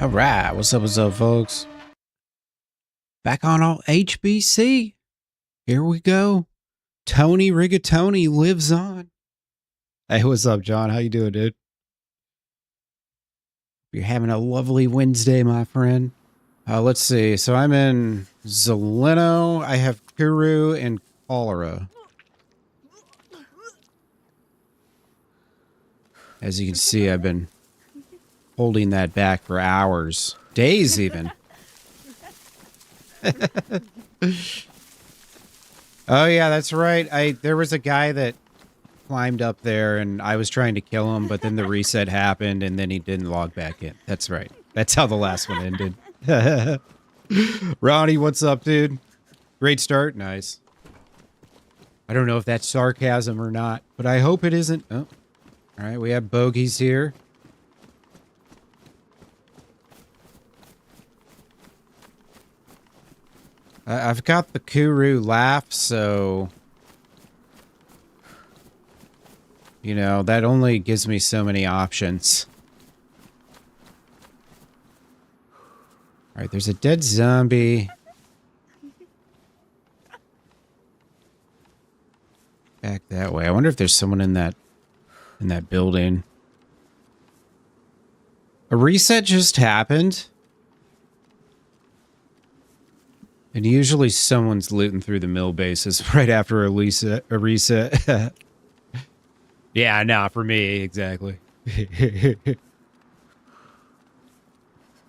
All right, what's up, folks? Back on all HBC. Here we go. Toni Rigatoni lives on. Hey, what's up, John? How you doing, dude? You're having a lovely Wednesday, my friend. Let's see. So I'm in Zeleno. I have Kuru and Cholera. As you can see, I've been holding that back for hours. Days, even. Oh yeah, that's right. There was a guy that climbed up there and I was trying to kill him, but then the reset happened and then he didn't log back in. That's right. That's how the last one ended. Ronnie, what's up, dude? Great start. Nice. I don't know if that's sarcasm or not, but I hope it isn't. Oh, all right. We have bogeys here. I've got the Kuru laugh, so, you know, that only gives me so many options. All right, there's a dead zombie. Back that way. I wonder if there's someone in that building. A reset just happened. And usually someone's looting through the mill bases right after a reset. Yeah, nah, for me, exactly.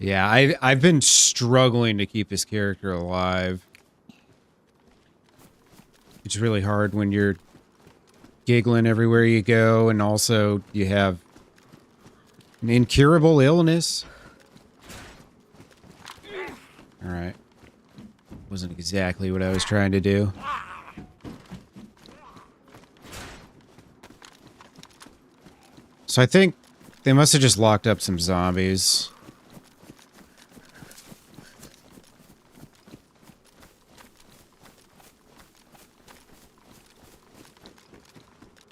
Yeah, I've been struggling to keep this character alive. It's really hard when you're giggling everywhere you go, and also you have an incurable illness. All right. Wasn't exactly what I was trying to do. So I think they must have just locked up some zombies.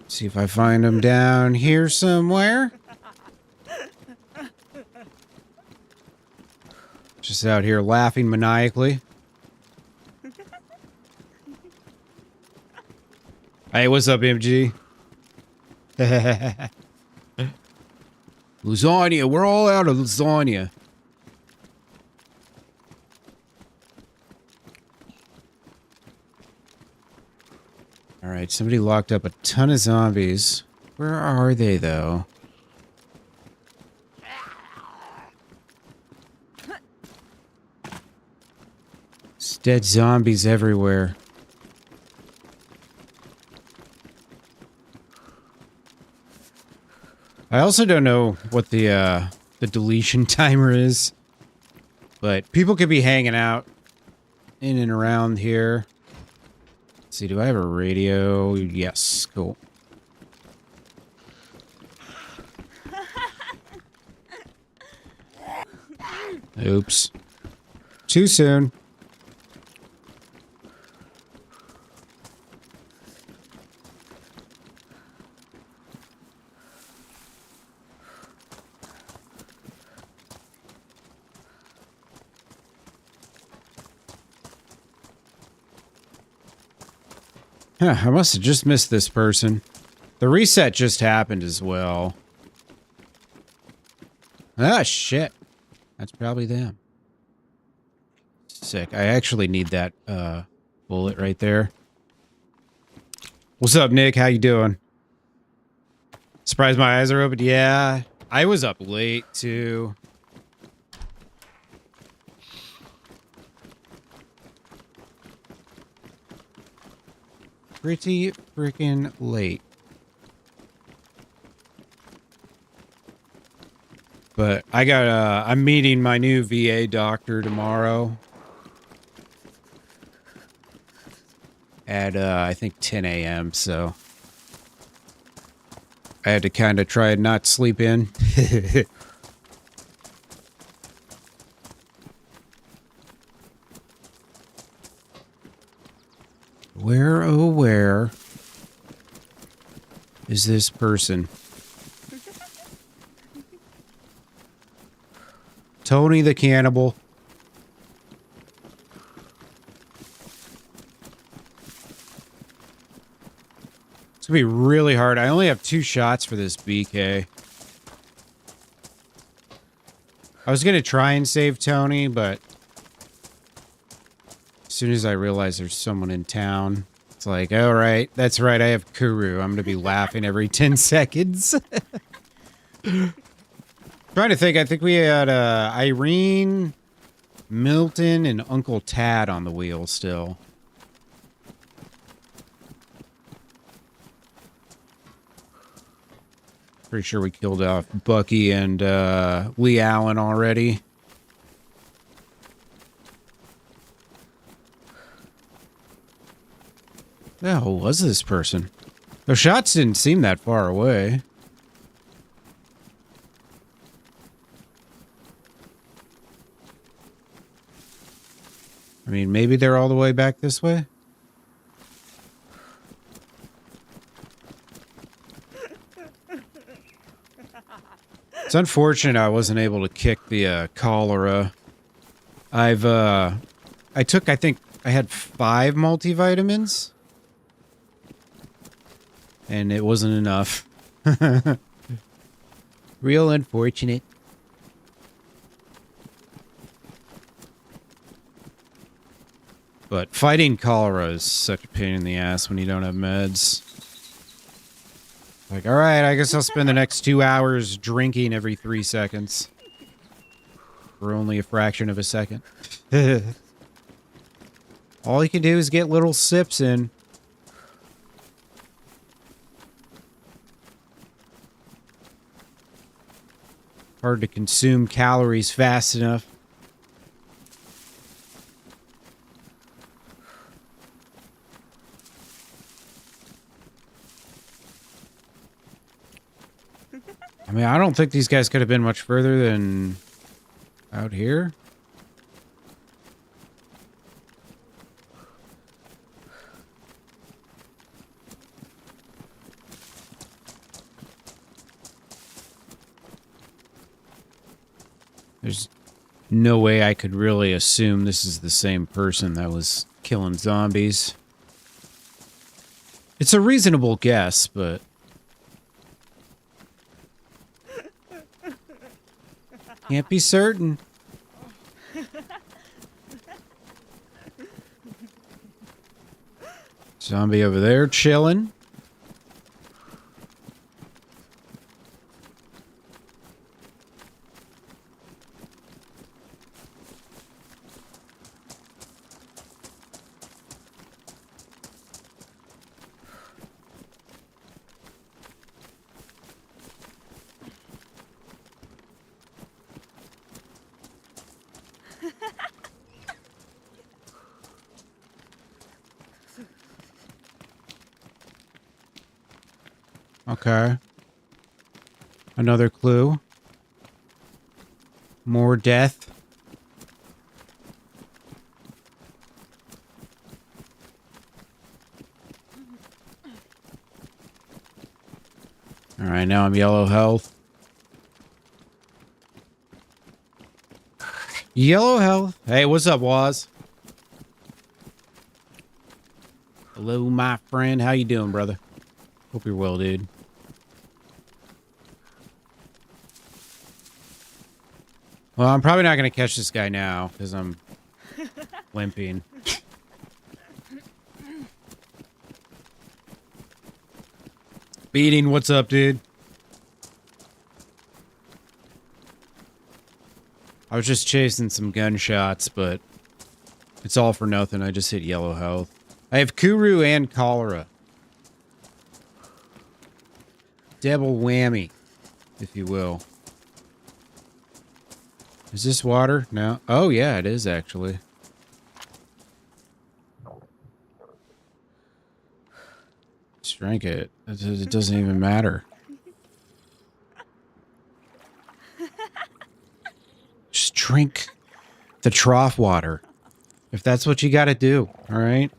See if I find them down here somewhere. Just out here laughing maniacally. Hey, what's up, MG? Lasagna, we're all out of lasagna. All right, somebody locked up a ton of zombies. Where are they, though? There's dead zombies everywhere. I also don't know what the deletion timer is, but people could be hanging out in and around here. Let's see, do I have a radio? Yes, cool. Oops. Too soon. Huh, I must have just missed this person. The reset just happened as well. Ah, shit. That's probably them. Sick. I actually need that bullet right there. What's up, Nick? How you doing? Surprised my eyes are open? Yeah. I was up late, too. Pretty freaking late. But I got, I'm meeting my new VA doctor tomorrow. At, I think 10 a.m., so. I had to kind of try and not sleep in. Where, oh where is this person? Toni the cannibal. It's gonna be really hard. I only have 2 shots for this BK. I was gonna try and save Toni, but as soon as I realized there's someone in town, it's like, all right, that's right, I have Kuru. I'm gonna be laughing every 10 seconds. Trying to think, I think we had Irene, Milton, and Uncle Tad on the wheel still. Pretty sure we killed off Bucky and Lee Allan already. The hell was this person? The shots didn't seem that far away. I mean, maybe they're all the way back this way? It's unfortunate I wasn't able to kick the cholera. I took, I think, I had 5 multivitamins. And it wasn't enough. Real unfortunate. But fighting cholera is such a pain in the ass when you don't have meds. Like, alright, I guess I'll spend the next 2 hours drinking every 3 seconds. For only a fraction of a second. All you can do is get little sips in. Hard to consume calories fast enough. I mean, I don't think these guys could have been much further than out here. There's no way I could really assume this is the same person that was killing zombies. It's a reasonable guess, but... can't be certain. Zombie over there chilling. Okay. Another clue. More death. Alright, now I'm yellow health. Yellow health. Hey, what's up, Waz? Hello, my friend. How you doing, brother? Hope you're well, dude. Well, I'm probably not going to catch this guy now, because I'm limping. Beating, what's up, dude? I was just chasing some gunshots, but it's all for nothing. I just hit yellow health. I have Kuru and cholera. Double whammy, if you will. Is this water? No. Oh, yeah, it is, actually. Just drink it. It doesn't even matter. Just drink the trough water. If that's what you gotta do, alright?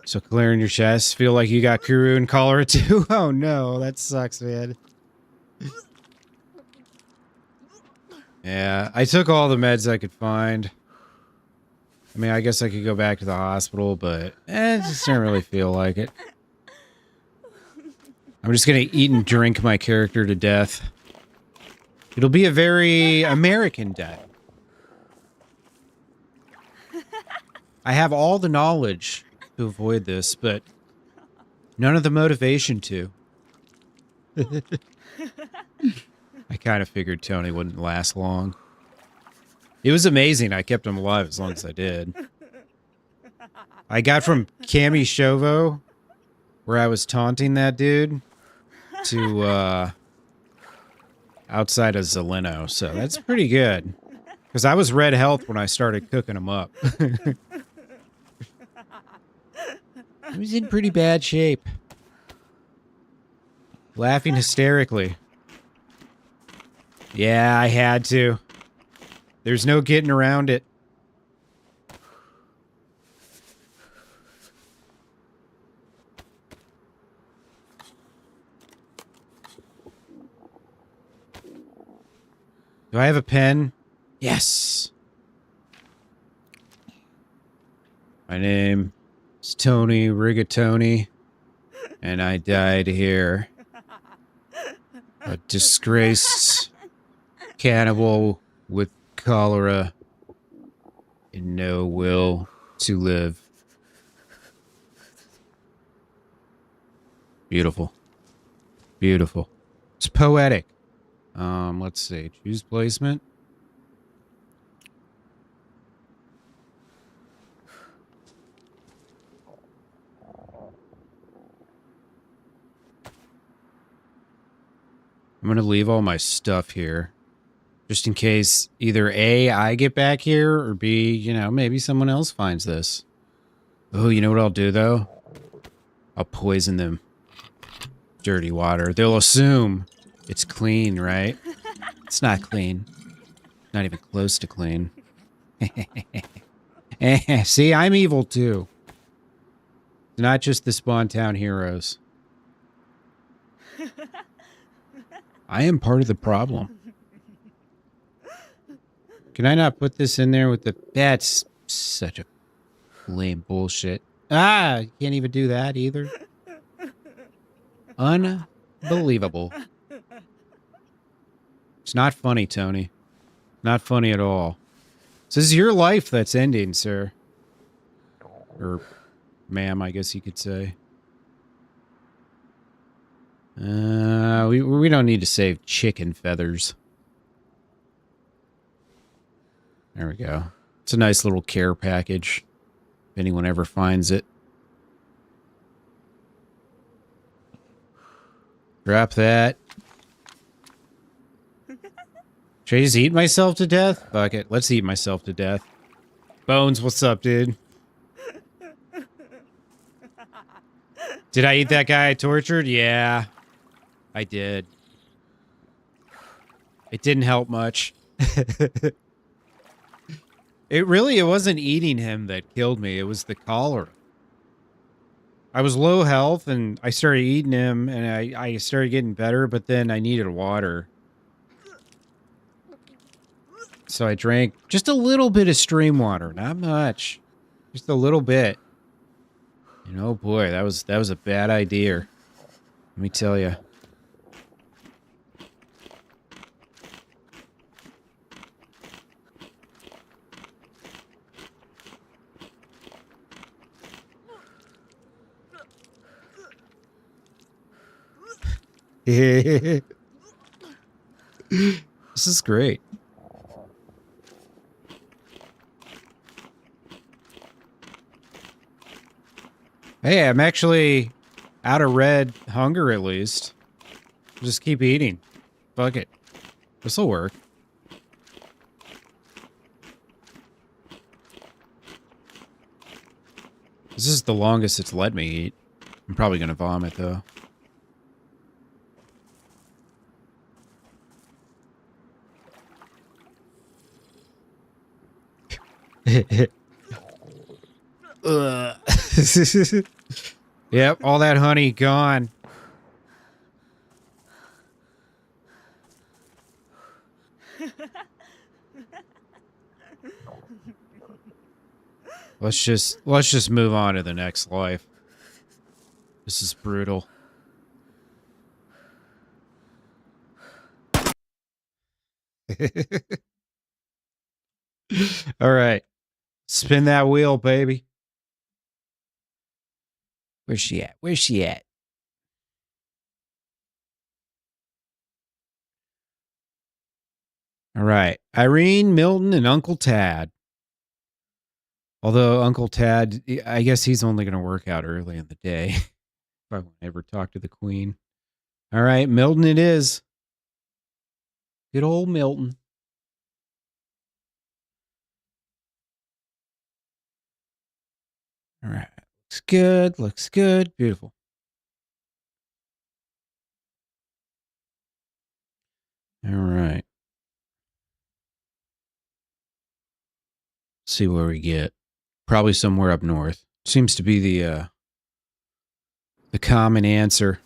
So clearing your chest, feel like you got Kuru and cholera too? Oh no, that sucks, man. Yeah, I took all the meds I could find. I mean, I guess I could go back to the hospital, but it just didn't really feel like it. I'm just gonna eat and drink my character to death. It'll be a very American death. I have all the knowledge to avoid this, but none of the motivation to. I kind of figured Toni wouldn't last long. It was amazing I kept him alive as long as I did. I got from Cammy Shovo, where I was taunting that dude, to outside of Zeleno, so that's pretty good. Because I was red health when I started cooking him up. I was in pretty bad shape. Laughing hysterically. Yeah, I had to. There's no getting around it. Do I have a pen? Yes. My name is Toni Rigatoni, and I died here. A disgraced cannibal with cholera and no will to live. Beautiful. Beautiful. It's poetic. Let's see. Choose placement. I'm gonna leave all my stuff here. Just in case either A, I get back here, or B, you know, maybe someone else finds this. Oh, you know what I'll do, though? I'll poison them. Dirty water. They'll assume it's clean, right? It's not clean. Not even close to clean. See, I'm evil, too. Not just the Spawn Town heroes. I am part of the problem. Can I not put this in there with the... That's such a lame bullshit. Ah, you can't even do that either. Unbelievable. It's not funny, Toni. Not funny at all. This is your life that's ending, sir. Or ma'am, I guess you could say. We don't need to save chicken feathers. There we go. It's a nice little care package. If anyone ever finds it. Drop that. Should I just eat myself to death? Fuck it. Let's eat myself to death. Bones, what's up, dude? Did I eat that guy I tortured? Yeah. I did. It didn't help much. It wasn't eating him that killed me. It was the cholera. I was low health and I started eating him and I started getting better, but then I needed water. So I drank just a little bit of stream water, not much. Just a little bit. And oh boy, that was a bad idea. Let me tell you. This is great. Hey, I'm actually out of red hunger at least. Just keep eating. Fuck it. This'll work. This is the longest it's let me eat. I'm probably gonna vomit though. Yep, all that honey gone. Let's just move on to the next life. This is brutal. All right. Spin that wheel, baby. Where's she at? Where's she at? All right. Irene, Milton, and Uncle Tad. Although Uncle Tad, I guess he's only going to work out early in the day. If I won't ever talk to the Queen. All right. Milton it is. Good old Milton. All right. Looks good. Looks good. Beautiful. All right. See where we get. Probably somewhere up north. Seems to be the common answer.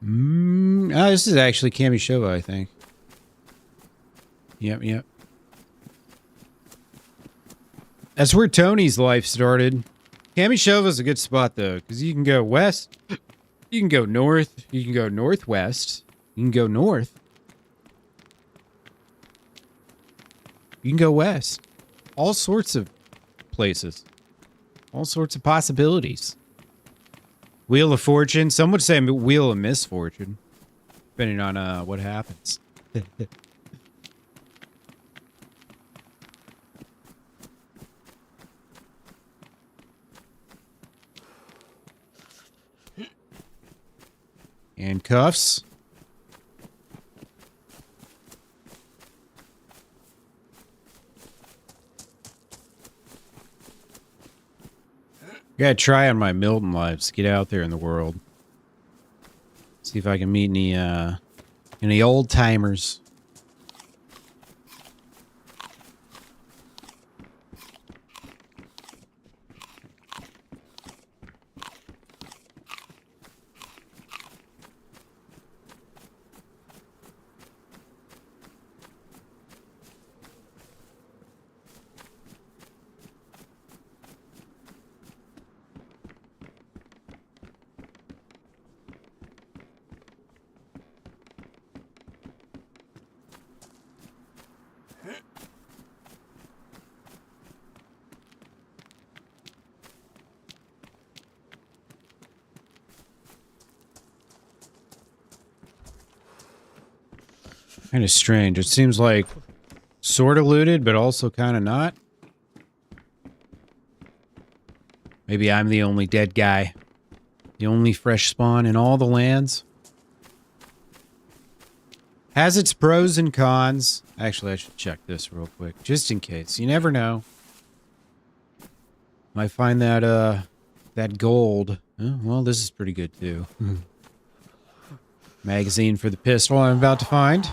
This is actually Kamishova, I think. Yep. That's where Tony's life started. Kamishova's a good spot, though, because you can go west, you can go north, you can go northwest, you can go north, you can go west. All sorts of places. All sorts of possibilities. Wheel of Fortune. Some would say Wheel of Misfortune, depending on what happens. Handcuffs. Gotta try on my Milton lives. Get out there in the world. See if I can meet any old timers. Kind of strange. It seems like sort of looted, but also kind of not. Maybe I'm the only dead guy. The only fresh spawn in all the lands. Has its pros and cons. Actually, I should check this real quick, just in case. You never know. Might find that, that gold. Oh, well, this is pretty good, too. Magazine for the pistol I'm about to find.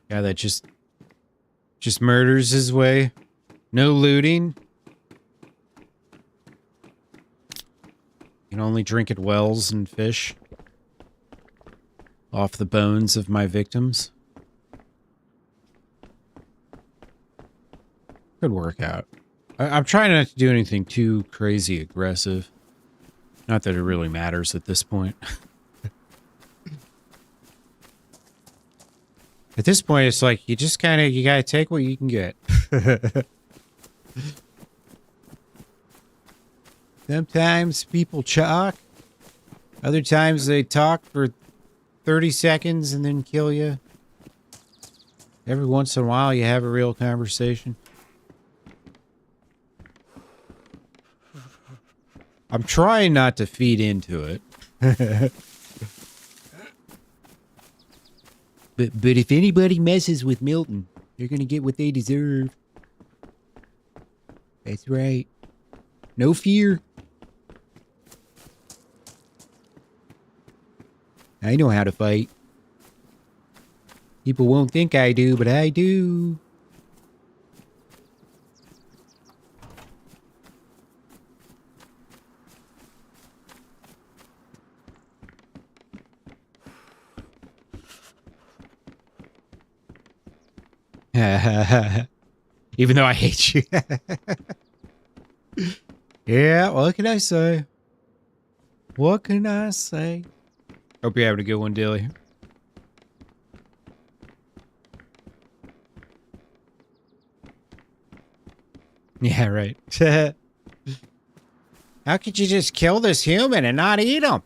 Yeah, that just murders his way. No looting. You can only drink at wells and fish. Off the bones of my victims. Could work out. I'm trying not to do anything too crazy aggressive. Not that it really matters at this point. At this point, it's like, you just kind of, you gotta take what you can get. Sometimes people talk. Other times they talk for 30 seconds and then kill you. Every once in a while, you have a real conversation. I'm trying not to feed into it. But if anybody messes with Milton, they're gonna get what they deserve. That's right. No fear. I know how to fight. People won't think I do, but I do. Even though I hate you. Yeah, what can I say? What can I say? Hope you're having a good one, Dilly. Yeah, right. How could you just kill this human and not eat him?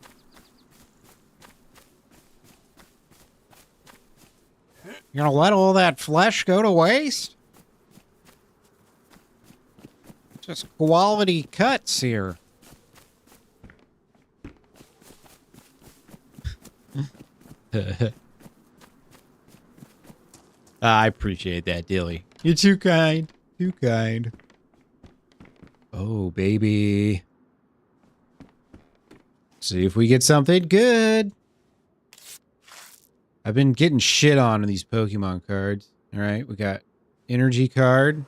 You're gonna let all that flesh go to waste? Just quality cuts here. I appreciate that, Dilly. You're too kind. Too kind. Oh, baby. See if we get something good. I've been getting shit on in these Pokemon cards. All right, we got energy card.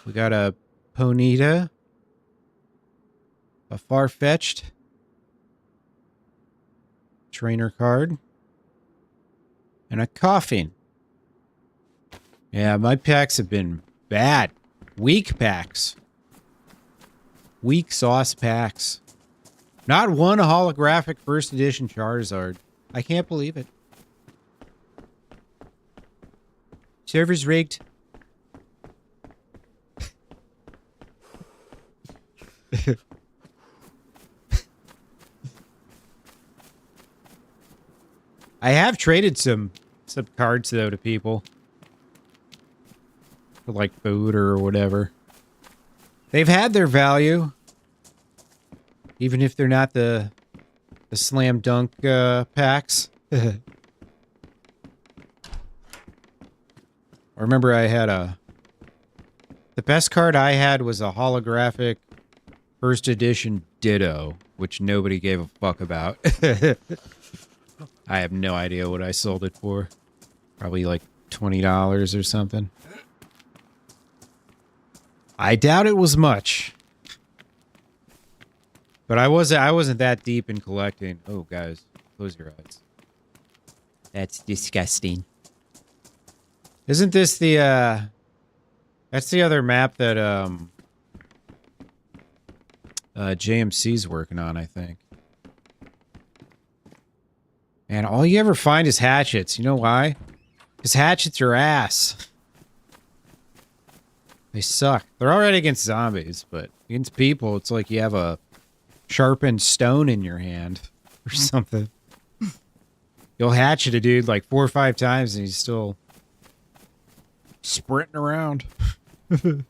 We got a Ponyta. A Farfetch'd. Trainer card. And a Coughing. Yeah, my packs have been bad. Weak packs. Weak sauce packs. Not one holographic first edition Charizard. I can't believe it. Server's rigged. I have traded some cards though to people. For like food or whatever. They've had their value. Even if they're not the slam dunk packs. I remember I had the best card I had was a holographic first edition Ditto, which nobody gave a fuck about. I have no idea what I sold it for. Probably like $20 or something. I doubt it was much. But I wasn't that deep in collecting. Oh, guys, close your eyes. That's disgusting. Isn't this the that's the other map that JMC's working on, I think. And all you ever find is hatchets. You know why? Because hatchets are ass. They suck. They're alright against zombies, but against people, it's like you have a sharpened stone in your hand or something. You'll hatchet a dude like 4 or 5 times and he's still sprinting around. I'm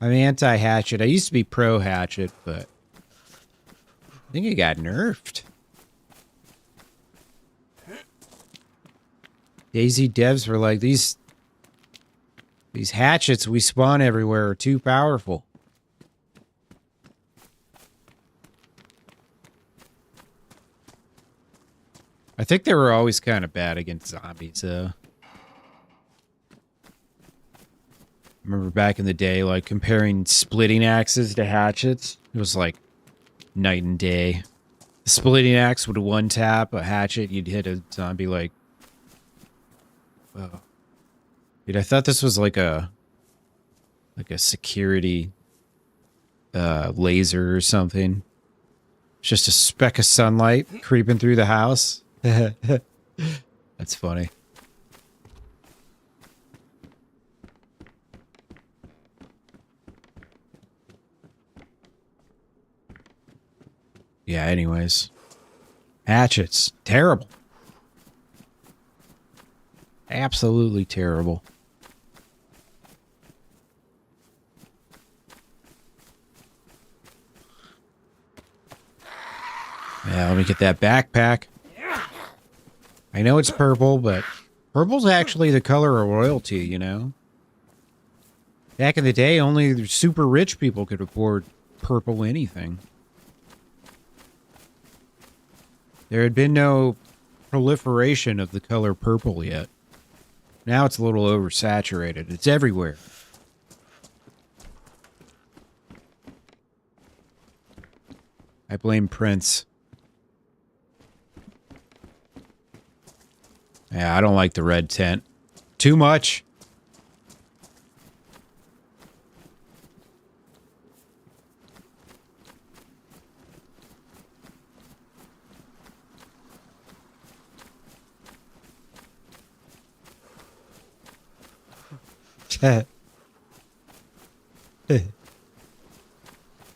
anti-hatchet. I used to be pro-hatchet, but I think it got nerfed. DayZ devs were like, these hatchets we spawn everywhere are too powerful. I think they were always kind of bad against zombies, though. Remember back in the day, like, comparing splitting axes to hatchets? It was like night and day. The splitting axe would one tap, a hatchet, you'd hit a zombie like... Oh. Dude, I thought this was like a security laser or something. It's just a speck of sunlight creeping through the house. That's funny. Yeah, anyways. Hatchets. Terrible. Absolutely terrible. Yeah, let me get that backpack. I know it's purple, but purple's actually the color of royalty, you know? Back in the day, only super rich people could afford purple anything. There had been no proliferation of the color purple yet. Now it's a little oversaturated. It's everywhere. I blame Prince. Yeah, I don't like the red tent. Too much.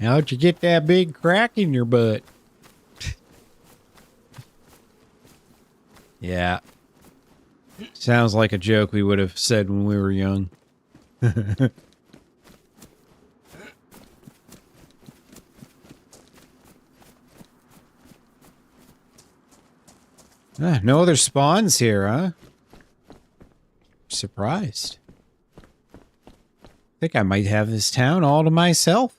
How'd you get that big crack in your butt? Yeah. Sounds like a joke we would have said when we were young. No other spawns here, huh? Surprised. Think I might have this town all to myself.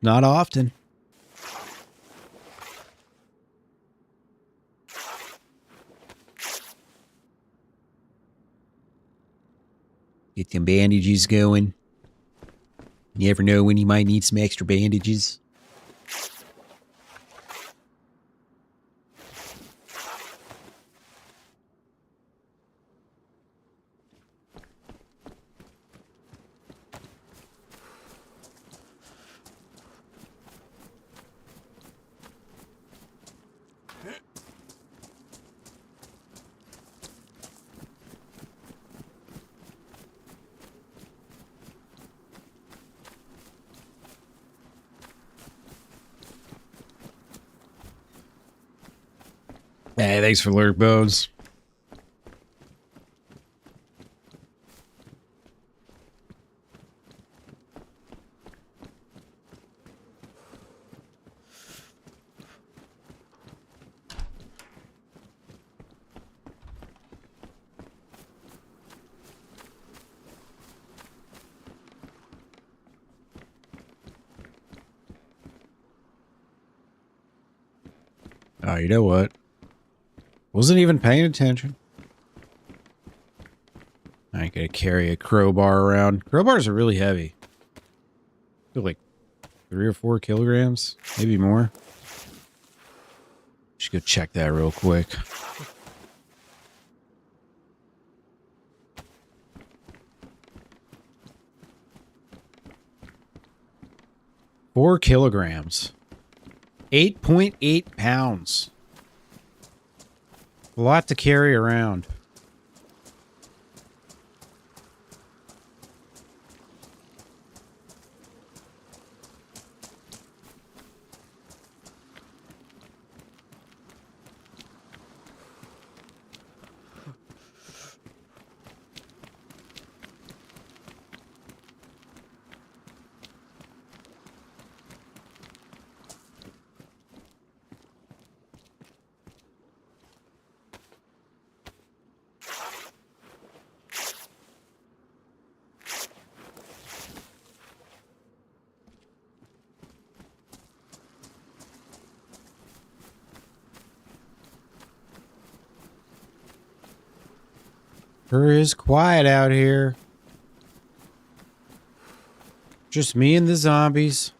Not often. Get them bandages going. You ever know when you might need some extra bandages? Hey, thanks for lurk bones. Oh, you know what? Wasn't even paying attention. I ain't gonna carry a crowbar around. Crowbars are really heavy. They're like 3 or 4 kilograms, maybe more. Should go check that real quick. Four kilograms. 8.8 pounds. A lot to carry around. Sure is quiet out here. Just me and the zombies.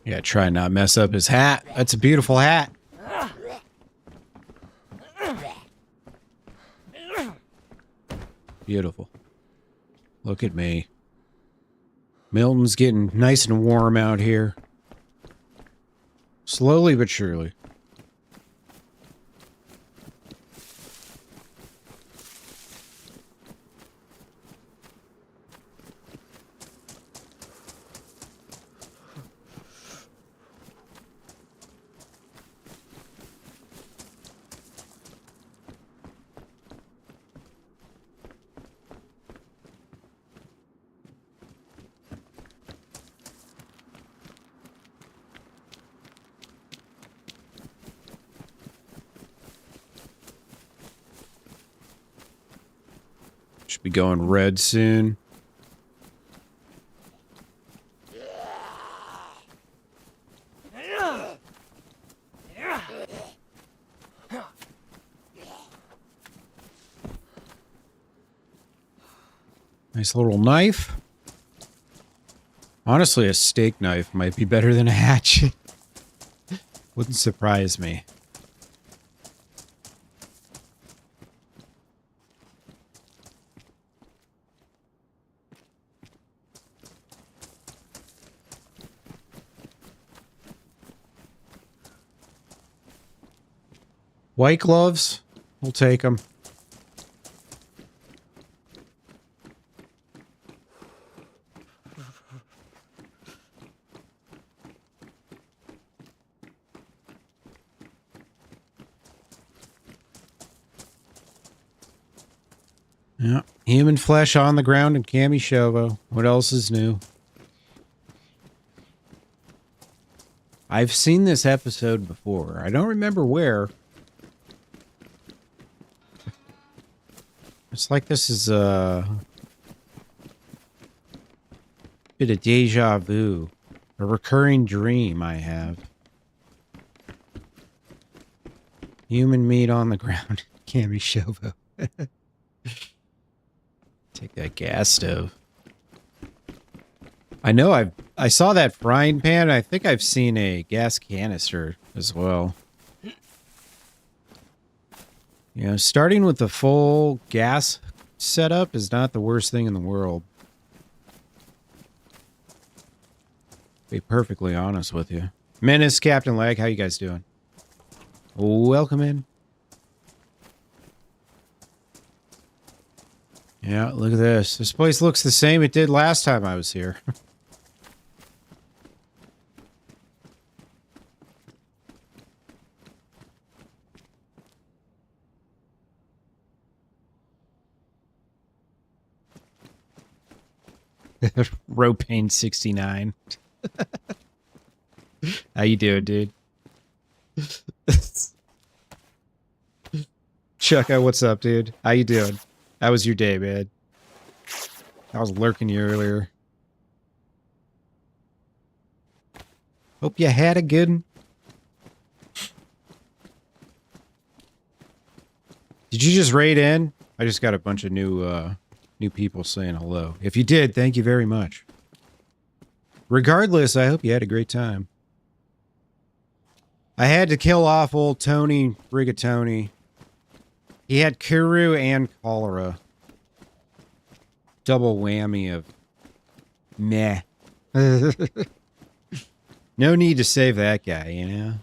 Yeah, try not mess up his hat. That's a beautiful hat. Beautiful. Look at me. Milton's getting nice and warm out here. Slowly but surely. Should be going red soon. Nice little knife. Honestly, a steak knife might be better than a hatchet. Wouldn't surprise me. White gloves, we'll take them. Yeah, human flesh on the ground and Cammy Shovo. What else is new? I've seen this episode before. I don't remember where. It's like this is a bit of deja vu. A recurring dream I have. Human meat on the ground. Cammy Shovo. Take that gas stove. I know I saw that frying pan. I think I've seen a gas canister as well. You know, starting with the full gas setup is not the worst thing in the world. To be perfectly honest with you. Menace, Captain Lag, how you guys doing? Welcome in. Yeah, look at this. This place looks the same it did last time I was here. Ropane 69. How you doing, dude? Chucka, what's up, dude? How you doing? How was your day, man? I was lurking you earlier. Hope you had a good one. Did you just raid in? I just got a bunch of new people saying hello. If you did, thank you very much. Regardless, I hope you had a great time. I had to kill off old Toni Rigatoni. He had Kuru and cholera. Double whammy of meh. No need to save that guy, you know?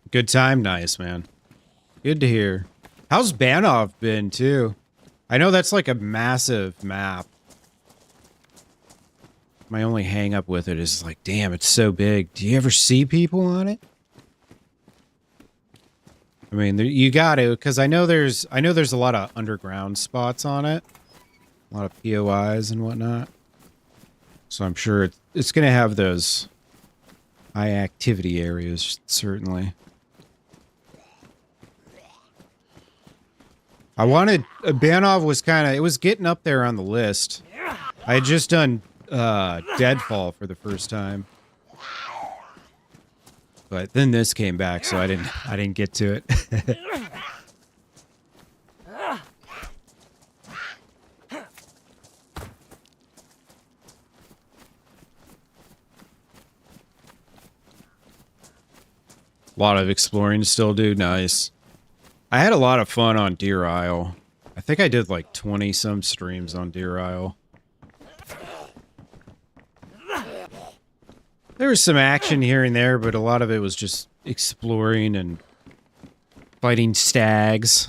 Good time, nice, man. Good to hear. How's Banov been, too? I know that's like a massive map. My only hang up with it is like, damn, it's so big. Do you ever see people on it? I mean, you got to, because I know there's a lot of underground spots on it, a lot of POIs and whatnot. So I'm sure it's going to have those high activity areas, certainly. I wanted Banov was it was getting up there on the list. I had just done Deadfall for the first time, but then this came back, so I didn't get to it. A lot of exploring to still do. Nice. I had a lot of fun on Deer Isle. I think I did like 20 some streams on Deer Isle. There was some action here and there, but a lot of it was just exploring and fighting stags.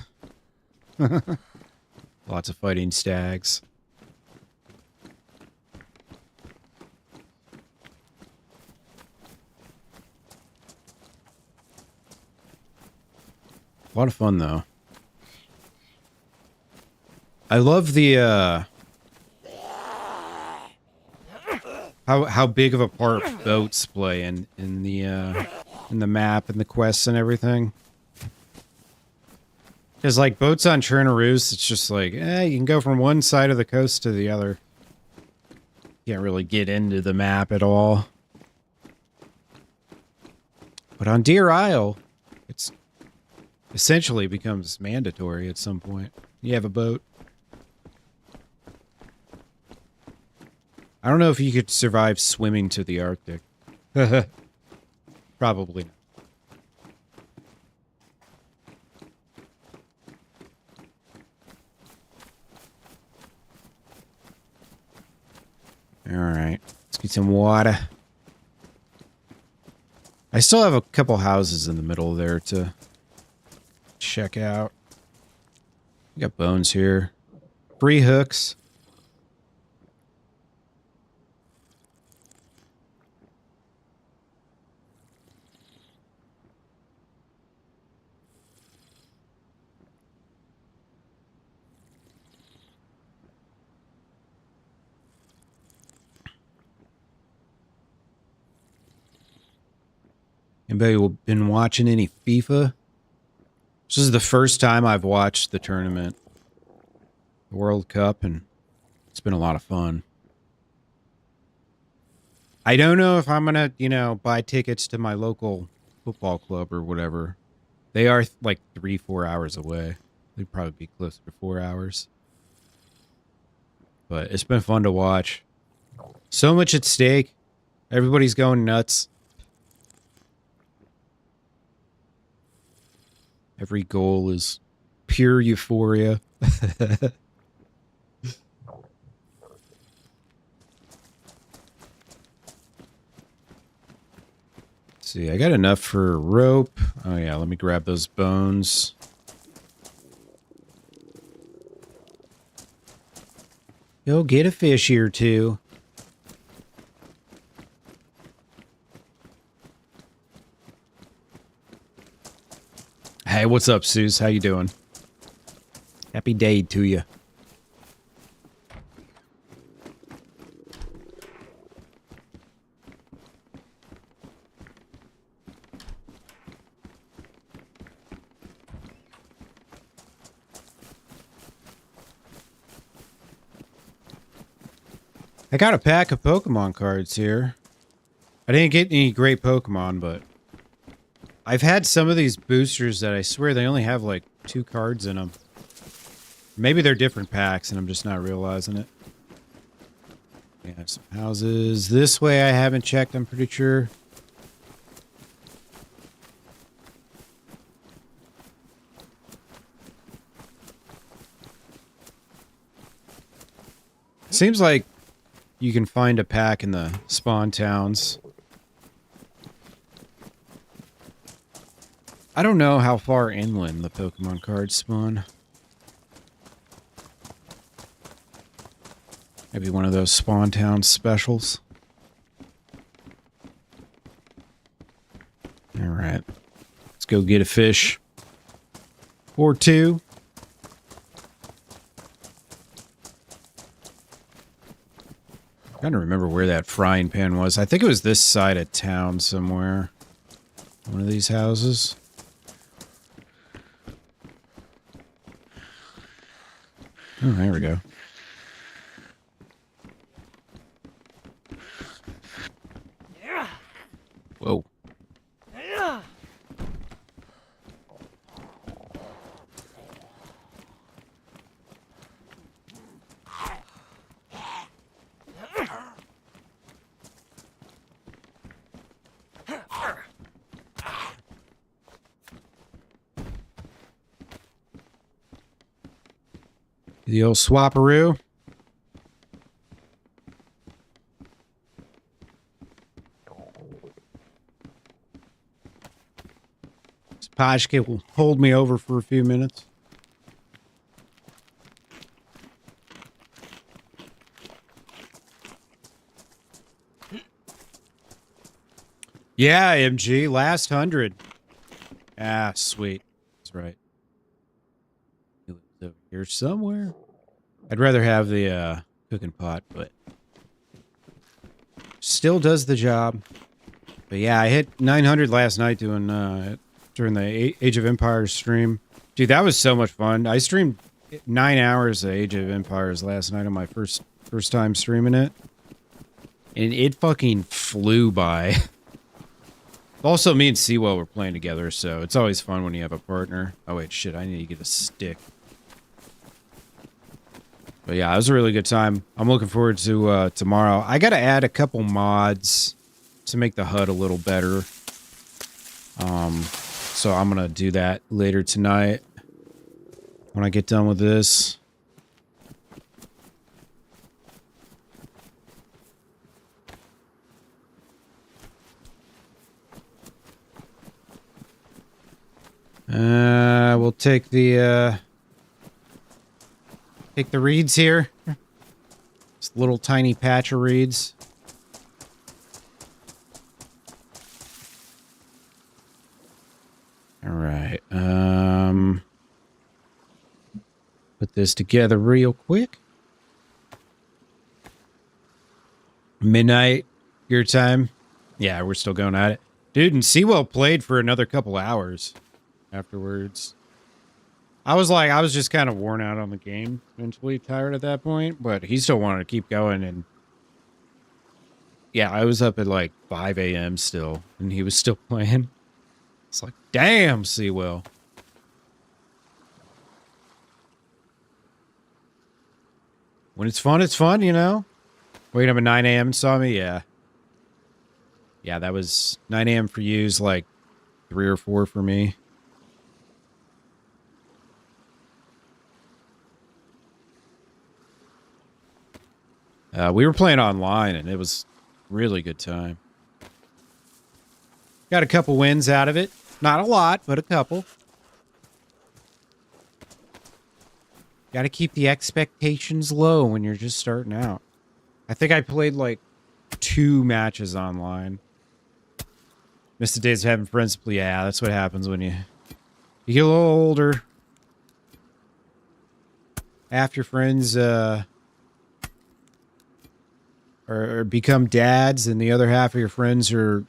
Lots of fighting stags. A lot of fun, though. I love the, how big of a part boats play in the map and the quests and everything. Because like boats on Chernarus, it's just like, you can go from one side of the coast to the other. Can't really get into the map at all. But on Deer Isle, it's essentially becomes mandatory at some point. You have a boat. I don't know if you could survive swimming to the Arctic. Probably not. Alright, let's get some water. I still have a couple houses in the middle there to check out. We got bones here. Free hooks. Anybody been watching any FIFA? This is the first time I've watched the tournament, the World Cup, and it's been a lot of fun. I don't know if I'm gonna, buy tickets to my local football club or whatever. They are like 3-4 hours away. They'd probably be closer to 4 hours. But it's been fun to watch. So much at stake. Everybody's going nuts. Every goal is pure euphoria. See, I got enough for rope. Oh yeah, let me grab those bones. Go get a fish here too. Hey, what's up, Suze? How you doing? Happy day to you. I got a pack of Pokemon cards here. I didn't get any great Pokemon, but I've had some of these boosters that I swear they only have like 2 cards in them. Maybe they're different packs and I'm just not realizing it. We have some houses. This way I haven't checked, I'm pretty sure. Seems like you can find a pack in the spawn towns. I don't know how far inland the Pokemon cards spawn. Maybe one of those spawn town specials. Alright. Let's go get a fish. Or 2. I'm trying to remember where that frying pan was. I think it was this side of town somewhere. One of these houses. Oh, there we go. Whoa. The old swapperoo. This Pajka will hold me over for a few minutes. Yeah, MG, last 100. Ah, sweet. That's right. Over here somewhere. I'd rather have the cooking pot, but still does the job. But yeah, I hit 900 last night doing during the Age of Empires stream. Dude, that was so much fun. I streamed 9 hours of Age of Empires last night on my first time streaming it. And it fucking flew by. Also, me and Sewell were playing together, so it's always fun when you have a partner. Oh wait, shit, I need to get a stick. But yeah, it was a really good time. I'm looking forward to tomorrow. I gotta add a couple mods to make the HUD a little better. So I'm gonna do that later tonight when I get done with this. We'll take the reeds here. This little tiny patch of reeds. All right. Put this together real quick. Midnight, your time. Yeah, we're still going at it. Dude, and Sewell played for another couple hours afterwards. I was just kind of worn out on the game, mentally tired at that point, but he still wanted to keep going. And yeah, I was up at like 5 a.m. still, and he was still playing. It's like, damn, Sewell. When it's fun, you know? Wait up at 9 a.m. and saw me? Yeah. Yeah, that was 9 a.m. for you is like 3 or 4 for me. We were playing online, and it was really good time. Got a couple wins out of it. Not a lot, but a couple. Got to keep the expectations low when you're just starting out. I think I played like 2 matches online. Missed the days of having friends. Yeah, that's what happens when you get a little older. Half your friends or become dads, and the other half of your friends are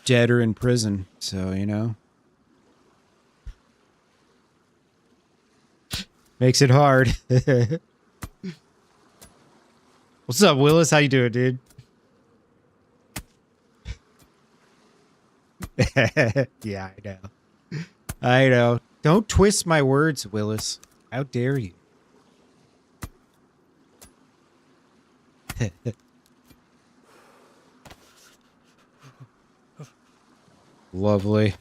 dead or in prison. So, you know. Makes it hard. What's up, Willis? How you doing, dude? Yeah, I know. I know. Don't twist my words, Willis. How dare you? Lovely.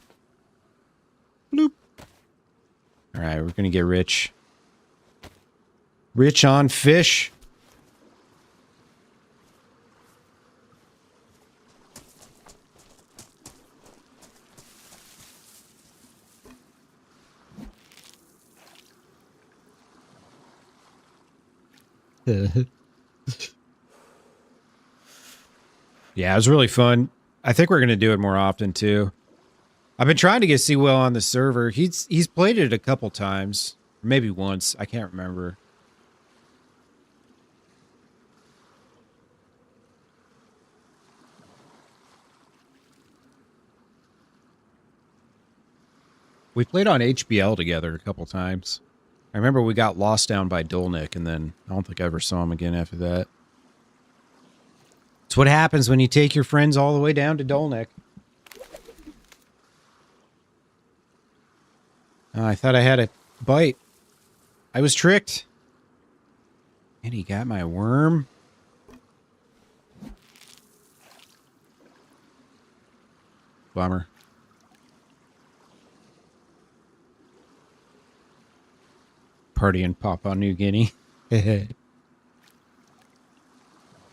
Bloop. All right, we're going to get rich. Rich on fish. Yeah, it was really fun. I think we're going to do it more often, too. I've been trying to get Sewell on the server. He's played it a couple times. Maybe once. I can't remember. We played on HBL together a couple times. I remember we got lost down by Dolnik, and then I don't think I ever saw him again after that. It's what happens when you take your friends all the way down to Dolnik. Oh, I thought I had a bite. I was tricked. And he got my worm. Bummer. Party in Papua New Guinea. It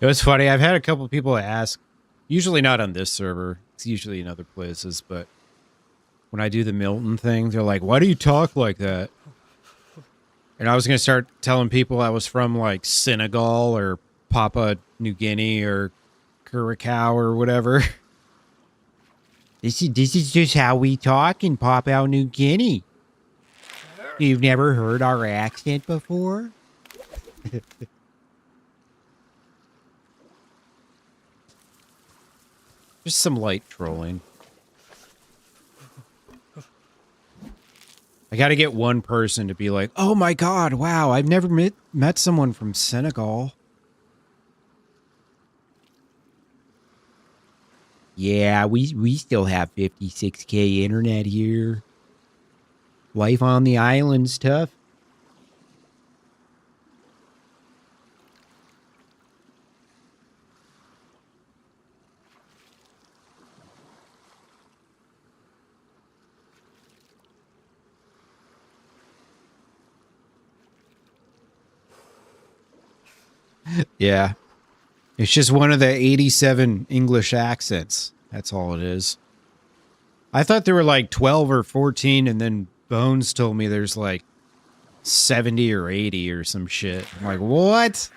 was funny. I've had a couple of people ask, usually not on this server. It's usually in other places, but when I do the Milton thing, they're like, why do you talk like that? And I was going to start telling people I was from like Senegal or Papua New Guinea or Curacao or whatever. This is just how we talk in Papua New Guinea. You've never heard our accent before? Just some light trolling. I gotta get one person to be like, oh my god, wow, I've never met someone from Senegal. Yeah, we still have 56K internet here. Life on the island's tough. Yeah. It's just one of the 87 English accents. That's all it is. I thought there were like 12 or 14, and then Bones told me there's like 70 or 80 or some shit. I'm like, what?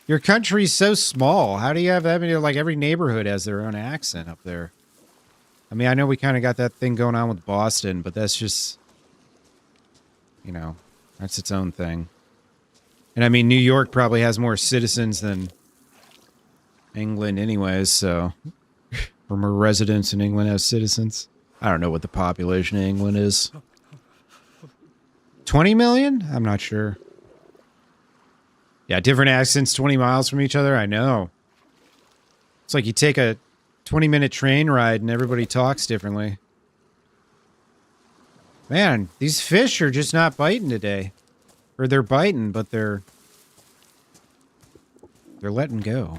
Your country's so small. How do you have that many? Like, every neighborhood has their own accent up there. I mean, I know we kind of got that thing going on with Boston, but that's just, you know, that's its own thing. And I mean, New York probably has more citizens than England anyways, so... or more residents in England as citizens. I don't know what the population of England is. 20 million? I'm not sure. Yeah, different accents 20 miles from each other, I know. It's like you take a 20-minute train ride and everybody talks differently. Man, these fish are just not biting today. Or they're biting, but they're letting go.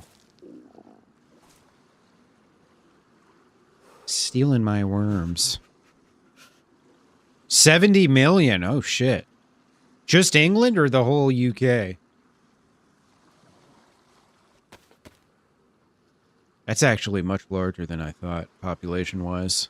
Stealing my worms. 70 million. Oh, shit. Just England or the whole UK? That's actually much larger than I thought, population-wise.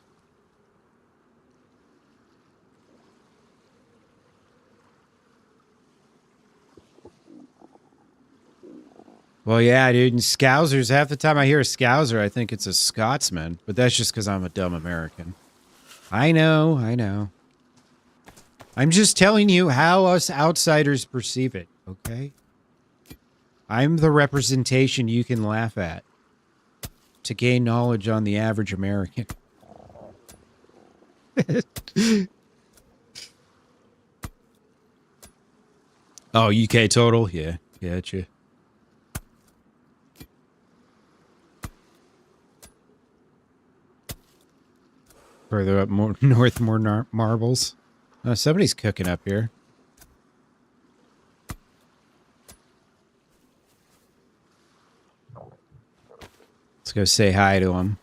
Well, yeah, dude, and Scousers, half the time I hear a Scouser, I think it's a Scotsman, but that's just because I'm a dumb American. I know, I know. I'm just telling you how us outsiders perceive it, okay? I'm the representation you can laugh at to gain knowledge on the average American. Oh, UK total? Yeah, gotcha. Further up more north, more marbles. Oh, somebody's cooking up here. Let's go say hi to him.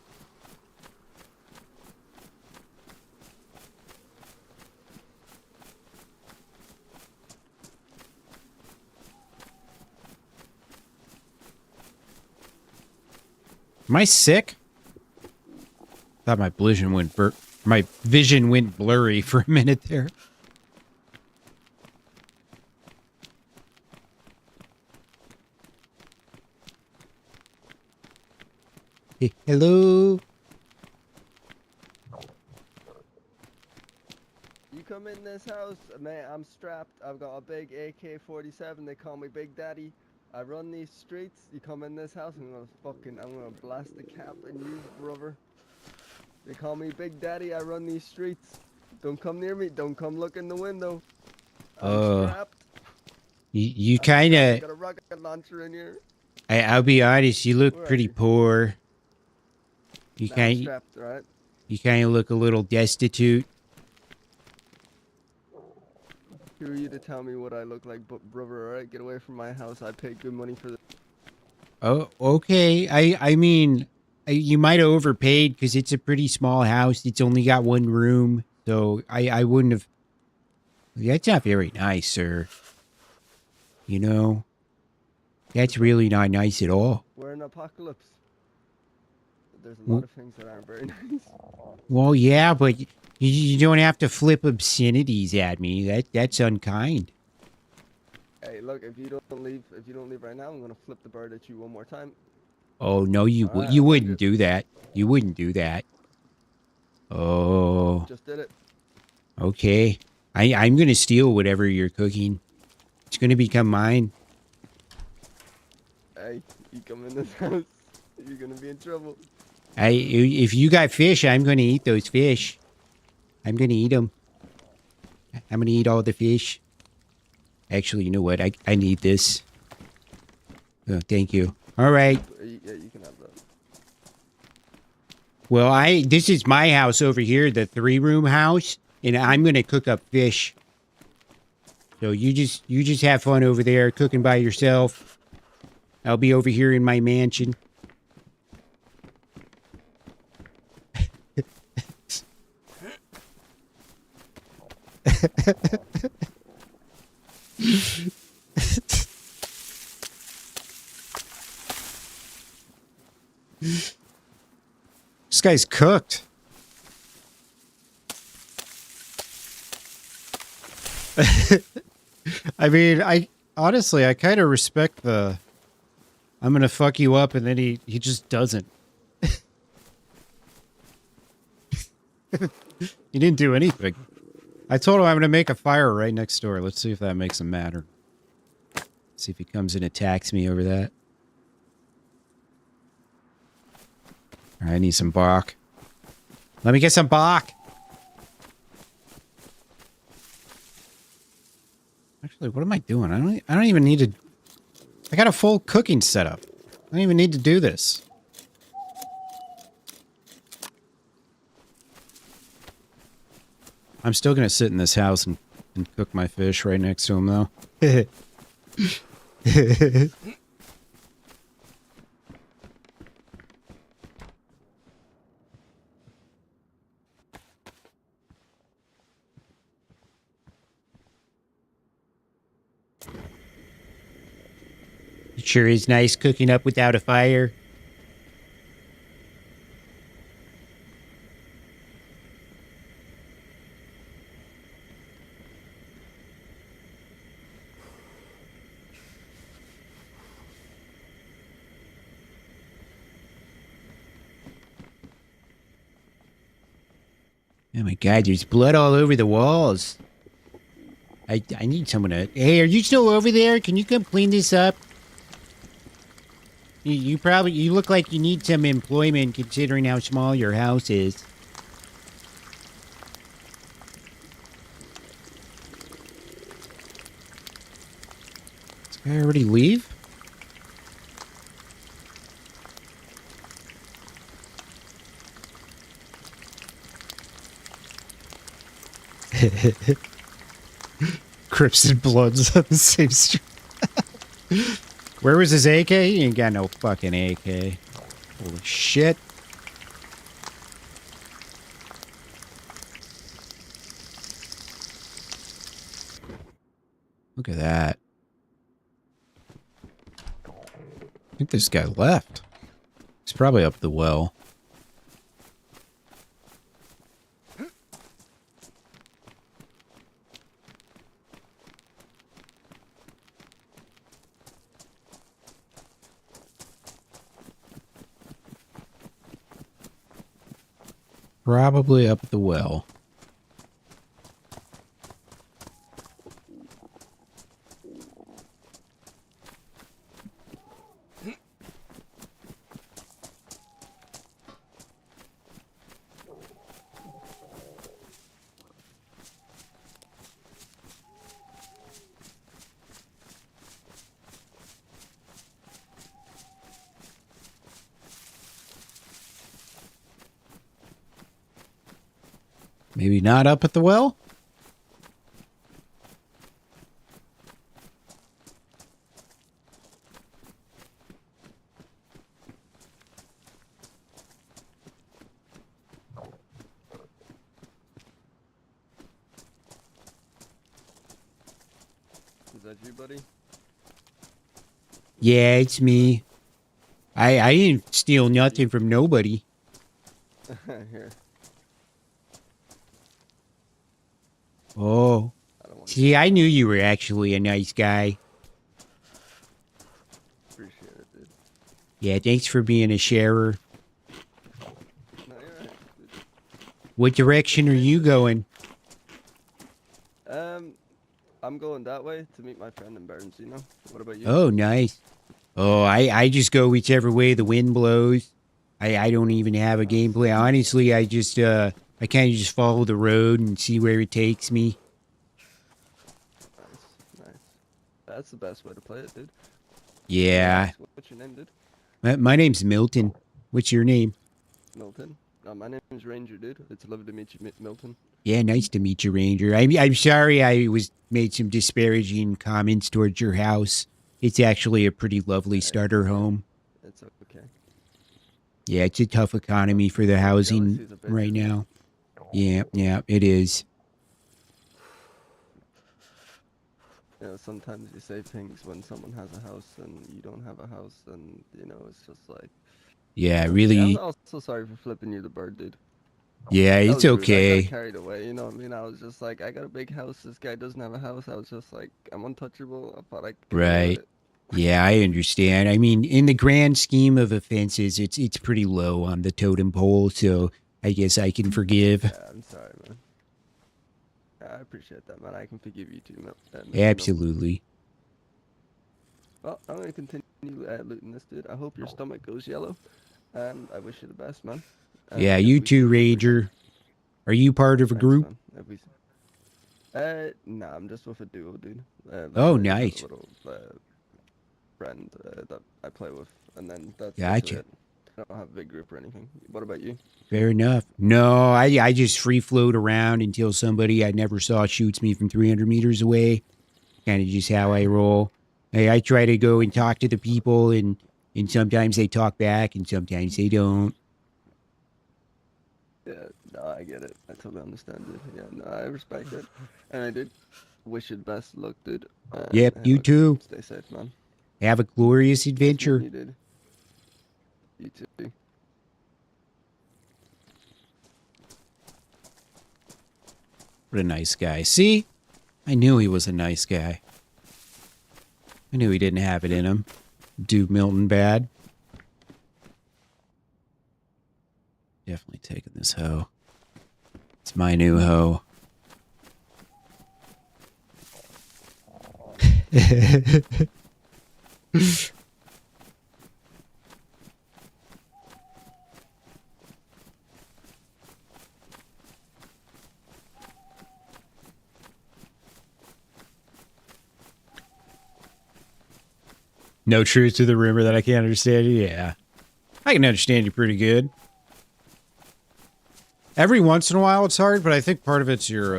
Am I sick? Thought my vision went blurry for a minute there. Hey, hello. You come in this house, man, I'm strapped. I've got a big AK-47. They call me Big Daddy. I run these streets. You come in this house, I'm gonna blast the cap in you, brother. They call me Big Daddy. I run these streets. Don't come near me. Don't come look in the window. I'm strapped. You kind of. Got a rocket launcher in here. I'll be honest. You look pretty poor. You kind. Strapped, right? You kind of look a little destitute. Who are you to tell me what I look like, brother? All right, get away from my house. I paid good money for this. Oh, okay. I mean, you might have overpaid because it's a pretty small house. It's only got one room, so I wouldn't have. That's not very nice, sir. You know, that's really not nice at all. We're in an apocalypse. There's a lot of things that aren't very nice. Well, yeah, but you don't have to flip obscenities at me. That's unkind. Hey, look, if you don't leave right now, I'm gonna flip the bird at you one more time. Oh no, you wouldn't do that. You wouldn't do that. Oh. Just did it. Okay. I'm gonna steal whatever you're cooking. It's gonna become mine. Hey, you come in this house, you're gonna be in trouble. If you got fish, I'm going to eat those fish. I'm going to eat them. I'm going to eat all the fish. Actually, you know what? I need this. Oh, thank you. All right. Yeah, you can have that. Well, this is my house over here, the 3-room house, and I'm going to cook up fish. So you just have fun over there cooking by yourself. I'll be over here in my mansion. This guy's cooked. I mean, honestly, I kind of respect the I'm gonna fuck you up, and then he just doesn't. He didn't do anything. I told him I'm gonna make a fire right next door. Let's see if that makes him mad, or see if he comes and attacks me over that. All right, I need some bark. Let me get some bark. Actually, what am I doing? I don't even need to. I got a full cooking setup. I don't even need to do this. I'm still gonna sit in this house and cook my fish right next to him, though. It sure is nice cooking up without a fire. Oh my god, there's blood all over the walls. I need someone to... Hey, are you still over there? Can you come clean this up? You look like you need some employment considering how small your house is. Did this guy already leave? Crips and Bloods on the same street. Where was his AK? He ain't got no fucking AK. Holy shit. Look at that. I think this guy left. He's probably up the well. Probably up the well. Maybe not up at the well? Is that you, buddy? Yeah, it's me. I didn't steal nothing from nobody. Here. Oh. See, I knew you were actually a nice guy. Appreciate it, dude. Yeah, thanks for being a sharer. No, you're right, dude. What direction are you going? I'm going that way to meet my friend in Burns, you know? What about you? Oh, nice. Oh, I just go whichever way the wind blows. I don't even have a gameplay. Honestly, I just I kind of just follow the road and see where it takes me. Nice. That's the best way to play it, dude. Yeah. What's your name, dude? My name's Milton. What's your name? Milton. My name's Ranger, dude. It's lovely to meet you, Milton. Yeah, nice to meet you, Ranger. I'm sorry I made some disparaging comments towards your house. It's actually a pretty lovely starter home. It's okay. Yeah, it's a tough economy for the housing right now. Yeah, it is. You know, sometimes you say things when someone has a house and you don't have a house, and you know, it's just like. Yeah, I'm really. also sorry for flipping you the bird, dude. Yeah, That it's was rude. I okay. got carried away, you know what I mean? I was just like, I got a big house, this guy doesn't have a house. I was just like, I'm untouchable. I thought I could get away with Right. it. Yeah, I understand. I mean, in the grand scheme of offenses, it's pretty low on the totem pole, so I guess I can forgive. Yeah, I'm sorry, man. I appreciate that, man. I can forgive you too, Mr. Milton. Absolutely. Well, I'm gonna continue looting this, dude. I hope your stomach goes yellow, and I wish you the best, man. And Yeah, if you we too, see you again- Ranger. Are you part of a Thanks, group? man. Nah, I'm just with a duo, dude. Oh, Just a nice. little friend that I play with, and then that's Gotcha. it. I don't have a big group or anything. What about you? Fair enough. No, I just free float around until somebody I never saw shoots me from 300 meters away. Kind of just how I roll. Hey, I try to go and talk to the people, and sometimes they talk back, and sometimes they don't. Yeah, no, I get it. I totally understand it. Yeah, no, I respect it, and I did wish you the best luck, dude. Yep, And you too. stay safe, man. Have a glorious Nice meeting adventure. you, dude. You too. What a nice guy. See? I knew he was a nice guy. I knew he didn't have it in him. Do Milton bad. Definitely taking this hoe. It's my new hoe. No truth to the rumor that I can't understand you? Yeah. I can understand you pretty good. Every once in a while it's hard, but I think part of it's your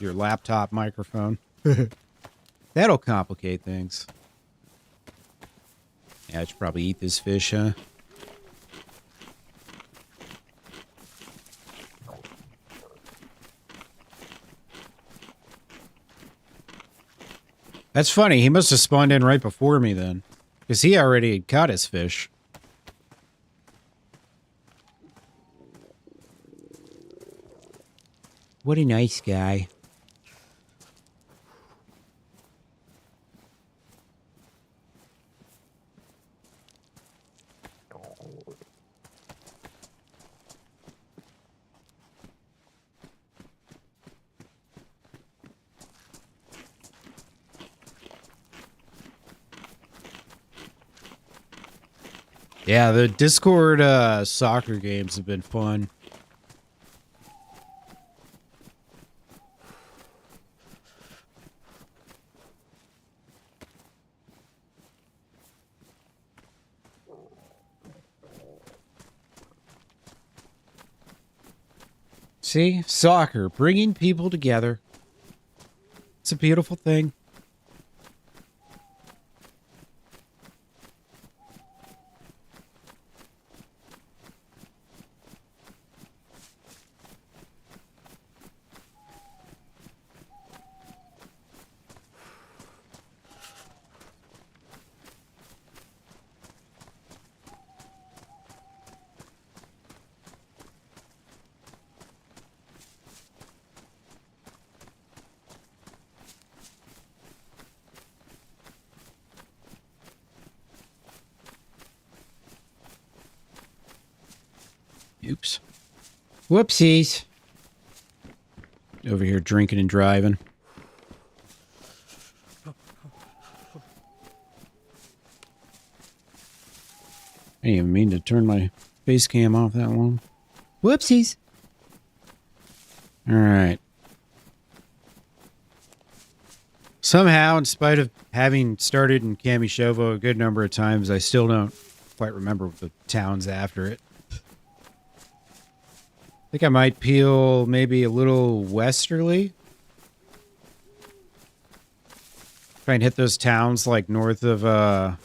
laptop microphone. That'll complicate things. Yeah, I should probably eat this fish, huh? That's funny. He must have spawned in right before me then. Because he already had caught his fish. What a nice guy. Yeah, the Discord soccer games have been fun. See? Soccer, bringing people together. It's a beautiful thing. Oops. Whoopsies. Over here drinking and driving. I didn't even mean to turn my face cam off that long. Whoopsies. All right. Somehow, in spite of having started in Kamishovo a good number of times, I still don't quite remember the towns after it. I think I might peel maybe a little westerly. Try and hit those towns like north of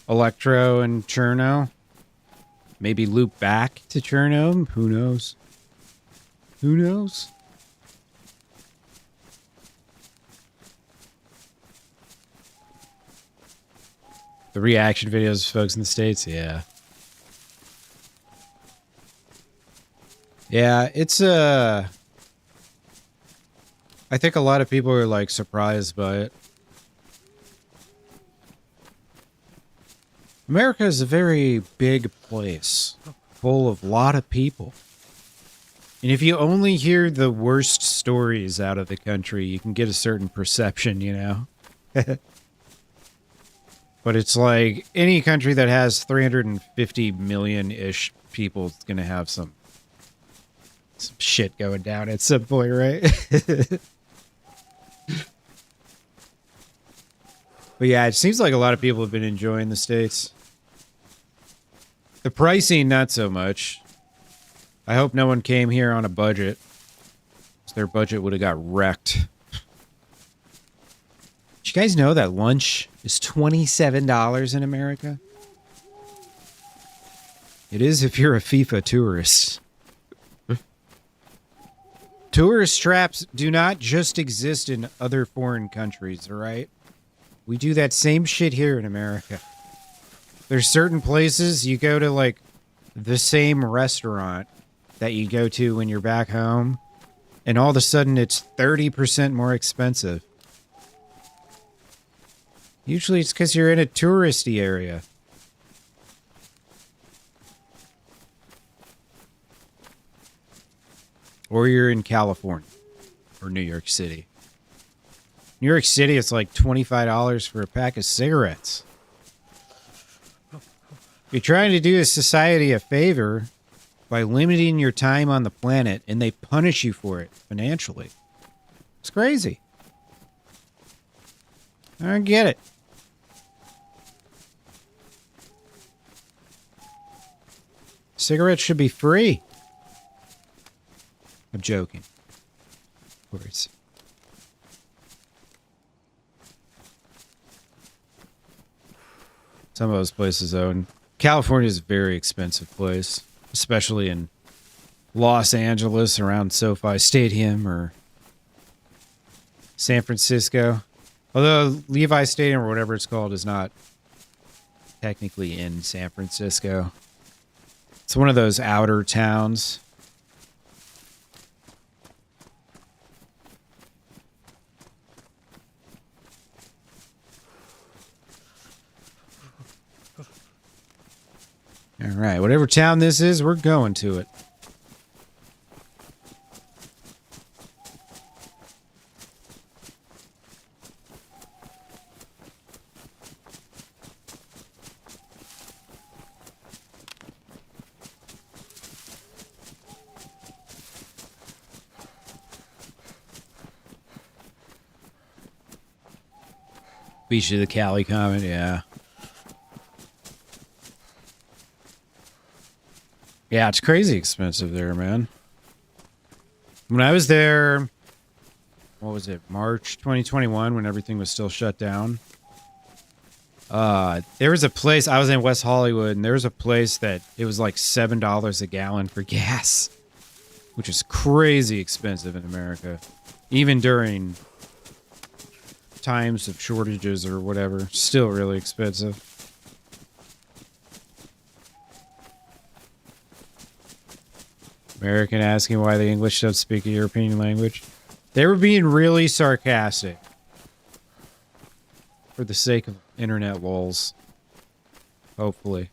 Electro and Cherno. Maybe loop back to Cherno. Who knows? Who knows? The reaction videos of folks in the States, yeah. Yeah, it's I think a lot of people are like surprised by it. America is a very big place, full of a lot of people. And if you only hear the worst stories out of the country, you can get a certain perception, you know? But it's like any country that has 350 million-ish people is going to have some shit going down at some point, right? But yeah, it seems like a lot of people have been enjoying the States. The pricing, not so much. I hope no one came here on a budget. Their budget would have got wrecked. Did you guys know that lunch is $27 in America? It is if you're a FIFA tourist. Tourist traps do not just exist in other foreign countries, all right? We do that same shit here in America. There's certain places you go to, like, the same restaurant that you go to when you're back home, and all of a sudden it's 30% more expensive. Usually it's because you're in a touristy area. Or you're in California. Or New York City. New York City, it's like $25 for a pack of cigarettes. You're trying to do a society a favor by limiting your time on the planet, and they punish you for it financially. It's crazy. I don't get it. Cigarettes should be free. I'm joking. Of course. Some of those places, though, and California is a very expensive place, especially in Los Angeles around SoFi Stadium or San Francisco. Although Levi Stadium or whatever it's called is not technically in San Francisco. It's one of those outer towns. All right, whatever town this is, we're going to it. Beach of the Cali comment, yeah. Yeah, it's crazy expensive there, man. When I was there, what was it, March 2021, when everything was still shut down? There was a place, I was in West Hollywood, and there was a place that it was like $7 a gallon for gas, which is crazy expensive in America. Even during times of shortages or whatever, still really expensive. American asking why the English don't speak a European language. They were being really sarcastic. For the sake of internet lols. Hopefully.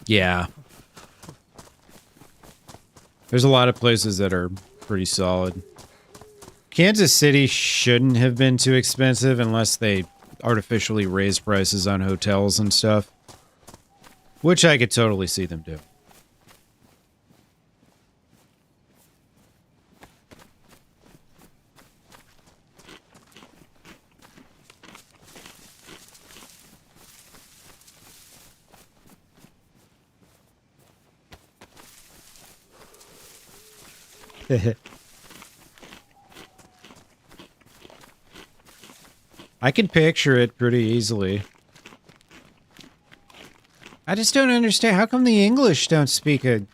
Yeah. There's a lot of places that are pretty solid. Kansas City shouldn't have been too expensive unless they artificially raise prices on hotels and stuff. Which I could totally see them do. I can picture it pretty easily. I just don't understand. How come the English don't speak a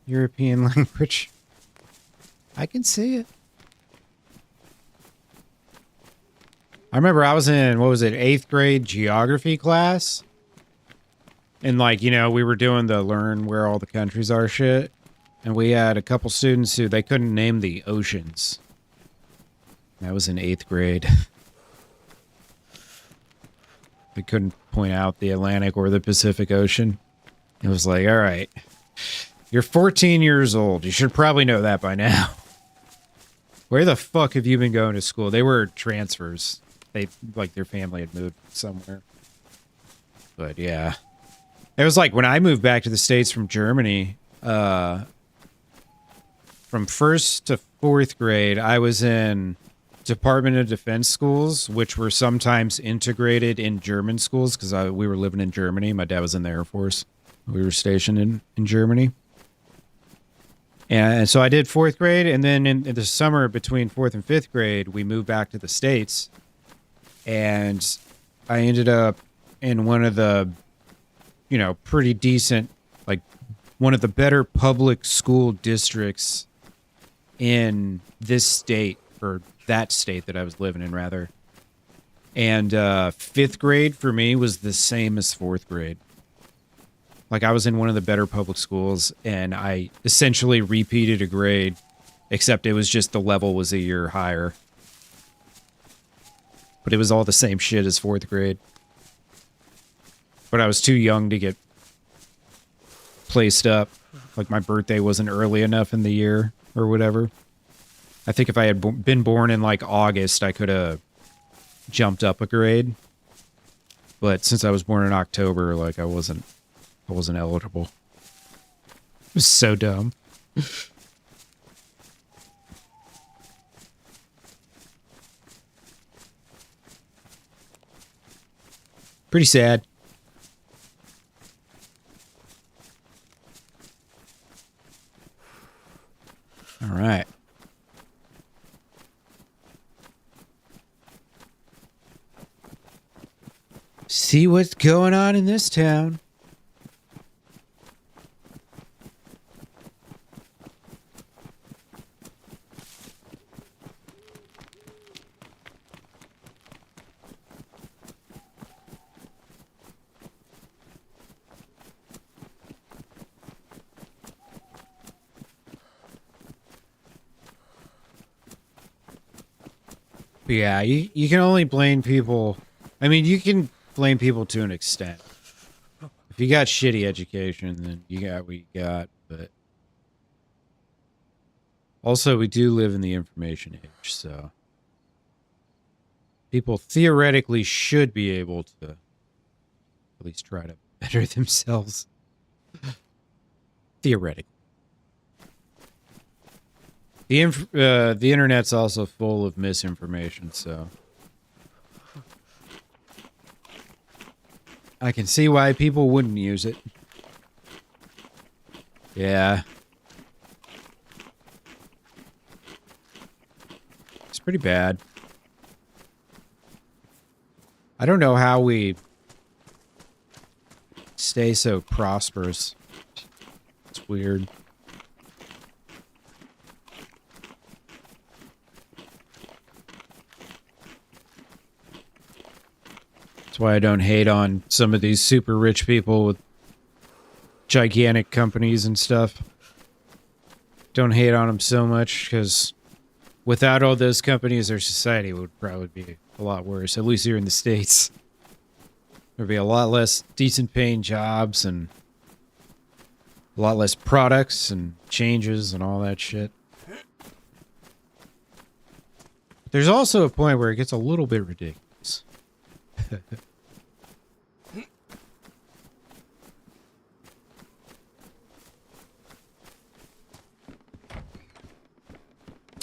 European language? I can see it. I remember I was in, what was it, 8th grade geography class? And like, you know, we were doing the learn where all the countries are shit. And we had a couple students who, they couldn't name the oceans. That was in 8th grade. They couldn't point out the Atlantic or the Pacific Ocean. It was like, all right, you're 14 years old. You should probably know that by now. Where the fuck have you been going to school? They were transfers. They, like, their family had moved somewhere. But yeah. It was like when I moved back to the States from Germany, from 1st to 4th grade, I was in Department of Defense schools, which were sometimes integrated in German schools because we were living in Germany. My dad was in the Air Force. We were stationed in Germany. And so I did 4th grade, and then in the summer between 4th and 5th grade, we moved back to the States. And I ended up in one of the, you know, pretty decent, like one of the better public school districts in this state, or that state that I was living in, rather. And 5th grade for me was the same as 4th grade. Like, I was in one of the better public schools, and I essentially repeated a grade, except it was just the level was a year higher. But it was all the same shit as 4th grade. But I was too young to get placed up. Like, my birthday wasn't early enough in the year, or whatever. I think if I had been born in, like, August, I could have jumped up a grade. But since I was born in October, like, I wasn't eligible. It was so dumb. Pretty sad. All right. See what's going on in this town. But yeah, you can only blame people. I mean, you can blame people to an extent. If you got shitty education, then you got what you got. But also, we do live in the information age, so people theoretically should be able to at least try to better themselves. Theoretically. The internet's also full of misinformation, so I can see why people wouldn't use it. Yeah. It's pretty bad. I don't know how we stay so prosperous. It's weird. That's why I don't hate on some of these super rich people with gigantic companies and stuff. Don't hate on them so much, because without all those companies, our society would probably be a lot worse, at least here in the States. There'd be a lot less decent paying jobs and a lot less products and changes and all that shit. There's also a point where it gets a little bit ridiculous.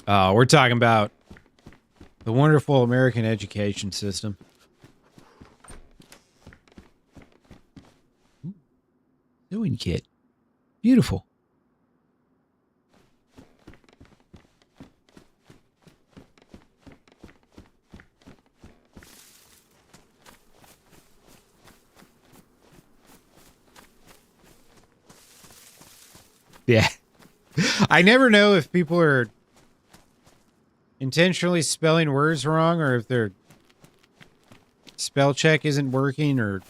We're talking about the wonderful American education system. Doing kid. Beautiful. Yeah. I never know if people are intentionally spelling words wrong or if their spell check isn't working or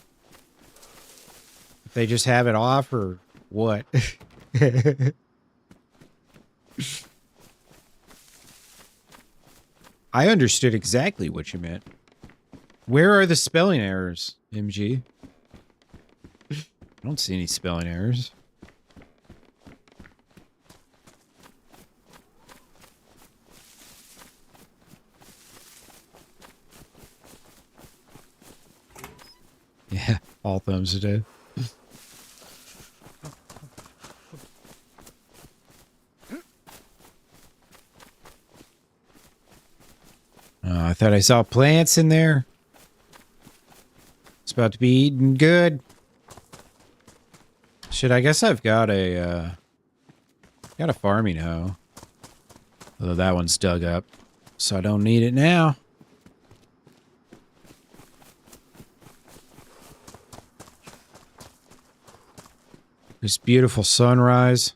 if they just have it off or what. I understood exactly what you meant. Where are the spelling errors, MG? I don't see any spelling errors. Yeah, all thumbs today. I thought I saw plants in there. It's about to be eaten good. Shit, I guess I've got a farming hoe. Although that one's dug up, so I don't need it now. This beautiful sunrise.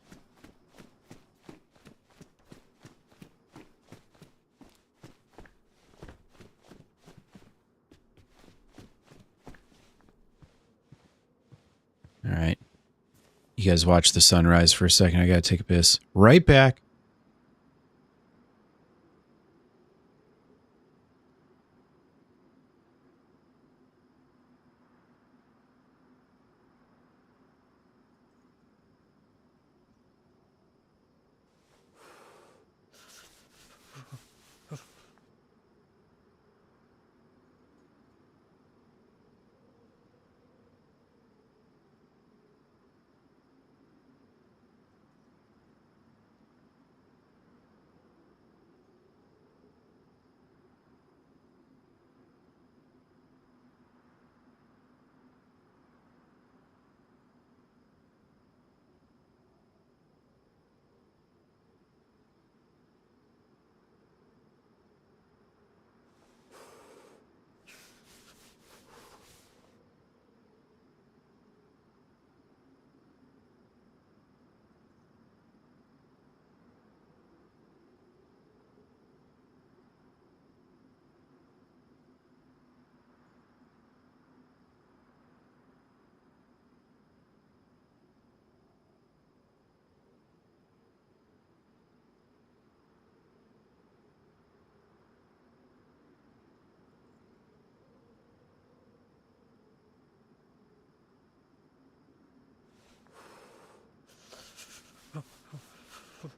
All right. You guys watch the sunrise for a second. I gotta take a piss. Right back.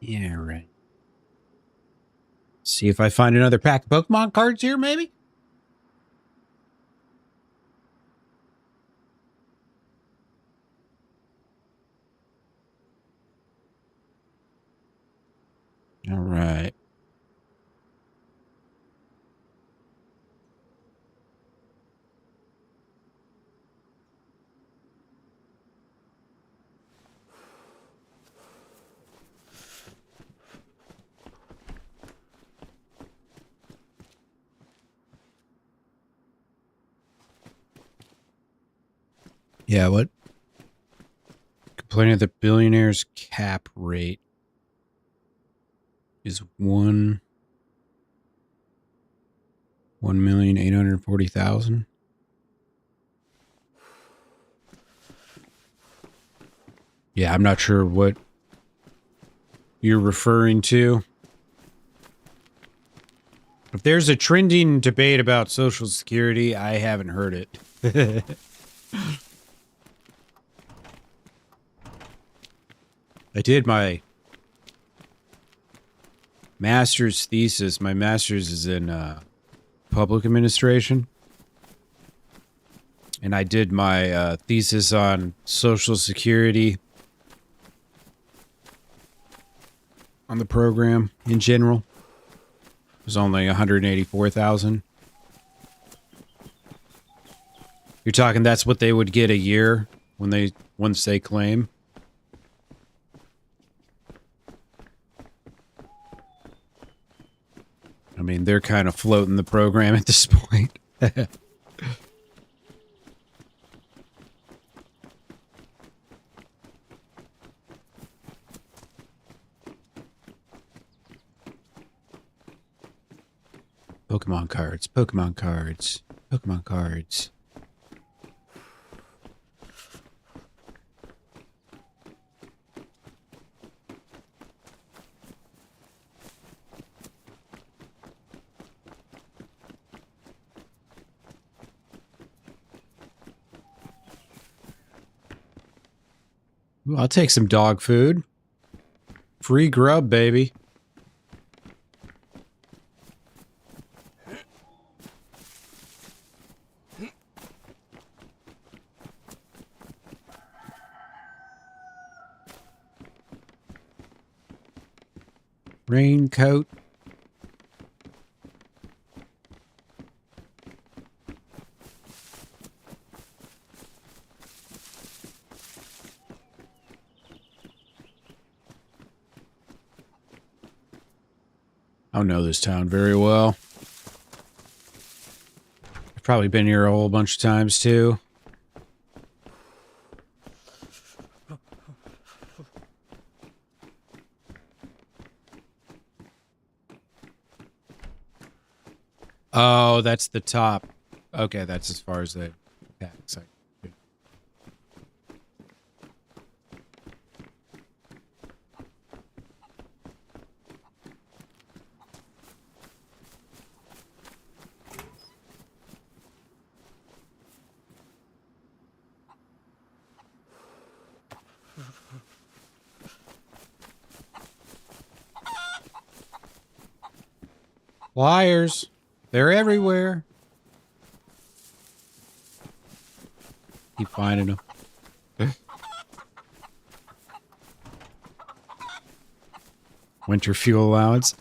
Yeah, right. See if I find another pack of Pokemon cards here, maybe? All right. Yeah, what? Complaining that billionaire's cap rate is 1,840,000. Yeah, I'm not sure what you're referring to. If there's a trending debate about Social Security, I haven't heard it. I did my master's thesis. My master's is in public administration. And I did my thesis on Social Security on the program in general. It was only $184,000. You're talking that's what they would get a year when once they claim? I mean, they're kind of floating the program at this point. Pokemon cards, Pokemon cards, Pokemon cards. Ooh, I'll take some dog food. Free grub, baby. Raincoat. I know this town very well. I've probably been here a whole bunch of times too. Oh, that's the top. Okay, that's as far as the tax. Flyers. They're everywhere. Keep finding them. Winter fuel allowance.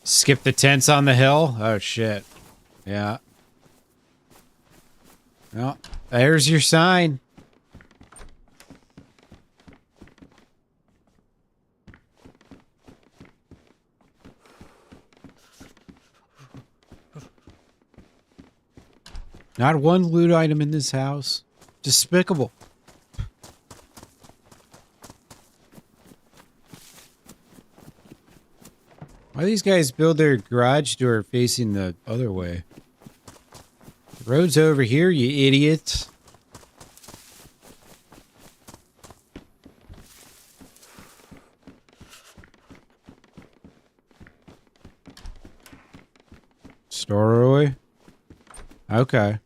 Skip the tents on the hill. Oh, shit. Yeah. Well, there's your sign. Not one loot item in this house. Despicable. Why do these guys build their garage door facing the other way? The road's over here, you idiots. Storroy? Okay.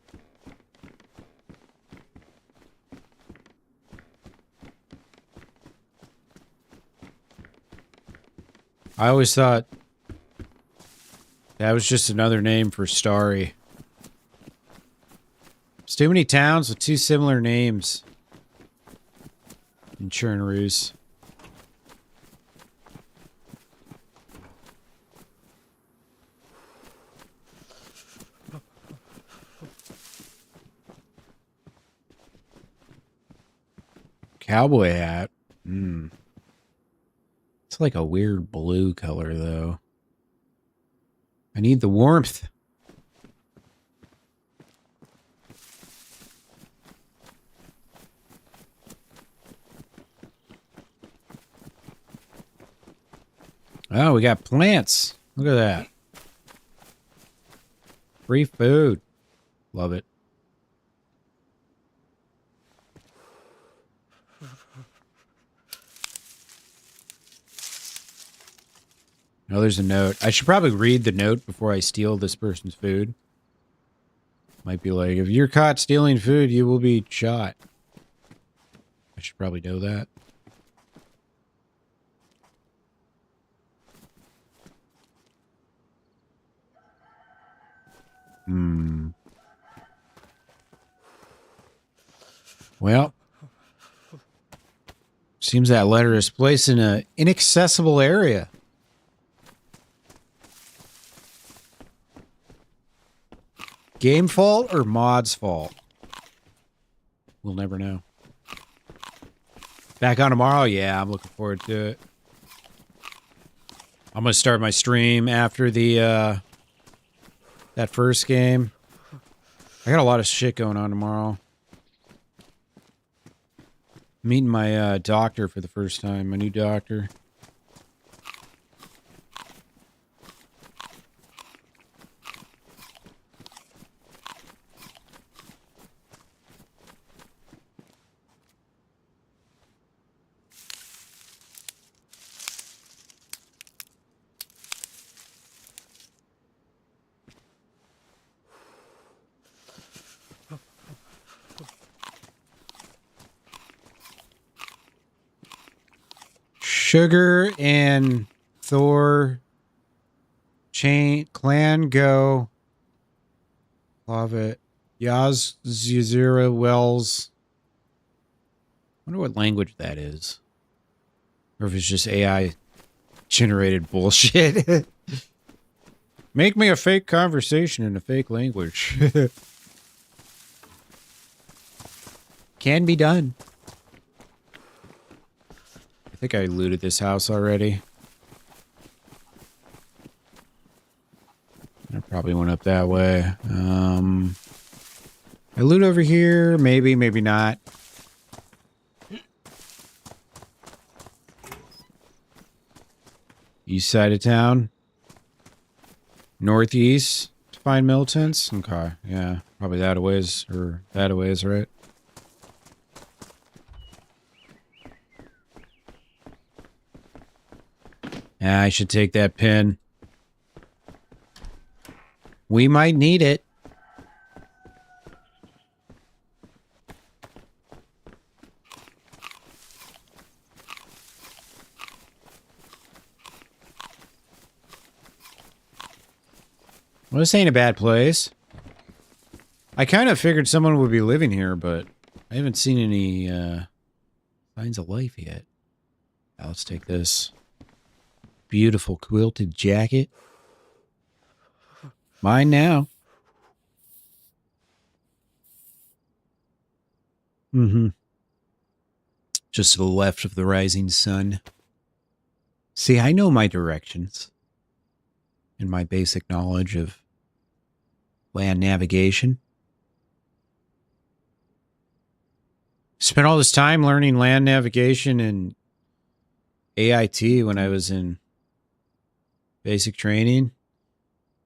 I always thought that was just another name for Starry. There's too many towns with two similar names in Chernarus. Cowboy hat. It's like a weird blue color, though. I need the warmth. Oh, we got plants. Look at that. Free food. Love it. Oh, there's a note. I should probably read the note before I steal this person's food. Might be like, if you're caught stealing food, you will be shot. I should probably know that. Hmm. Well, seems that letter is placed in an inaccessible area. Game fault or mod's fault? We'll never know. Back on tomorrow? Yeah, I'm looking forward to it. I'm gonna start my stream after the that first game. I got a lot of shit going on tomorrow. Meeting my doctor for the first time, my new doctor. Sugar and Thor clan go. Love it. Yaz Zuzira Wells. Wonder what language that is. Or if it's just AI generated bullshit. Make me a fake conversation in a fake language. Can be done. I think I looted this house already. I probably went up that way. I loot over here. Maybe, maybe not. East side of town. Northeast to find militants. Okay, yeah. Probably that a ways, or that a ways, right? Yeah, I should take that pin. We might need it. Well, this ain't a bad place. I kind of figured someone would be living here, but I haven't seen any signs of life yet. Now let's take this. Beautiful quilted jacket. Mine now. Mm-hmm. Just to the left of the rising sun. See, I know my directions. And my basic knowledge of land navigation. Spent all this time learning land navigation and AIT when I was in basic training.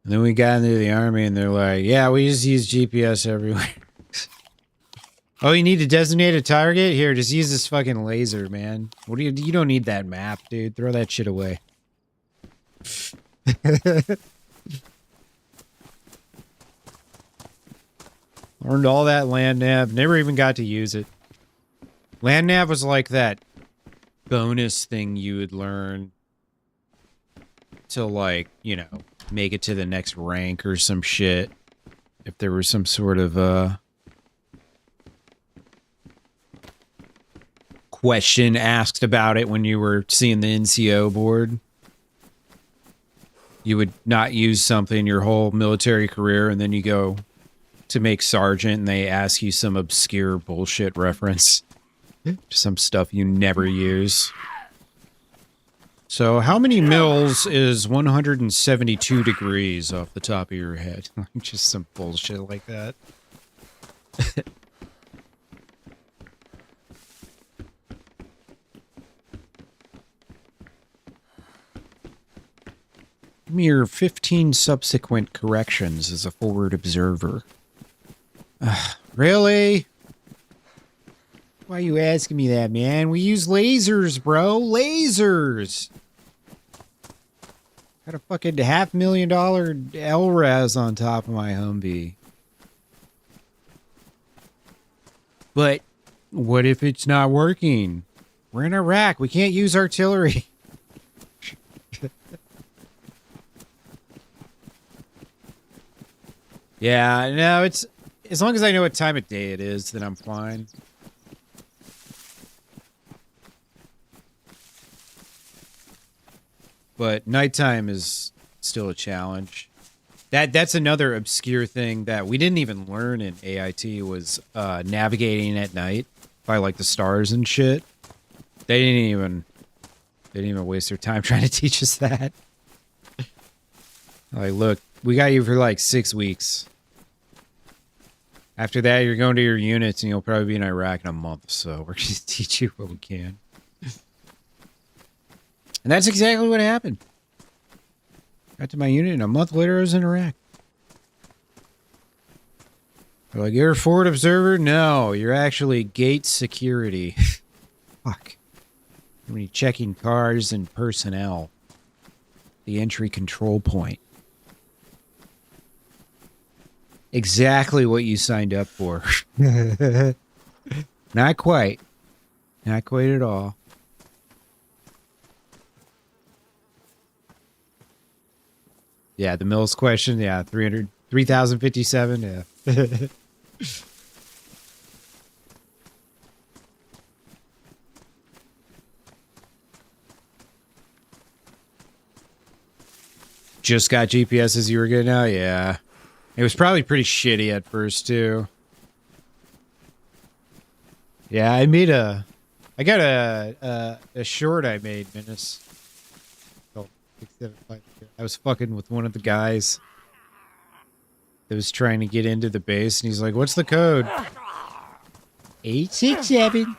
And then we got into the army and they're like, yeah, we just use GPS everywhere. Oh, you need to designate a target? Here, just use this fucking laser, man. What do you don't need that map, dude. Throw that shit away. Learned all that land nav. Never even got to use it. Land nav was like that bonus thing you would learn to, like, you know, make it to the next rank or some shit. If there was some sort of question asked about it when you were seeing the NCO board. You would not use something your whole military career, and then you go to make sergeant, and they ask you some obscure bullshit reference. Some stuff you never use. So, how many mils is 172 degrees off the top of your head? Just some bullshit like that. Mere 15 subsequent corrections as a forward observer. Really? Why are you asking me that, man? We use lasers, bro. Lasers! Got a fucking $500,000 LRAS on top of my Humvee. But what if it's not working? We're in Iraq. We can't use artillery. Yeah, no, it's as long as I know what time of day it is, then I'm fine. But nighttime is still a challenge. That's another obscure thing that we didn't even learn in AIT was navigating at night by like the stars and shit. They didn't even waste their time trying to teach us that. Like, look, we got you for like 6 weeks. After that, you're going to your units, and you'll probably be in Iraq in a month. So we're going to teach you what we can. And that's exactly what happened. Got to my unit, and a month later, I was in Iraq. They're like, you're a forward observer? No, you're actually gate security. Fuck. When you're checking cars and personnel. The entry control point. Exactly what you signed up for. Not quite. Not quite at all. Yeah, the Mills question. Yeah, 3,057. Yeah. Just got GPS as you were getting out? Yeah. It was probably pretty shitty at first, too. Yeah, I got a short I made, Menace. I was fucking with one of the guys that was trying to get into the base, and he's like, what's the code? 867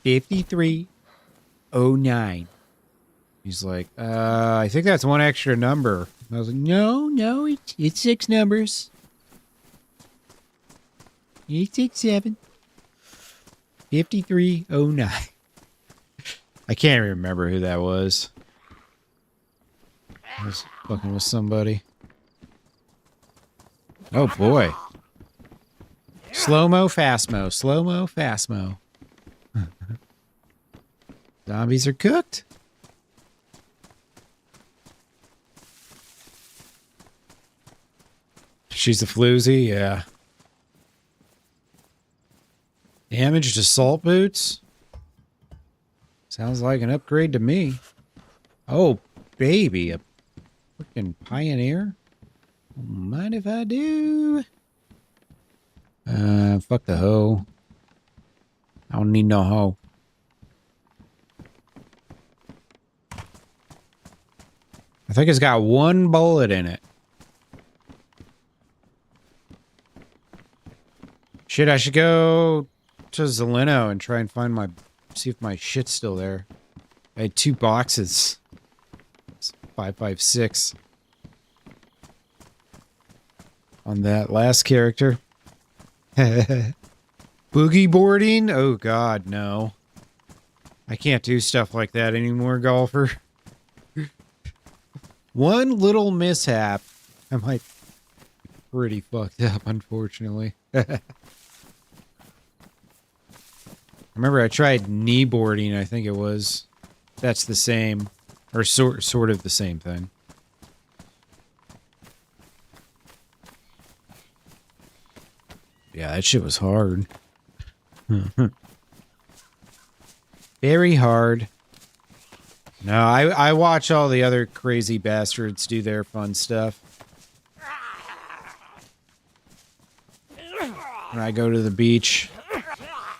5309. He's like, I think that's one extra number. I was like, no, it's 6 numbers. 867 5309. I can't remember who that was. I was fucking with somebody. Oh boy. Slow-mo, fast-mo. Slow-mo, fast-mo. Zombies are cooked. She's a floozy, yeah. Damaged assault boots? Sounds like an upgrade to me. Oh, baby. A freaking pioneer? Mind if I do? Fuck the hoe. I don't need no hoe. I think it's got 1 bullet in it. Shit, I should go to Zeleno and try and find my... see if my shit's still there. I had 2 boxes. It's 556. On that last character. Boogie boarding? Oh god, no. I can't do stuff like that anymore, golfer. One little mishap, I might be pretty fucked up, unfortunately. I remember I tried kneeboarding, I think it was. That's the same. Or sort of the same thing. Yeah, that shit was hard. Very hard. No, I watch all the other crazy bastards do their fun stuff. When I go to the beach,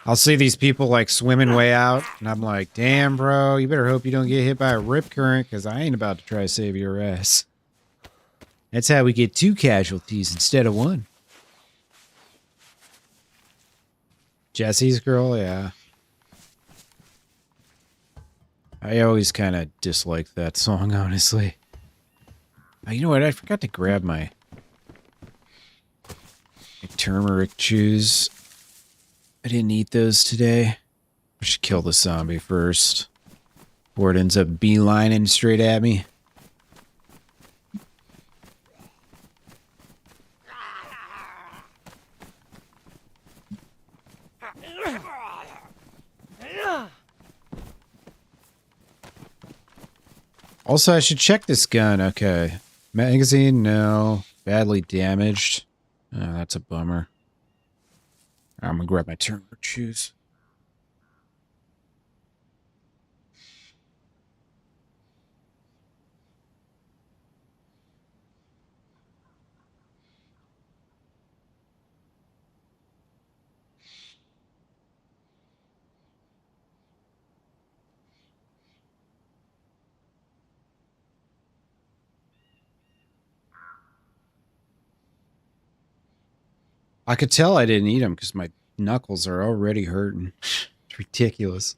I'll see these people like swimming way out, and I'm like, damn, bro, you better hope you don't get hit by a rip current, because I ain't about to try to save your ass. That's how we get 2 casualties instead of 1. Jesse's girl, yeah. I always kind of disliked that song, honestly. Oh, you know what? I forgot to grab my turmeric chews. I didn't eat those today. I should kill the zombie first. Before it ends up beelining straight at me. Also, I should check this gun. Okay. Magazine, no. badly damaged. That's a bummer. I'm gonna grab my turn for shoes. I could tell I didn't eat them because my knuckles are already hurting. It's ridiculous.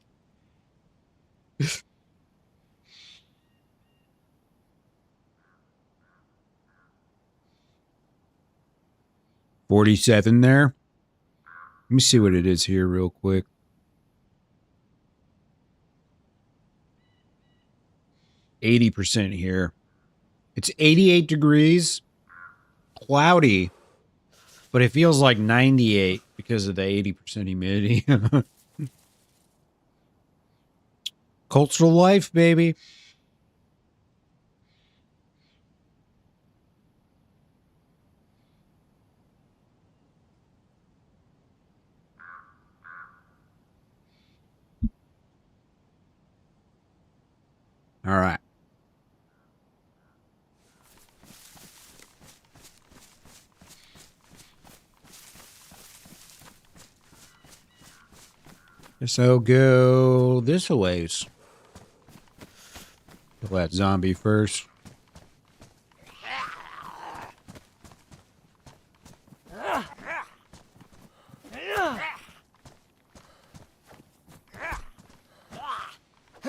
$47 there. Let me see what it is here real quick. %, here. It's 88 degrees, cloudy, but it feels like 98 because of the 80% humidity. Cultural life, baby. All right. So go this ways. Kill that zombie first.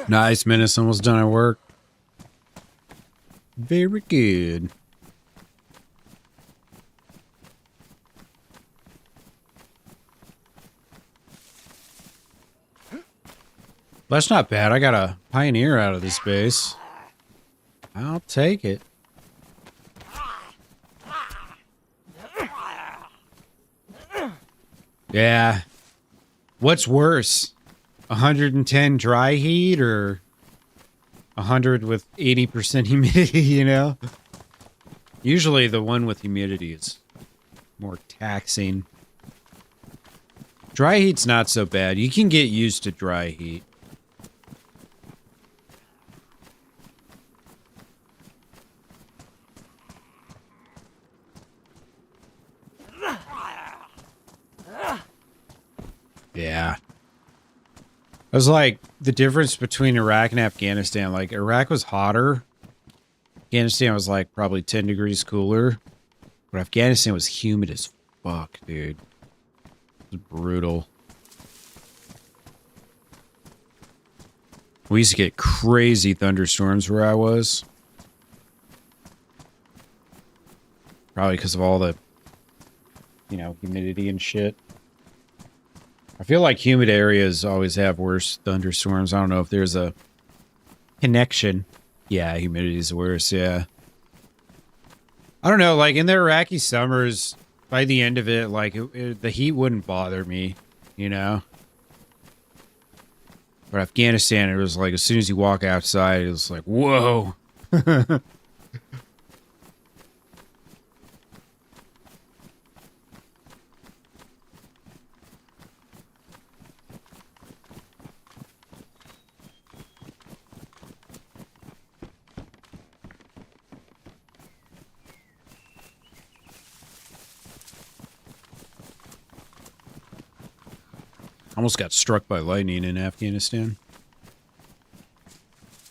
Nice, Menace. Almost done our work. Very good. That's not bad. I got a pioneer out of this base. I'll take it. Yeah. What's worse? 110 dry heat or 100 with 80% humidity, you know? Usually the one with humidity is more taxing. Dry heat's not so bad. You can get used to dry heat. Yeah. It was like the difference between Iraq and Afghanistan. Like, Iraq was hotter. Afghanistan was like probably 10 degrees cooler. But Afghanistan was humid as fuck, dude. It was brutal. We used to get crazy thunderstorms where I was. Probably because of all the, you know, humidity and shit. I feel like humid areas always have worse thunderstorms. I don't know if there's a connection. Yeah, humidity is worse, yeah. I don't know, like in the Iraqi summers, by the end of it, like the heat wouldn't bother me, you know? But Afghanistan, it was like as soon as you walk outside, it was like, whoa. Almost got struck by lightning in Afghanistan.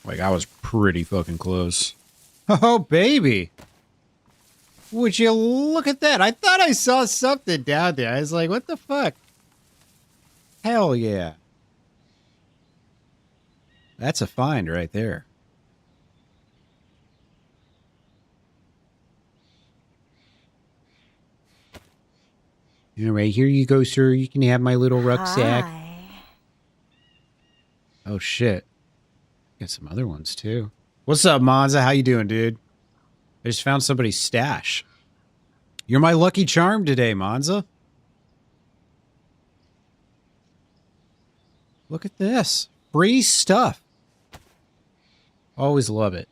Like, I was pretty fucking close. Oh, baby. Would you look at that? I thought I saw something down there. I was like, what the fuck? Hell yeah. That's a find right there. Anyway, here you go, sir. You can have my little rucksack. Hi. Oh, shit. Got some other ones, too. What's up, Monza? How you doing, dude? I just found somebody's stash. You're my lucky charm today, Monza. Look at this. Free stuff. Always love it.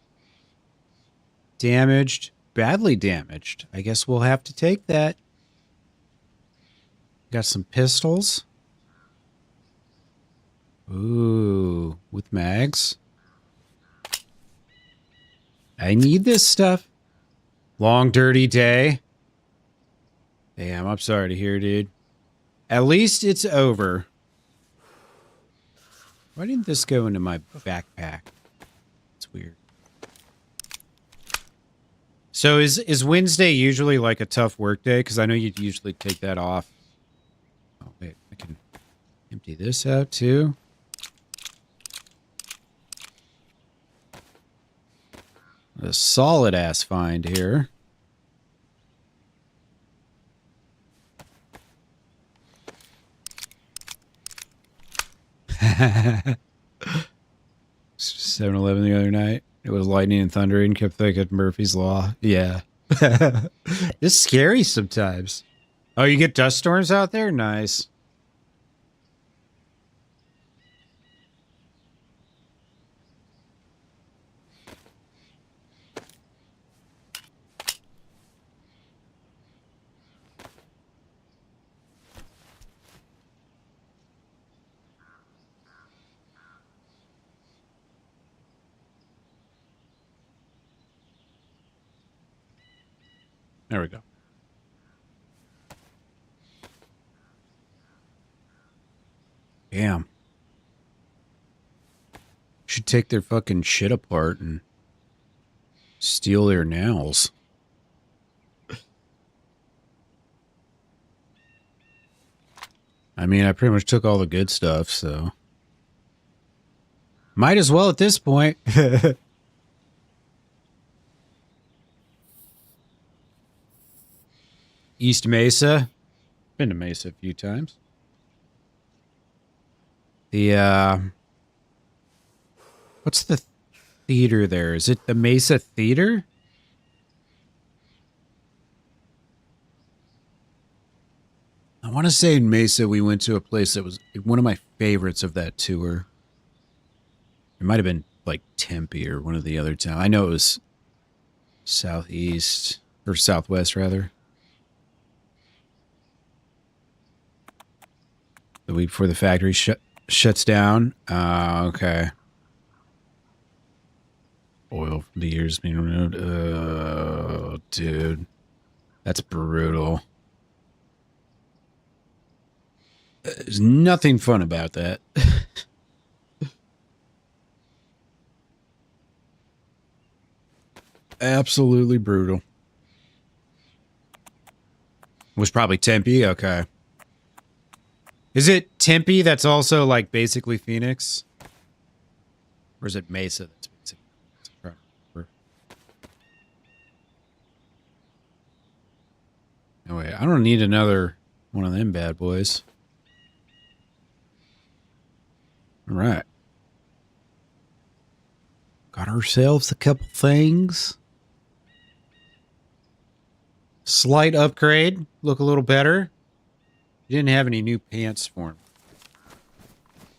Damaged. badly damaged. I guess we'll have to take that. Got some pistols. Ooh, with mags. I need this stuff. Long, dirty day. Damn, I'm sorry to hear, dude. At least it's over. Why didn't this go into my backpack? It's weird. So is Wednesday usually like a tough work day? Because I know you'd usually take that off. Oh, wait. I can empty this out, too. A solid-ass find here. $7-Eleven the other night. It was lightning and thundering. Kept thinking Murphy's Law. Yeah. It's scary sometimes. Oh, you get dust storms out there? Nice. There we go. Damn. Should take their fucking shit apart and steal their nails. I mean, I pretty much took all the good stuff, so... Might as well at this point. East Mesa. Been to Mesa a few times. The, what's the theater there? Is it the Mesa Theater? I want to say in Mesa we went to a place that was one of my favorites of that tour. It might have been like Tempe or one of the other towns. I know it was southeast, or southwest rather. The week before the factory shuts down. Okay. Oil from the years being removed. Oh, dude. That's brutal. There's nothing fun about that. Absolutely brutal. Was probably Tempe? Okay. Is it Tempe that's also like basically Phoenix? Or is it Mesa that's basically Phoenix? No way, I don't need another one of them bad boys. All right. Got ourselves a couple things. Slight upgrade. Look a little better. You didn't have any new pants for him.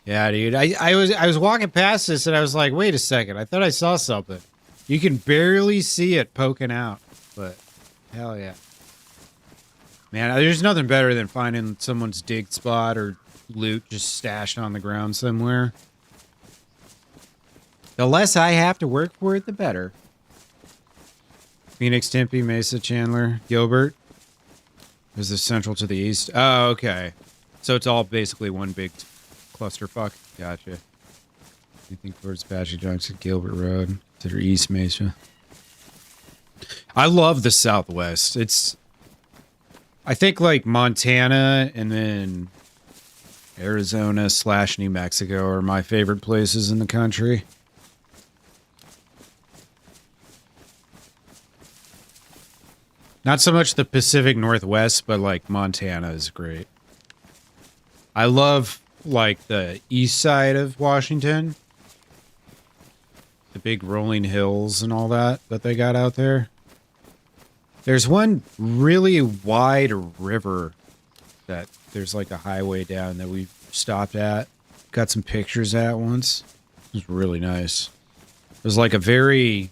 Yeah, dude. I was walking past this and I was like, wait a second. I thought I saw something. You can barely see it poking out. But hell yeah. Man, there's nothing better than finding someone's dig spot or loot just stashed on the ground somewhere. The less I have to work for it, the better. Phoenix, Tempe, Mesa, Chandler, Gilbert. Is this central to the east? Oh, okay. So it's all basically one big clusterfuck. Gotcha. Anything towards Apache Junction, Gilbert Road, consider East Mesa. I love the Southwest. It's, I think like Montana and then Arizona / New Mexico are my favorite places in the country. Not so much the Pacific Northwest, but like Montana is great. I love like the east side of Washington. The big rolling hills and all that they got out there. There's one really wide river that there's like a highway down that we stopped at. Got some pictures at once. It was really nice. It was like a very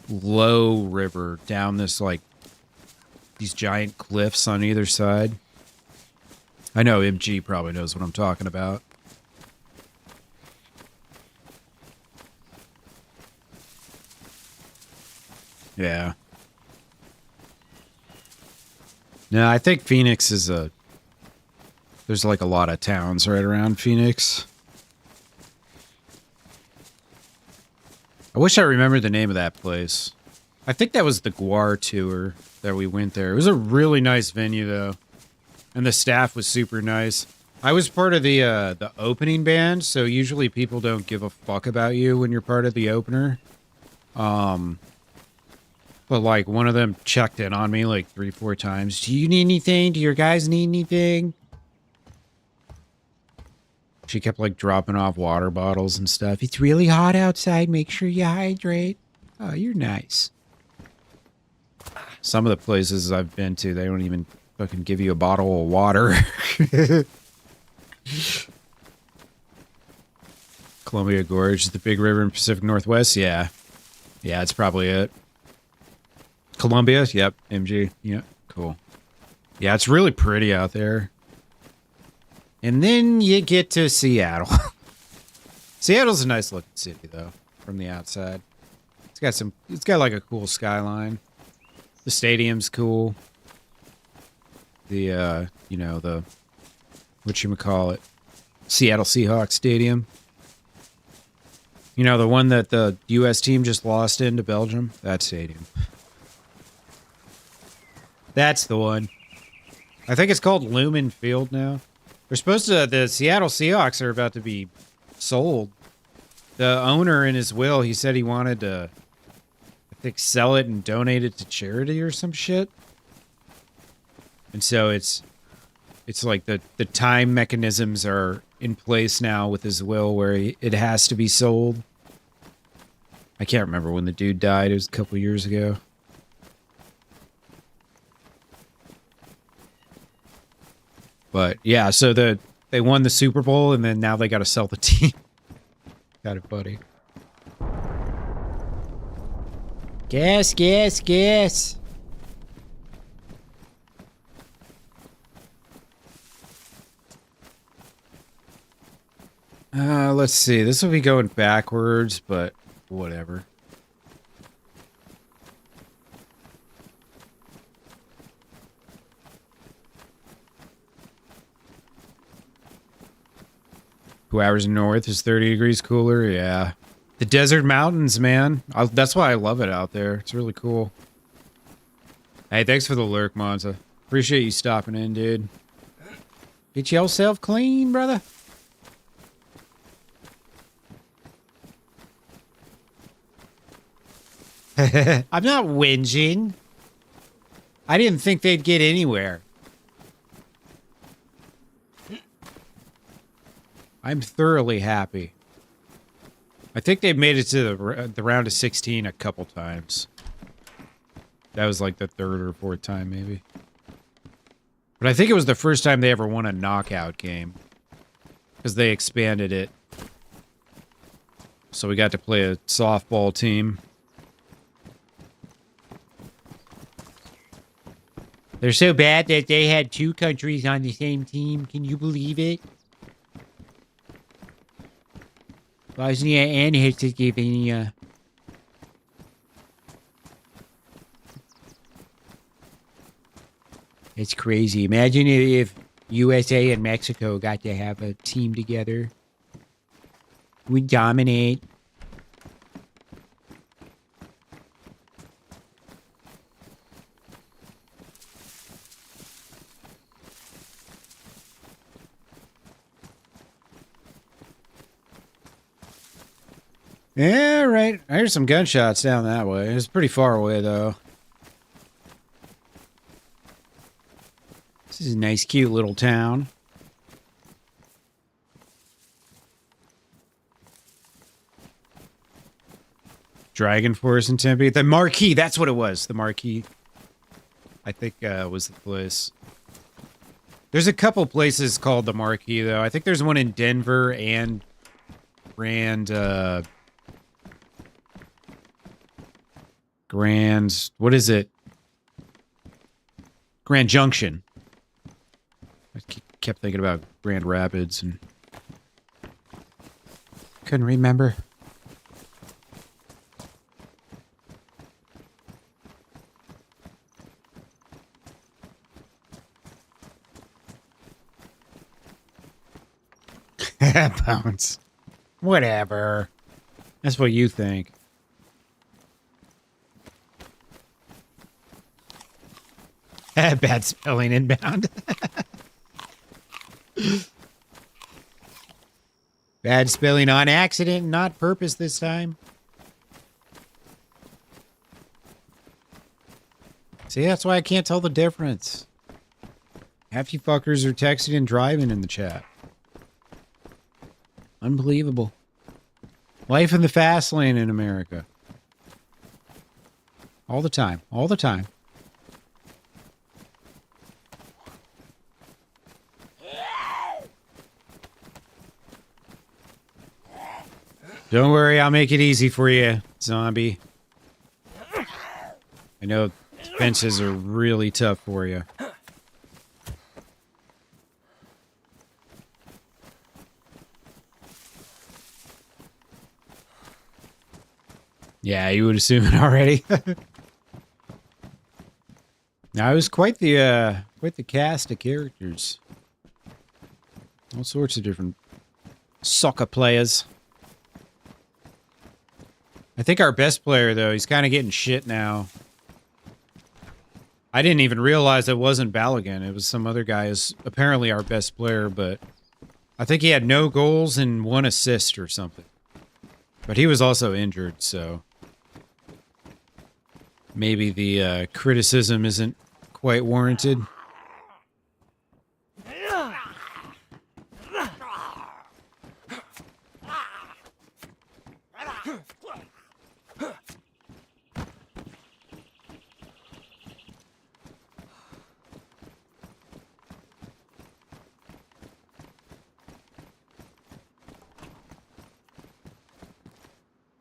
low river down this, like, these giant cliffs on either side. I know MG probably knows what I'm talking about. Yeah. No, I think Phoenix is a... There's like a lot of towns right around Phoenix. I wish I remembered the name of that place. I think that was the Guar tour that we went there. It was a really nice venue, though. And the staff was super nice. I was part of the opening band, so usually people don't give a fuck about you when you're part of the opener. But, like, one of them checked in on me, like, 3-4 times. Do you need anything? Do your guys need anything? She kept, like, dropping off water bottles and stuff. It's really hot outside. Make sure you hydrate. Oh, you're nice. Some of the places I've been to, they don't even fucking give you a bottle of water. Columbia Gorge is the big river in Pacific Northwest? Yeah. Yeah, that's probably it. Columbia? Yep. MG. Yep. Cool. Yeah, it's really pretty out there. And then you get to Seattle. Seattle's a nice looking city, though, from the outside. It's got like a cool skyline. The stadium's cool. The, you know, the, whatchamacallit, Seattle Seahawks Stadium. You know, the one that the U.S. team just lost in to Belgium? That stadium. That's the one. I think it's called Lumen Field now. They're supposed to, the Seattle Seahawks are about to be sold. The owner in his will, he said he wanted to, I think, sell it and donate it to charity or some shit. And so it's like the time mechanisms are in place now with his will where it has to be sold. I can't remember when the dude died. It was a couple years ago. But yeah, so they won the Super Bowl and then now they got to sell the team. Got it, buddy. Gas, gas, gas. Let's see. This will be going backwards, but whatever. 2 hours north is 30 degrees cooler. Yeah. The desert mountains, man. That's why I love it out there. It's really cool. Hey, thanks for the lurk, Monza. Appreciate you stopping in, dude. Get yourself clean, brother. I'm not whinging. I didn't think they'd get anywhere. I'm thoroughly happy. I think they made it to the round of 16 a couple times. That was like the 3rd or 4th time, maybe. But I think it was the first time they ever won a knockout game. Because they expanded it. So we got to play a softball team. They're so bad that they had 2 countries on the same team. Can you believe it? Bosnia and Herzegovina. It's crazy. Imagine if USA and Mexico got to have a team together. We'd dominate. Yeah, right. I heard some gunshots down that way. It was pretty far away, though. This is a nice, cute little town. Dragon Force in Tempe. The Marquee, that's what it was. The Marquee, I think, was the place. There's a couple places called the Marquee, though. I think there's one in Denver and Grand... What is it? Grand Junction. I kept thinking about Grand Rapids and... Couldn't remember. Bounce. Whatever. That's what you think. Bad spelling inbound. Bad spelling on accident, not purpose this time. See, that's why I can't tell the difference. Half you fuckers are texting and driving in the chat. Unbelievable. Life in the fast lane in America. All the time. All the time. Don't worry, I'll make it easy for you, zombie. I know fences are really tough for you. Yeah, you would assume it already. Now, it was quite the cast of characters. All sorts of different soccer players. I think our best player, though, he's kind of getting shit now. I didn't even realize it wasn't Balogun. It was some other guy who's apparently our best player, but I think he had no goals and 1 assist or something. But he was also injured, so maybe the criticism isn't quite warranted.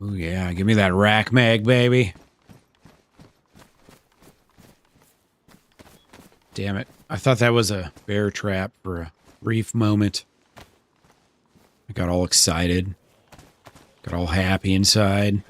Ooh, yeah, give me that rack mag, baby. Damn it. I thought that was a bear trap for a brief moment. I got all excited. Got all happy inside.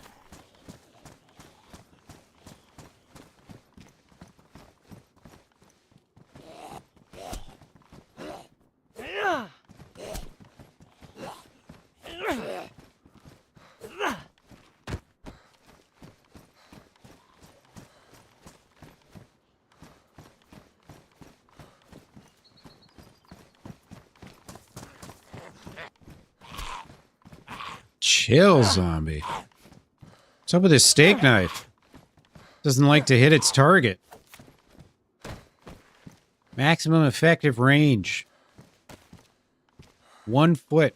Chill, zombie. What's up with this steak knife? Doesn't like to hit its target. Maximum effective range. 1 foot.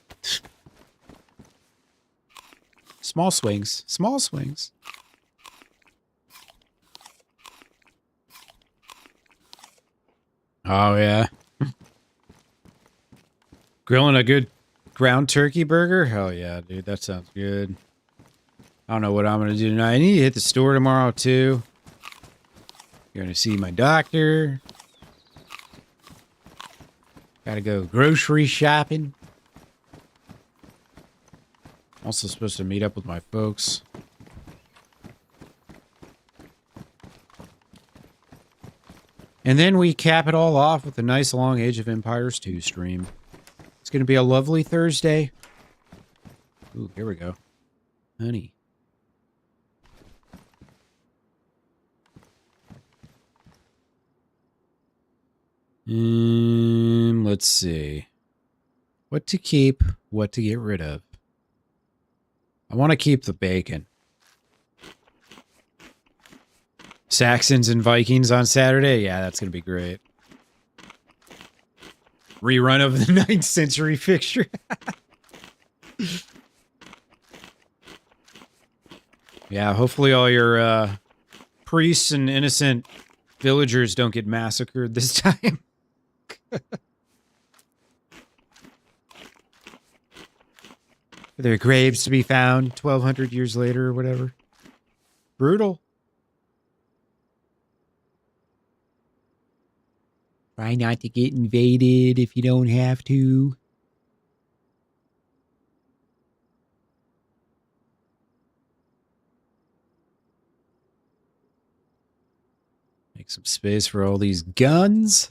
Small swings. Small swings. Oh, yeah. Grilling a good ground turkey burger? Hell yeah, dude. That sounds good. I don't know what I'm going to do tonight. I need to hit the store tomorrow, too. Going to see my doctor. Gotta go grocery shopping. Also supposed to meet up with my folks. And then we cap it all off with a nice long Age of Empires 2 stream. It's going to be a lovely Thursday. Ooh, here we go. Honey. Let's see. What to keep, what to get rid of. I want to keep the bacon. Saxons and Vikings on Saturday? Yeah, that's going to be great. Rerun of the 9th century fixture. Yeah, hopefully all your priests and innocent villagers don't get massacred this time. For their graves to be found 1,200 years later or whatever. Brutal. Try not to get invaded if you don't have to. Make some space for all these guns.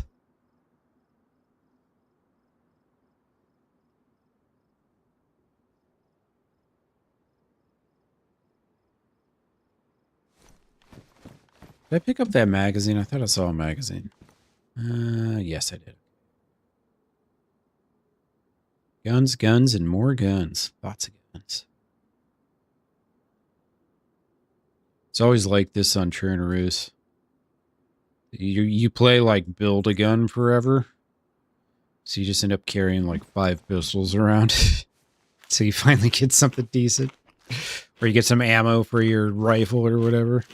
Did I pick up that magazine? I thought I saw a magazine. Yes, I did. Guns, guns, and more guns. Lots of guns. It's always like this on Chernarus. You play like build a gun forever. So you just end up carrying like 5 pistols around. So you finally get something decent. Or you get some ammo for your rifle or whatever.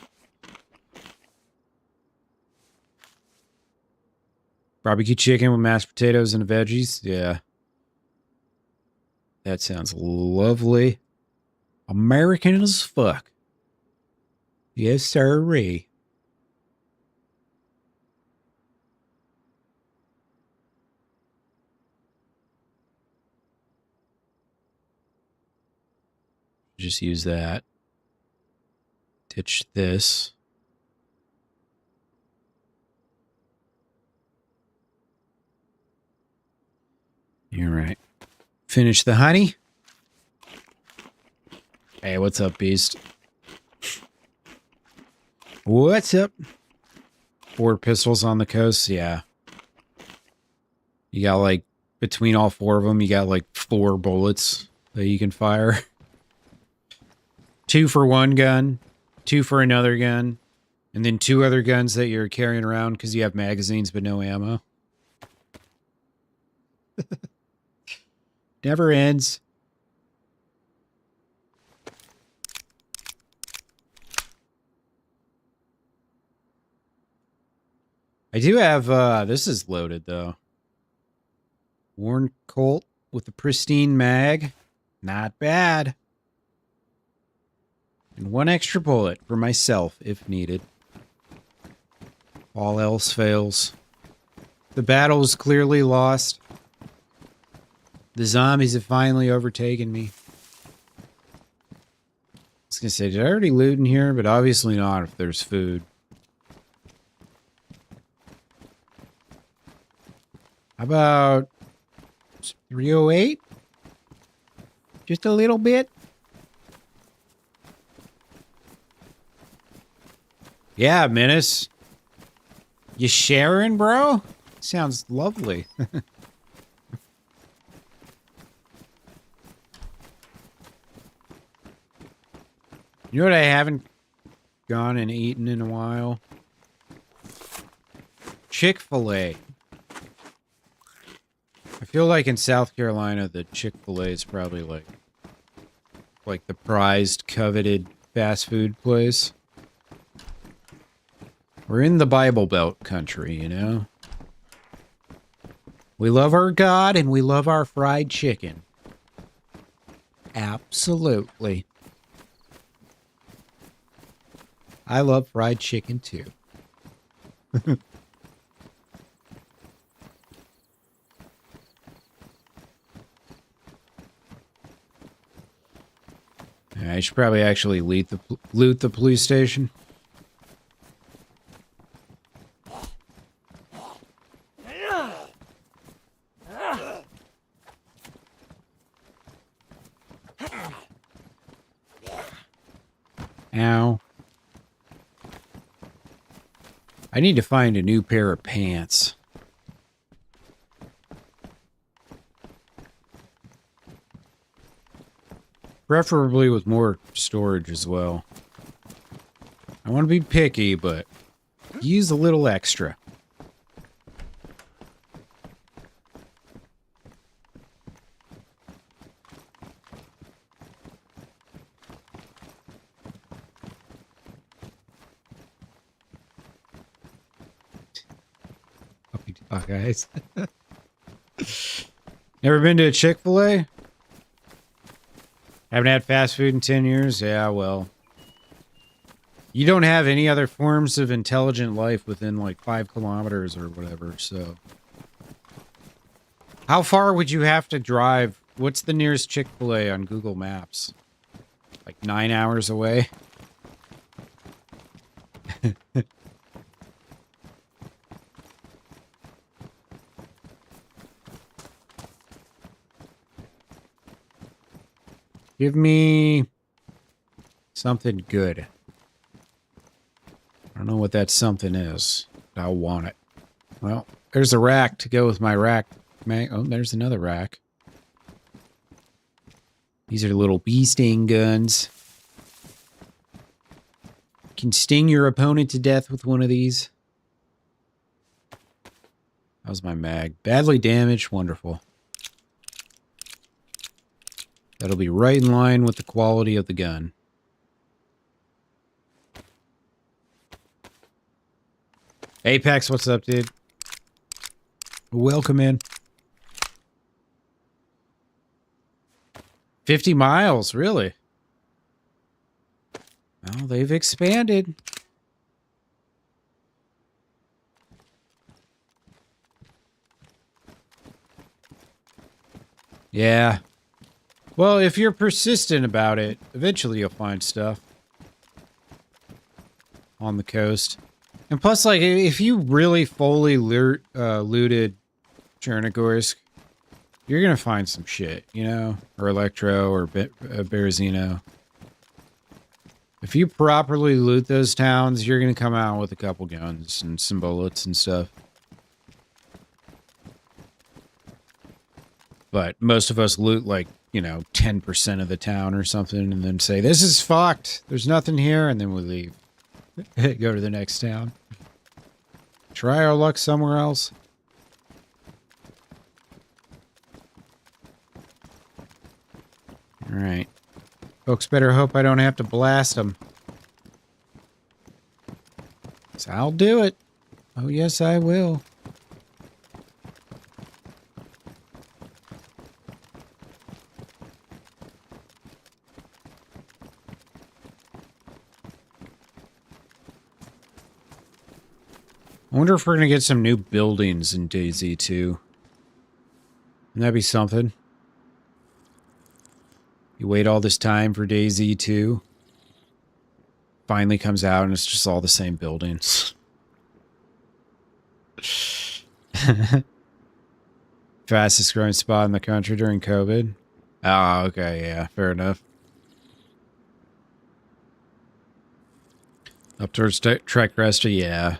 Barbecue chicken with mashed potatoes and veggies. Yeah. That sounds lovely. American as fuck. Yes, sirree. Just use that. Ditch this. You're right. Finish the honey. Hey, what's up, beast? What's up? 4 pistols on the coast, yeah. You got like, between all 4 of them, you got like 4 bullets that you can fire. 2 for one gun, 2 for another gun, and then 2 other guns that you're carrying around because you have magazines but no ammo. Never ends. I do have, this is loaded though. Worn Colt with a pristine mag. Not bad. And 1 extra bullet for myself if needed. All else fails. The battle is clearly lost. The zombies have finally overtaken me. I was gonna say, did I already loot in here? But obviously not if there's food. How about 308? Just a little bit? Yeah, Menace. You sharing, bro? Sounds lovely. You know what I haven't gone and eaten in a while? Chick-fil-A. I feel like in South Carolina, the Chick-fil-A is probably like the prized, coveted fast food place. We're in the Bible Belt country, you know? We love our God and we love our fried chicken. Absolutely. I love fried chicken too. I should probably actually loot the police station. Ow. I need to find a new pair of pants. Preferably with more storage as well. I want to be picky, but use a little extra. Guys. Never been to a Chick-fil-A? Haven't had fast food in 10 years? Yeah, well. You don't have any other forms of intelligent life within like 5 kilometers or whatever, so. How far would you have to drive? What's the nearest Chick-fil-A on Google Maps? Like 9 hours away? Give me something good. I don't know what that something is, but I'll want it. Well, there's a rack to go with my rack. Oh, there's another rack. These are little bee sting guns. You can sting your opponent to death with one of these. How's my mag? Badly damaged. Wonderful. That'll be right in line with the quality of the gun. Apex, what's up, dude? Welcome in. 50 miles, really? Well, they've expanded. Yeah. Well, if you're persistent about it, eventually you'll find stuff on the coast. And plus, like, if you really fully looted Chernarus, you're gonna find some shit, you know? Or Electro, or Berezino. If you properly loot those towns, you're gonna come out with a couple guns and some bullets and stuff. But most of us loot, like, you know, 10% of the town or something, and then say, this is fucked, there's nothing here, and then we leave. Go to the next town. Try our luck somewhere else. Alright. Folks better hope I don't have to blast them. So I'll do it. Oh yes, I will. I wonder if we're going to get some new buildings in DayZ 2. Wouldn't that be something? You wait all this time for DayZ 2. Finally comes out and it's just all the same buildings. Fastest growing spot in the country during COVID. Oh, okay, yeah, fair enough. Up towards Trek Resta, yeah.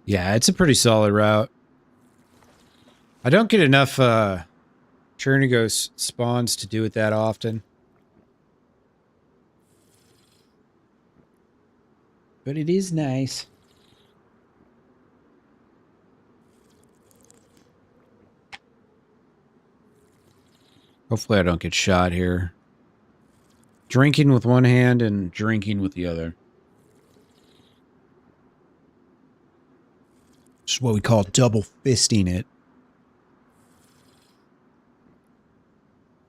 Yeah, it's a pretty solid route. I don't get enough Chernarus spawns to do it that often. But it is nice. Hopefully I don't get shot here. Drinking with one hand and drinking with the other. It's what we call double fisting it.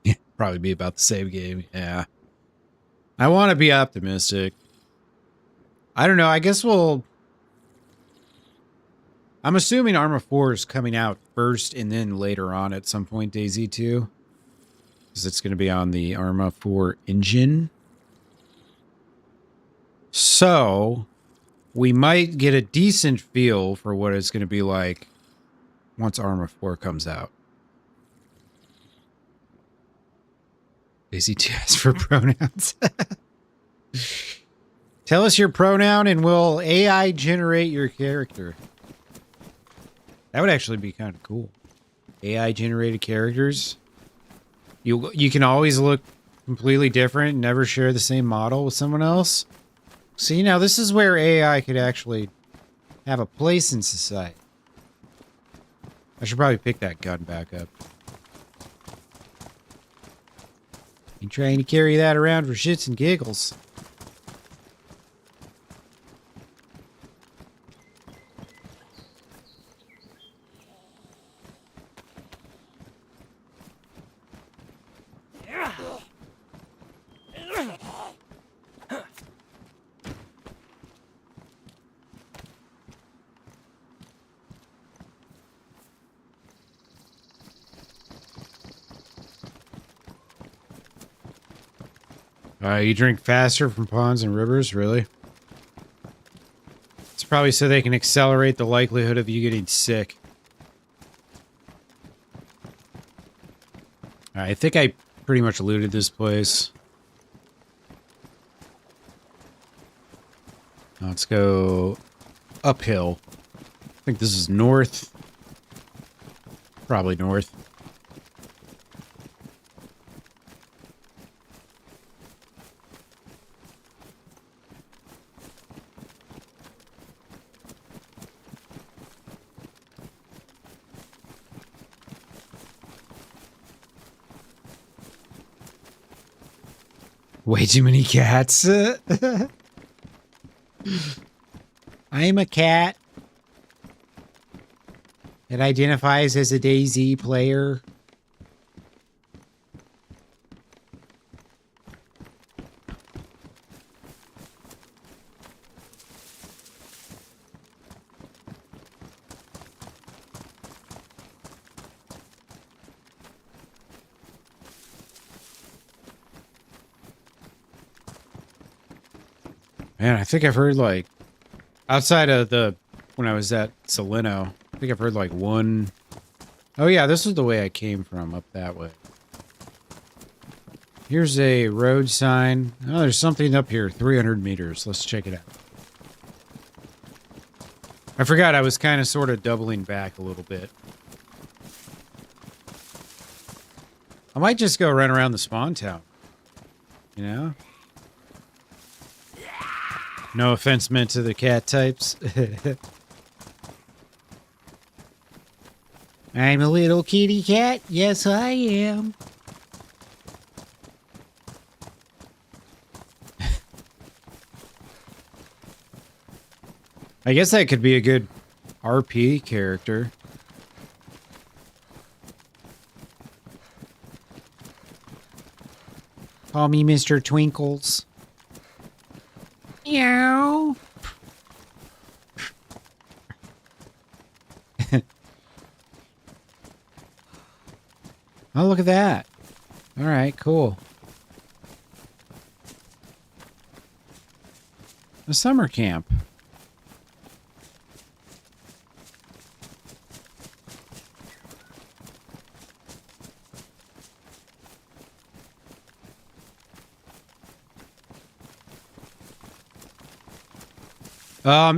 Yeah, probably be about the same game. Yeah. I want to be optimistic. I don't know. I guess we'll... I'm assuming Arma 4 is coming out first and then later on at some point DayZ 2. Because it's going to be on the Arma 4 engine. So... we might get a decent feel for what it's going to be like once Arma 4 comes out. DayZ 2 asks for pronouns. Tell us your pronoun and we'll AI generate your character. That would actually be kind of cool. AI generated characters. You can always look completely different and never share the same model with someone else. See, now this is where AI could actually have a place in society. I should probably pick that gun back up. You trying to carry that around for shits and giggles. You drink faster from ponds and rivers, really? It's probably so they can accelerate the likelihood of you getting sick. I think I pretty much looted this place. Now let's go uphill. I think this is north. Probably north. Way too many cats. I'm a cat. It identifies as a DayZ player. Man, I think I've heard like outside of when I was at Salino, I think I've heard like one. Oh yeah, this is the way I came from, up that way. Here's a road sign. Oh, there's something up here, 300 meters. Let's check it out. I forgot I was kind of sort of doubling back a little bit. I might just go run around the spawn town. You know? No offense meant to the cat types. I'm a little kitty cat. Yes, I am. I guess that could be a good RP character. Call me Mr. Twinkles. Meow. Oh, look at that. All right, cool. A summer camp.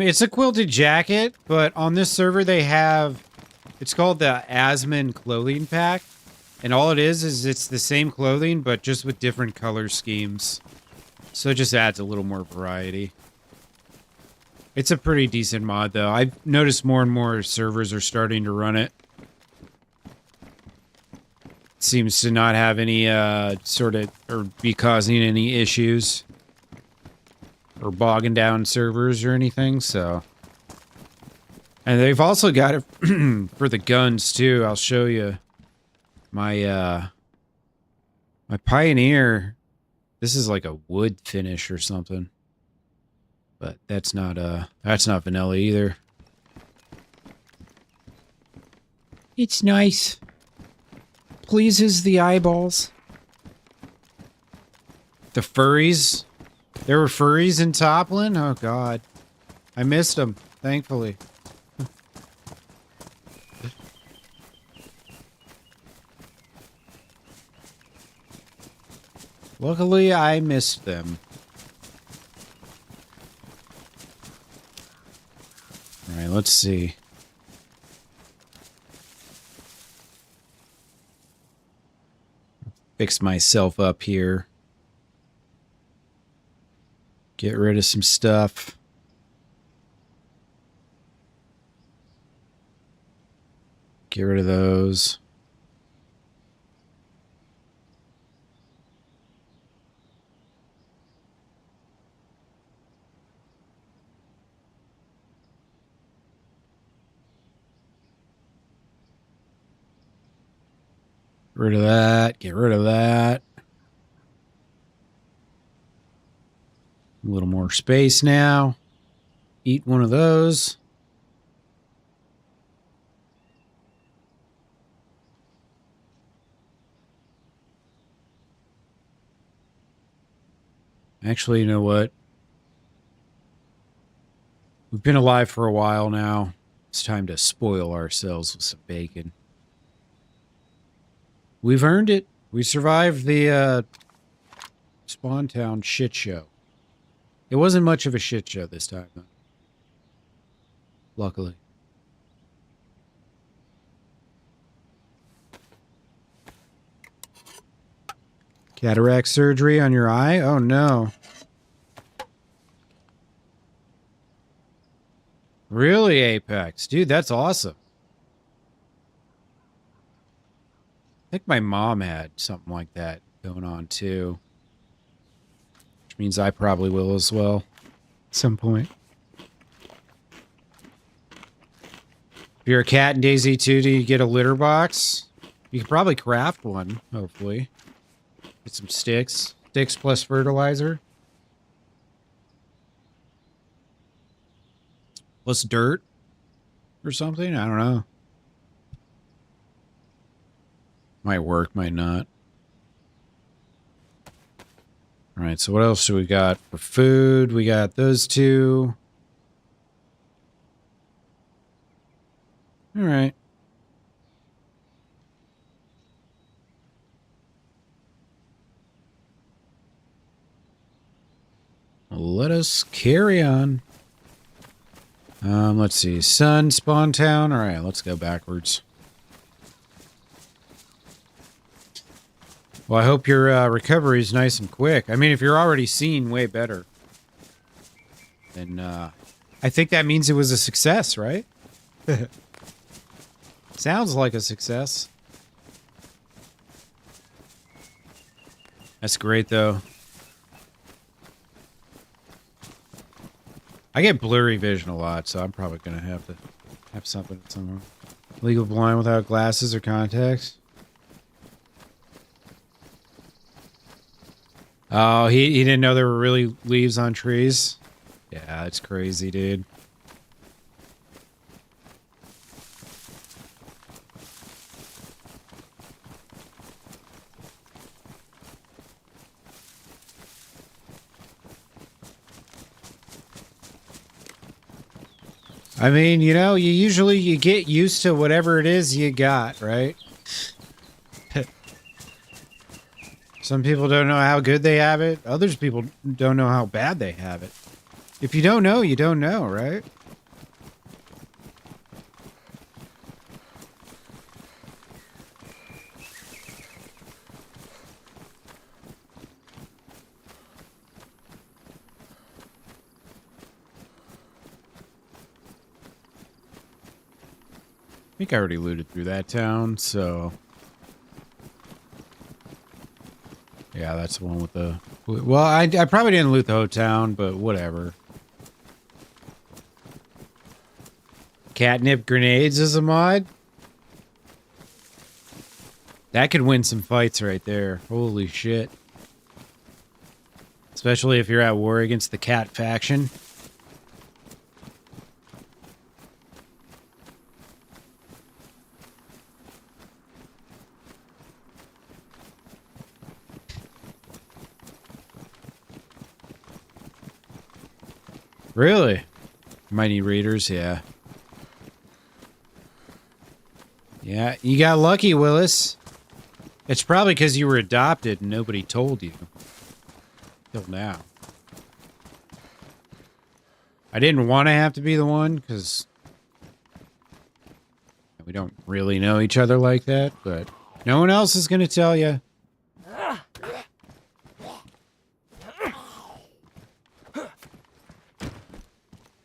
It's a quilted jacket, but on this server they have, it's called the Asman clothing pack. And all it is it's the same clothing, but just with different color schemes. So it just adds a little more variety. It's a pretty decent mod, though. I've noticed more and more servers are starting to run it. Seems to not have any, or be causing any issues. Or bogging down servers or anything, so. And they've also got it for the guns, too. I'll show you. My Pioneer, this is like a wood finish or something. But that's not vanilla either. It's nice. Pleases the eyeballs. The furries. There were furries in Toplin? Oh god. I missed them, thankfully. Luckily, I missed them. Alright, let's see. Fix myself up here. Get rid of some stuff. Get rid of those. Rid of that. Get rid of that. A little more space now. Eat one of those. Actually, you know what? We've been alive for a while now. It's time to spoil ourselves with some bacon. We've earned it. We survived the Spawn Town shit show. It wasn't much of a shit show this time, though. Luckily. Cataract surgery on your eye? Oh, no. Really, Apex? Dude, that's awesome. I think my mom had something like that going on, too. Which means I probably will as well. At some point. If you're a cat in DayZ 2, do you get a litter box? You could probably craft one, hopefully. Get some sticks. Sticks plus fertilizer. Plus dirt. Or something? I don't know. Might work, might not. Alright, so what else do we got for food? We got those two. Alright. Let us carry on. Let's see. Sun, Spawn Town. Alright, let's go backwards. Well, I hope your recovery is nice and quick. I mean, if you're already seeing way better, then I think that means it was a success, right? Sounds like a success. That's great, though. I get blurry vision a lot, so I'm probably going to have to have something somewhere. Legal blind without glasses or contacts. Oh, he didn't know there were really leaves on trees? Yeah, it's crazy, dude. I mean, you know, you get used to whatever it is you got, right? Some people don't know how good they have it. Others people don't know how bad they have it. If you don't know, you don't know, right? I think I already looted through that town, so... Yeah, that's the one with the... Well, I probably didn't loot the whole town, but whatever. Catnip grenades is a mod? That could win some fights right there. Holy shit. Especially if you're at war against the cat faction. Really? Mighty Raiders, yeah. Yeah, you got lucky, Willis. It's probably because you were adopted and nobody told you. Till now. I didn't want to have to be the one, because we don't really know each other like that, but no one else is going to tell you.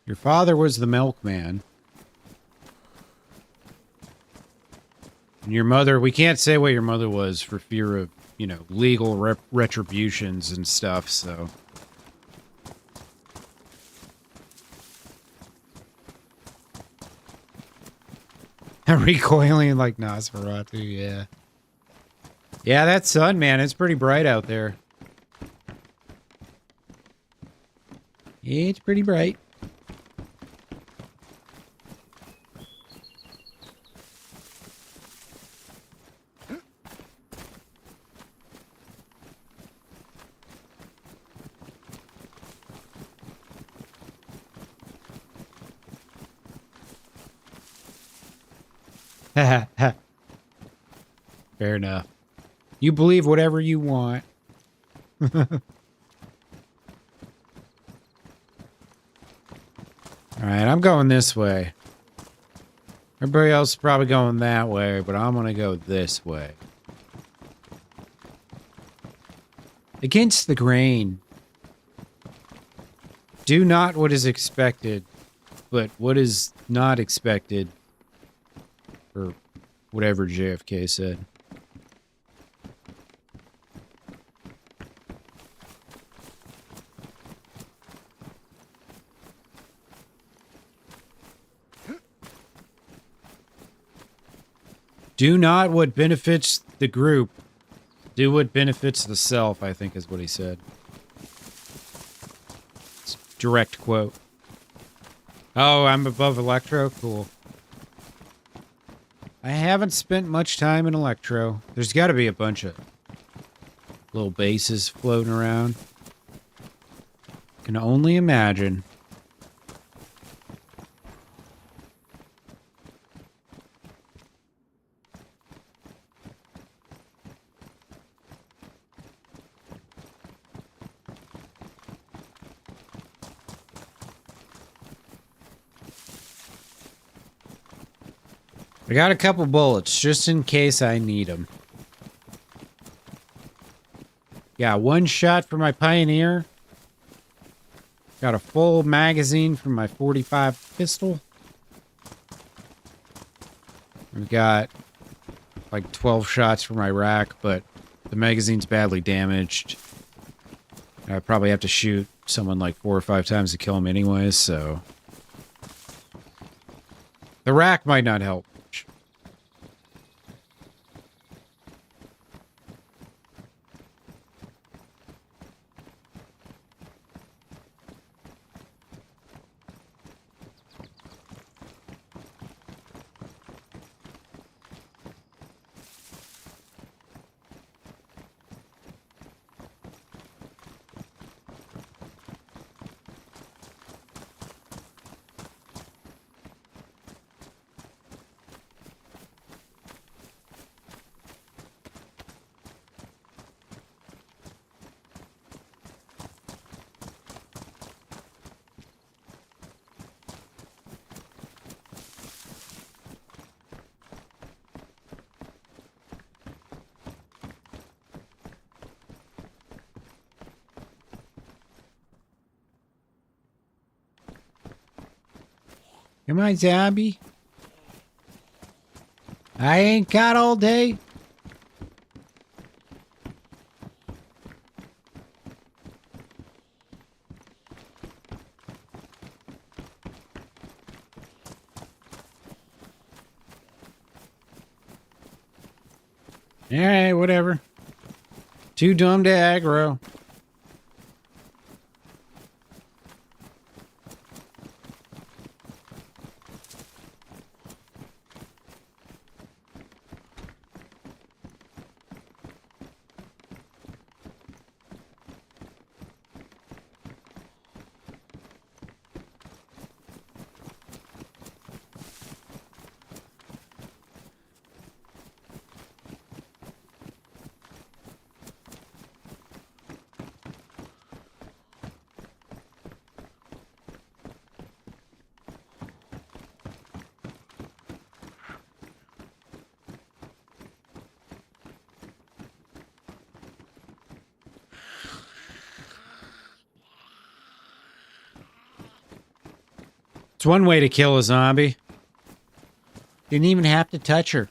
Your father was the milkman. And your mother, we can't say what your mother was for fear of, you know, legal retributions and stuff, so. Recoiling like Nosferatu, yeah. Yeah, that sun, man, it's pretty bright out there. It's pretty bright. Fair enough. You believe whatever you want. Alright, I'm going this way. Everybody else is probably going that way, but I'm gonna go this way. Against the grain. Do not what is expected, but what is not expected. Or whatever JFK said. Do not what benefits the group. Do what benefits the self, I think is what he said. It's a direct quote. Oh, I'm above Electro? Cool. I haven't spent much time in Electro. There's got to be a bunch of little bases floating around. Can only imagine. I got a couple bullets just in case I need them. Yeah, one shot for my Pioneer. Got a full magazine for my 45 pistol. We've got like 12 shots for my rack, but the magazine's badly damaged. I probably have to shoot someone like 4 or 5 times to kill him anyways, so... The rack might not help. Come on, zombie. I ain't got all day. Alright, whatever. Too dumb to aggro. It's one way to kill a zombie. Didn't even have to touch her.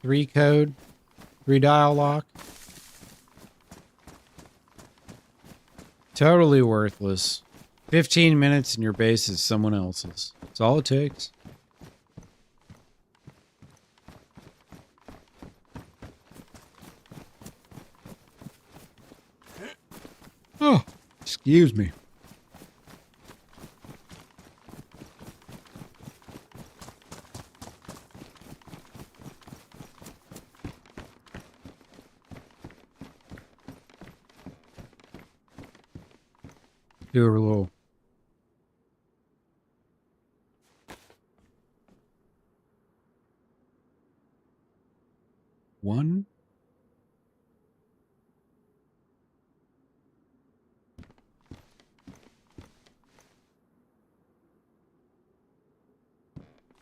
3 code, 3 dial lock. Totally worthless. 15 minutes and your base is someone else's. That's all it takes. Oh, excuse me. Do a little One.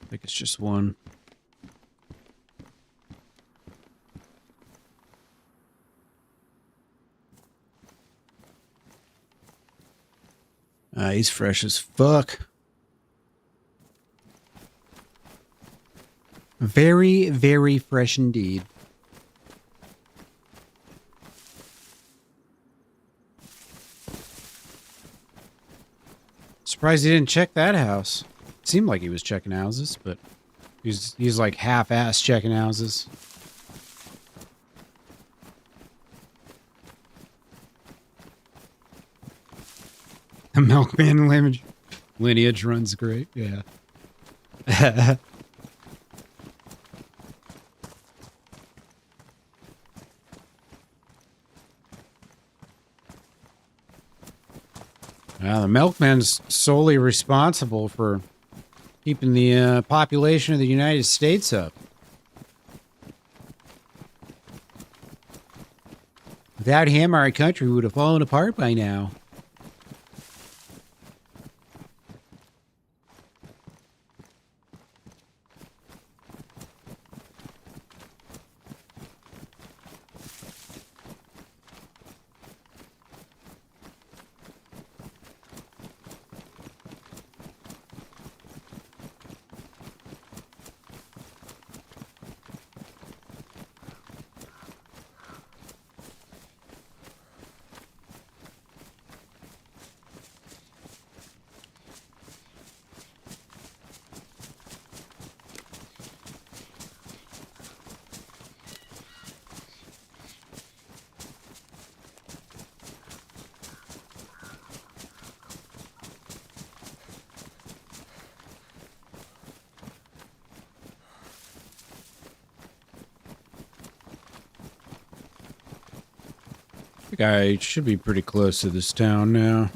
I think it's just one. He's fresh as fuck. Very, very fresh indeed. Surprised he didn't check that house. Seemed like he was checking houses, but he's like half-ass checking houses. The milkman lineage runs great, yeah. The milkman's solely responsible for keeping the population of the United States up. Without him, our country would have fallen apart by now. I think I should be pretty close to this town now.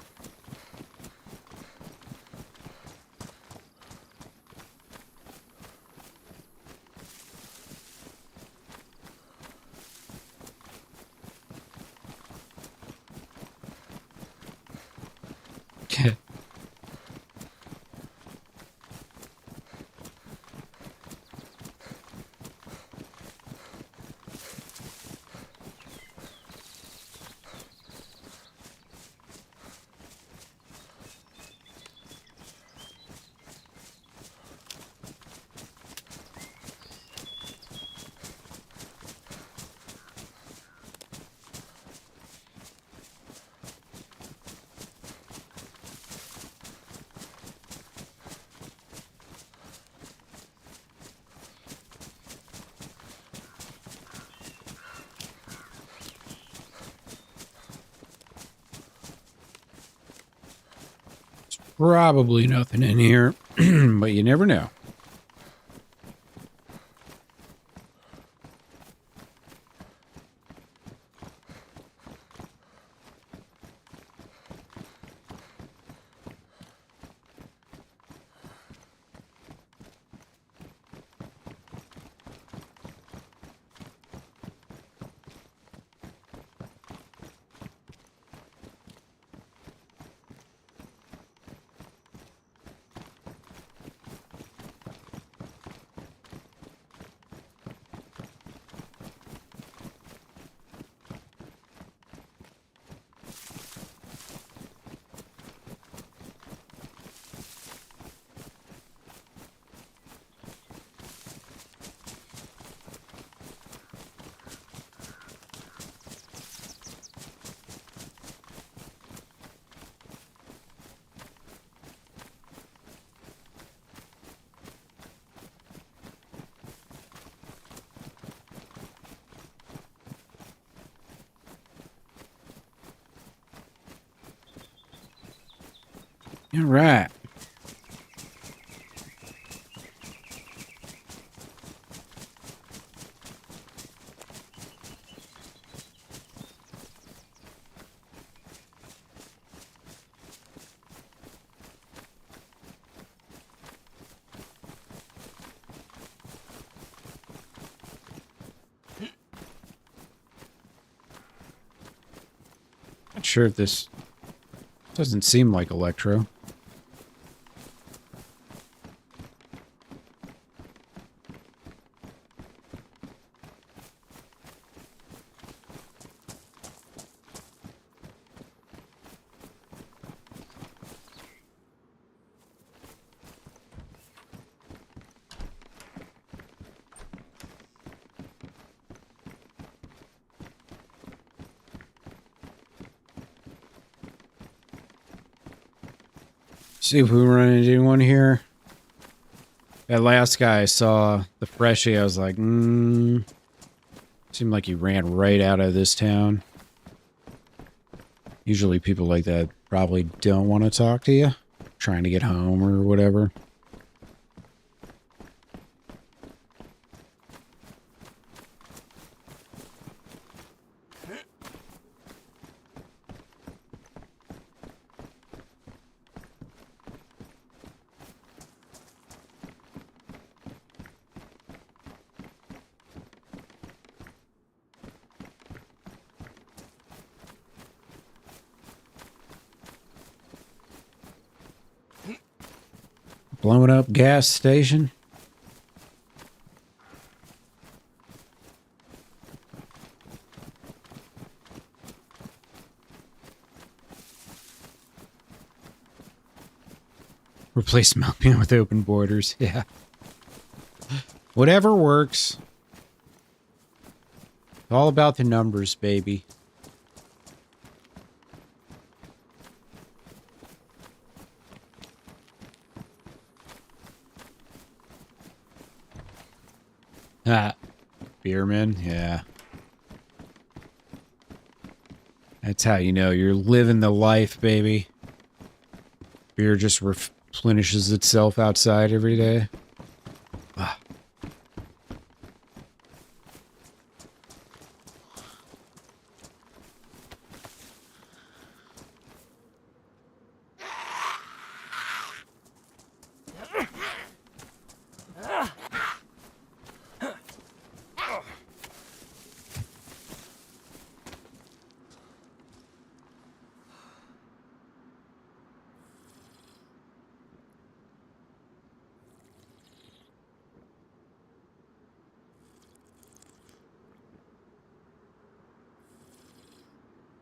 Probably nothing in here, but you never know. All right. sure if this doesn't seem like electro. See if we run into anyone here. That last guy I saw, the freshie, I was like, seemed like he ran right out of this town. Usually people like that probably don't want to talk to you, trying to get home or whatever. Blowing up gas station. Replace milkman with open borders. Yeah. Whatever works. It's all about the numbers, baby. Ah, Beerman, yeah. That's how you know you're living the life, baby. Beer just replenishes itself outside every day. Ah.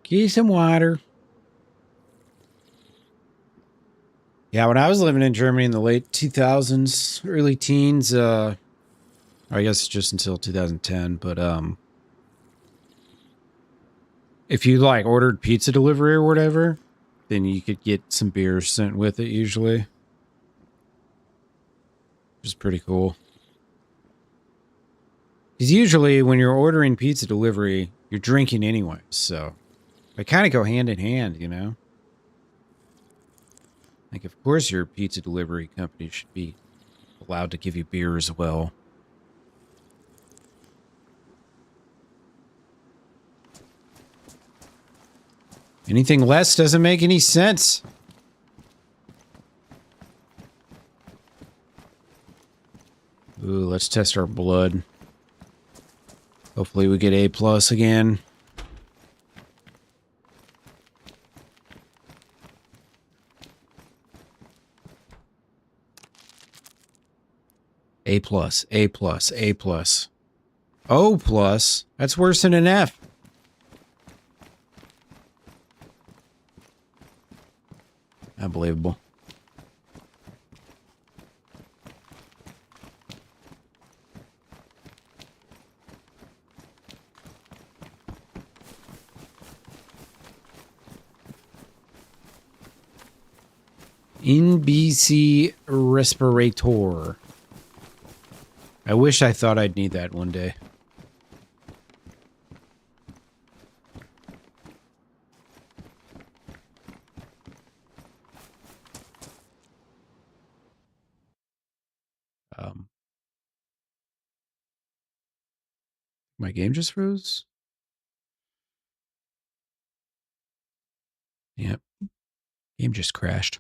Give you some water. Yeah, when I was living in Germany in the late 2000s, early teens, I guess just until 2010, but if you like ordered pizza delivery or whatever, then you could get some beers sent with it usually. Which is pretty cool. Because usually when you're ordering pizza delivery, you're drinking anyway, so they kind of go hand in hand, you know? Like, of course your pizza delivery company should be allowed to give you beer as well. Anything less doesn't make any sense. Ooh, let's test our blood. Hopefully we get A+ again. A+, A+, A+. O+, that's worse than an F. Unbelievable. NBC respirator. I wish I thought I'd need that one day. My game just froze? Yep. Game just crashed.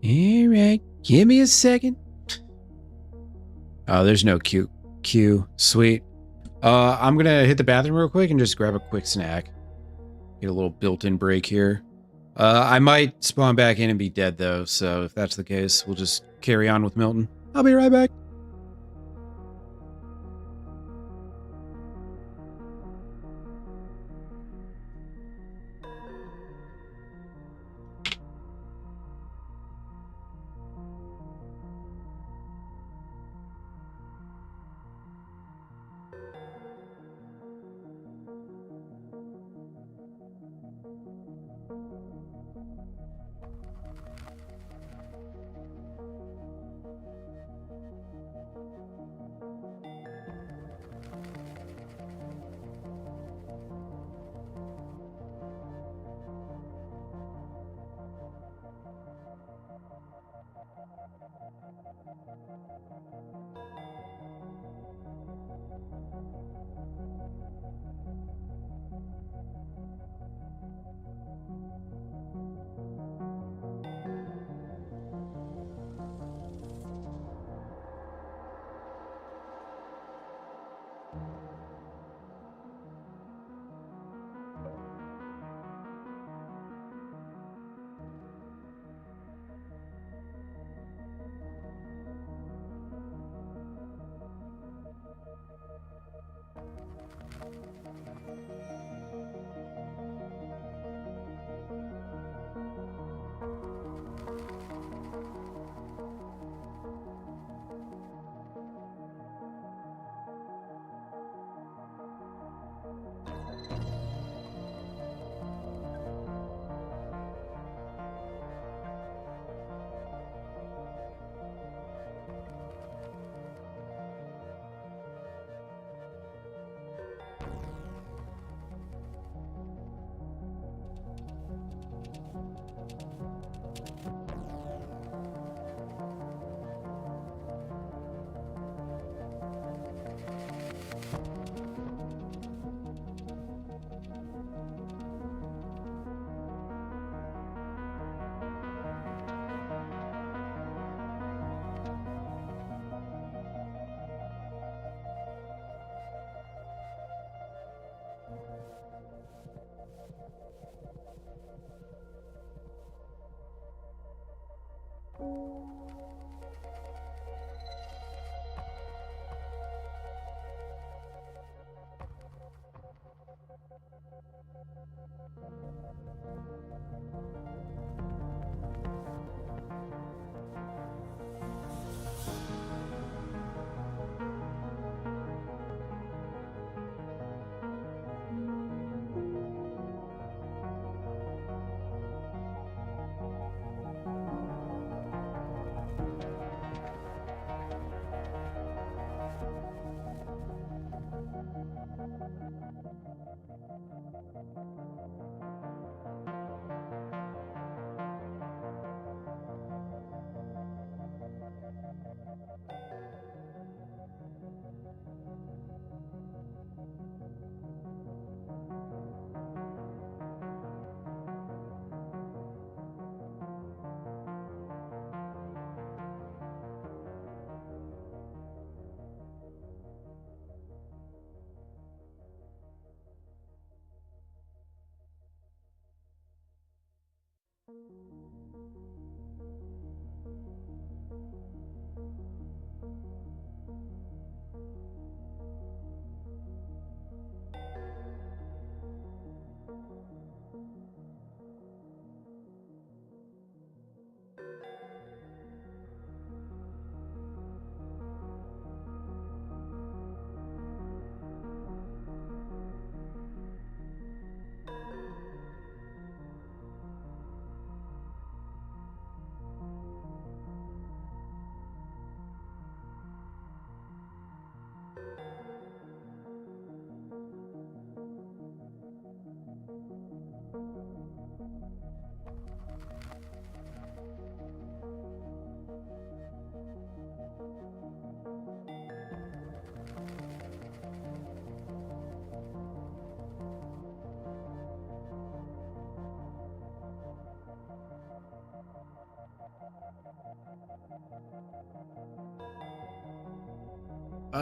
Alright, give me a second. Oh, there's no Q. Sweet. I'm gonna hit the bathroom real quick and just grab a quick snack. Get a little built-in break here. I might spawn back in and be dead though, so if that's the case, we'll just carry on with Milton. I'll be right back.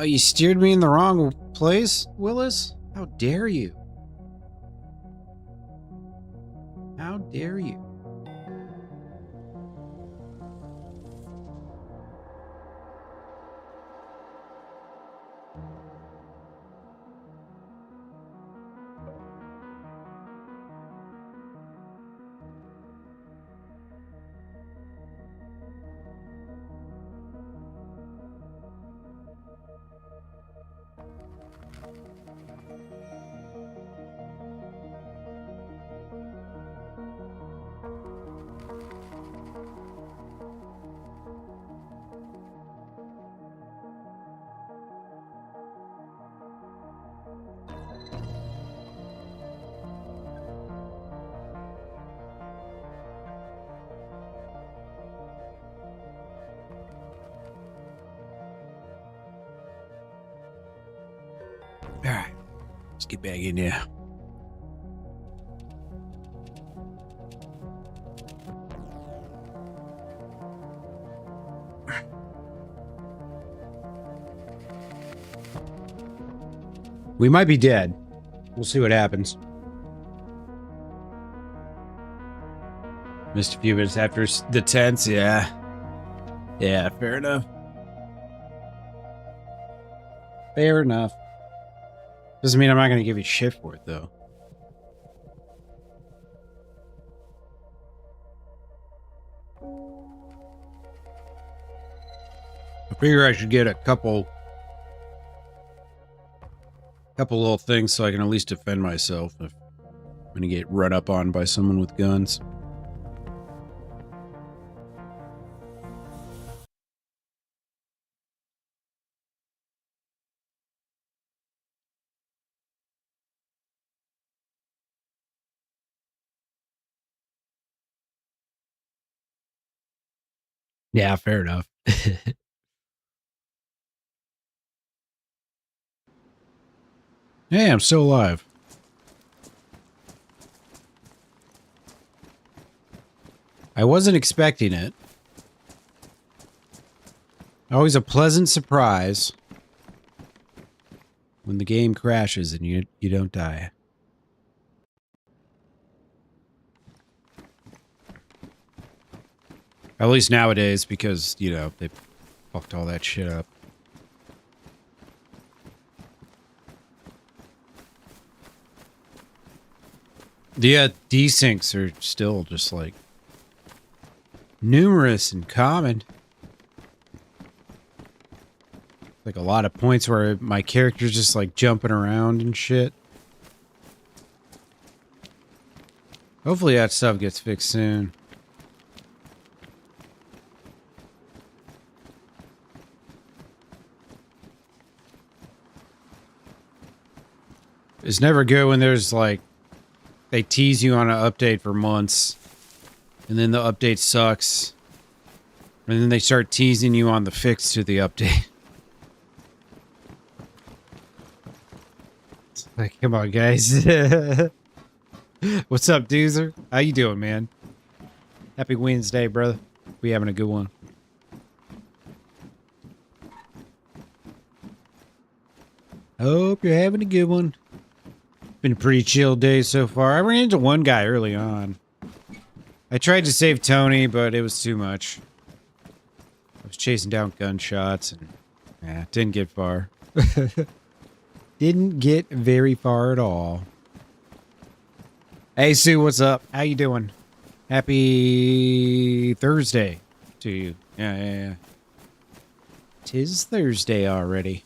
You steered me in the wrong place, Willis? How dare you? How dare you? All right, let's get back in there. We might be dead. We'll see what happens. Missed a few minutes after the tents, yeah. Yeah, fair enough. Fair enough. Doesn't mean I'm not going to give you shit for it, though. I figure I should get a couple little things so I can at least defend myself if I'm going to get run up on by someone with guns. Yeah, fair enough. Hey, I'm still alive. I wasn't expecting it. Always a pleasant surprise when the game crashes and you don't die. At least nowadays, because, you know, they fucked all that shit up. The desyncs are still just like numerous and common. Like a lot of points where my character's just like jumping around and shit. Hopefully that stuff gets fixed soon. It's never good when there's like, they tease you on an update for months, and then the update sucks, and then they start teasing you on the fix to the update. It's like, come on, guys. What's up, Doozer? How you doing, man? Happy Wednesday, brother. We having a good one. Hope you're having a good one. Been a pretty chill day so far. I ran into one guy early on. I tried to save Toni, but it was too much. I was chasing down gunshots and yeah, didn't get far. Didn't get very far at all. Hey Sue, what's up? How you doing? Happy Thursday to you. Yeah. 'Tis Thursday already.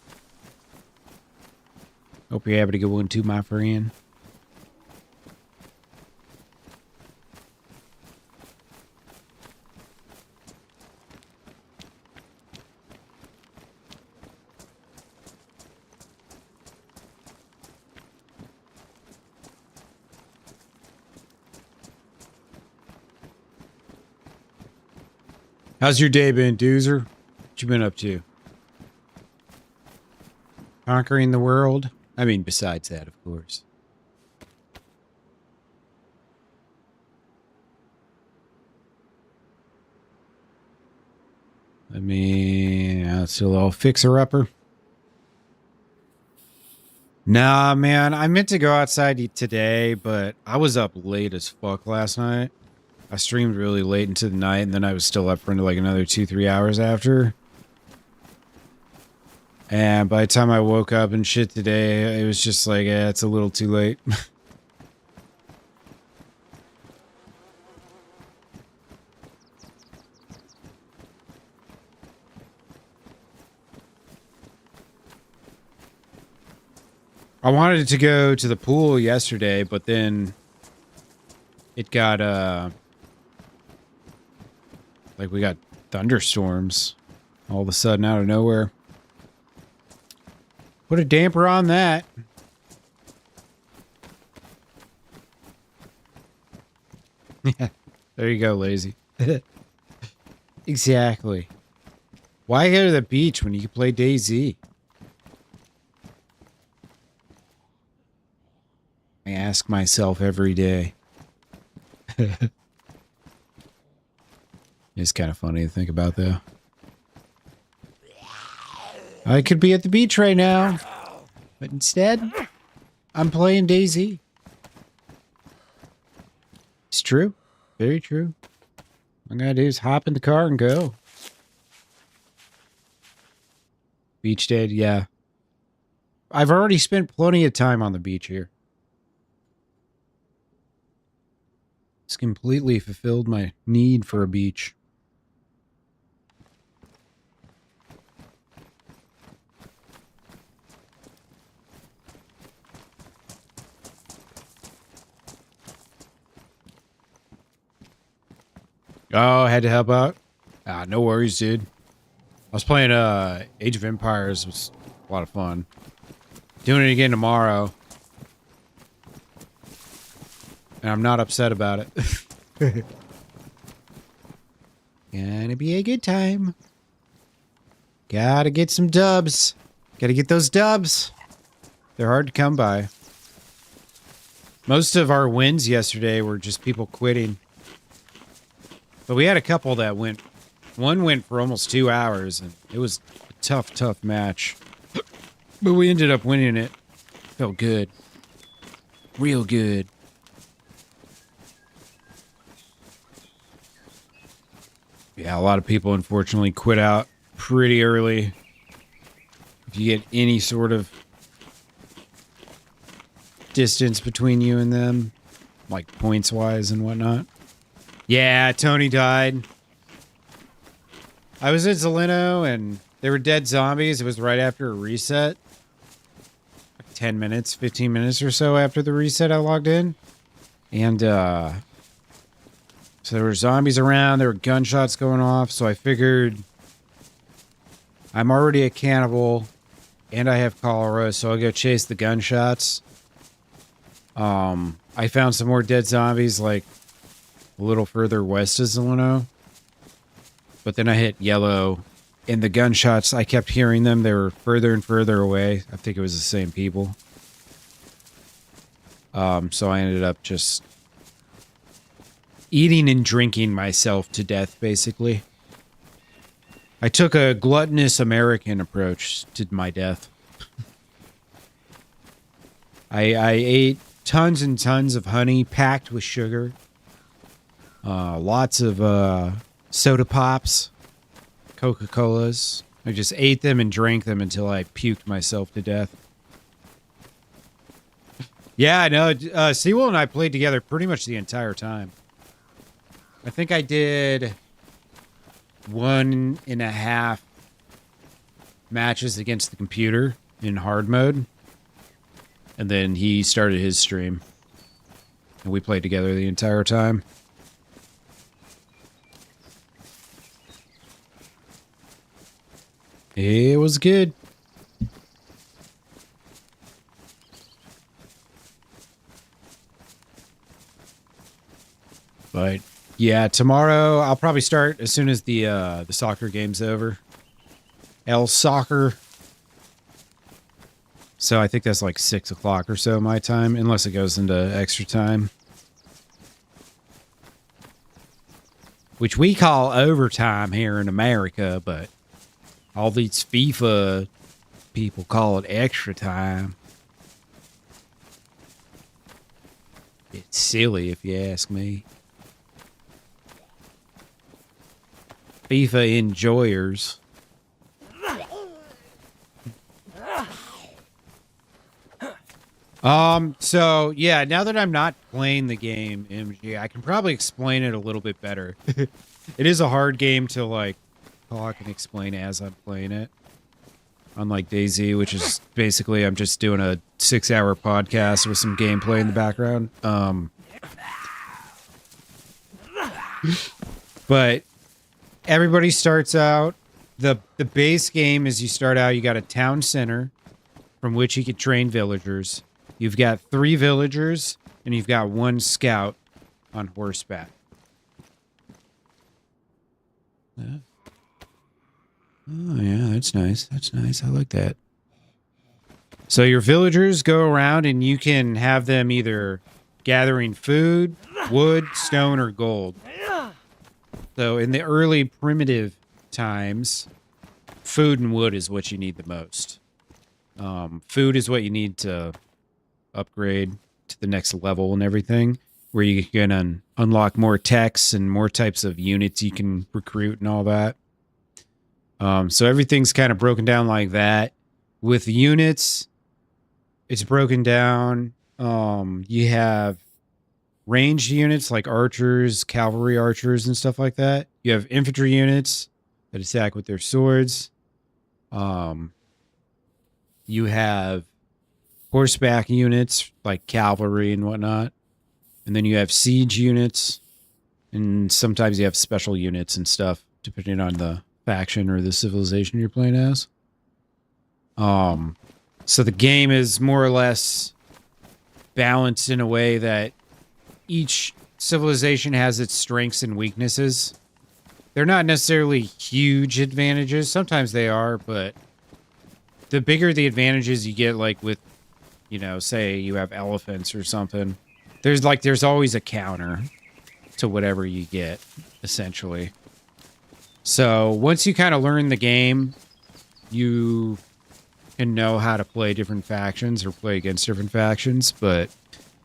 Hope you're having a good one too, my friend. How's your day been, Doozer? What you been up to? Conquering the world? I mean, besides that, of course. I mean, it's a little fixer-upper. Nah, man. I meant to go outside today, but I was up late as fuck last night. I streamed really late into the night, and then I was still up for like another 2-3 hours after. And by the time I woke up and shit today, it was just like, it's a little too late. I wanted to go to the pool yesterday, but then it got, like we got thunderstorms all of a sudden out of nowhere. Put a damper on that. Yeah, there you go, lazy. Exactly. Why go to the beach when you can play DayZ? I ask myself every day. It's kind of funny to think about, though. I could be at the beach right now, but instead, I'm playing DayZ. It's true. Very true. All I gotta do is hop in the car and go. Beach day, yeah. I've already spent plenty of time on the beach here. It's completely fulfilled my need for a beach. Oh, I had to help out? Ah, no worries, dude. I was playing Age of Empires. It was a lot of fun. Doing it again tomorrow. And I'm not upset about it. Gonna be a good time. Gotta get some dubs. Gotta get those dubs. They're hard to come by. Most of our wins yesterday were just people quitting. But we had a couple that went... One went for almost 2 hours, and it was a tough, tough match. But we ended up winning it. Felt good. Real good. Yeah, a lot of people, unfortunately, quit out pretty early. If you get any sort of distance between you and them, like points-wise and whatnot. Yeah, Toni died. I was at Zeleno, and there were dead zombies. It was right after a reset. Like 10 minutes, 15 minutes or so after the reset I logged in. And, so there were zombies around. There were gunshots going off. So I figured I'm already a cannibal, and I have cholera, so I'll go chase the gunshots. I found some more dead zombies, like, a little further west of Zeleno. But then I hit yellow, and the gunshots, I kept hearing them. They were further and further away. I think it was the same people. So I ended up just eating and drinking myself to death, basically. I took a gluttonous American approach to my death. I ate tons and tons of honey packed with sugar. Lots of soda pops, Coca-Colas. I just ate them and drank them until I puked myself to death. Yeah, I know. Sewell and I played together pretty much the entire time. I think I did 1.5 matches against the computer in hard mode. And then he started his stream. And we played together the entire time. It was good. But yeah, tomorrow I'll probably start as soon as the soccer game's over. L soccer. So I think that's like 6 o'clock or so my time, unless it goes into extra time. Which we call overtime here in America, but all these FIFA people call it extra time. It's silly if you ask me. FIFA enjoyers. So yeah, now that I'm not playing the game, MG, I can probably explain it a little bit better. It is a hard game to like talk and explain as I'm playing it. Unlike DayZ, which is basically I'm just doing a 6-hour podcast with some gameplay in the background. But everybody starts out, the base game is you start out, you got a town center from which you can train villagers. You've got 3 villagers, and you've got 1 scout on horseback. Yeah. Oh, yeah, that's nice. That's nice. I like that. So your villagers go around, and you can have them either gathering food, wood, stone, or gold. So in the early primitive times, food and wood is what you need the most. Food is what you need to upgrade to the next level and everything, where you can unlock more techs and more types of units you can recruit and all that. So everything's kind of broken down like that. With units, it's broken down. You have ranged units like archers, cavalry archers, and stuff like that. You have infantry units that attack with their swords. You have horseback units like cavalry and whatnot. And then you have siege units. And sometimes you have special units and stuff, depending on the faction or the civilization you're playing as. So the game is more or less balanced in a way that each civilization has its strengths and weaknesses. They're not necessarily huge advantages. Sometimes they are, but the bigger the advantages you get, like with, you know, say you have elephants or something, there's always a counter to whatever you get, essentially. So once you kind of learn the game, you can know how to play different factions or play against different factions, but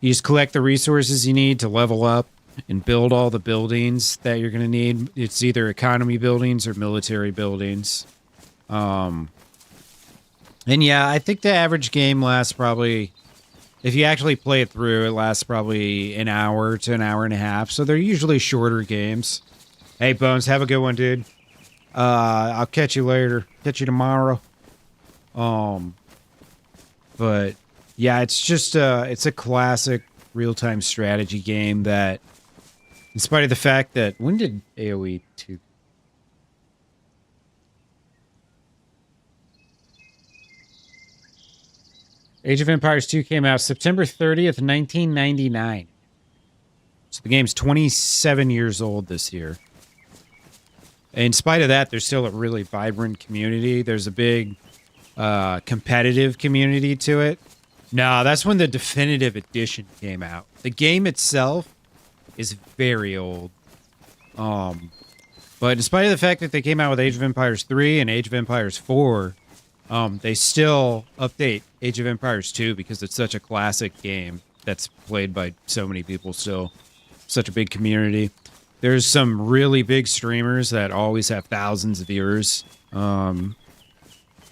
you just collect the resources you need to level up and build all the buildings that you're going to need. It's either economy buildings or military buildings. And yeah, I think the average game lasts probably, if you actually play it through, it lasts probably an hour to an hour and a half. So they're usually shorter games. Hey, Bones, have a good one, dude. I'll catch you later. Catch you tomorrow. But yeah, it's just it's a classic real-time strategy game that, in spite of the fact that, when did AoE 2? Age of Empires 2 came out September 30th, 1999. So the game's 27 years old this year. In spite of that, there's still a really vibrant community. There's a big competitive community to it. No, that's when the definitive edition came out. The game itself is very old. But in spite of the fact that they came out with Age of Empires 3 and Age of Empires 4, they still update Age of Empires 2 because it's such a classic game that's played by so many people still. Such a big community. There's some really big streamers that always have thousands of viewers. And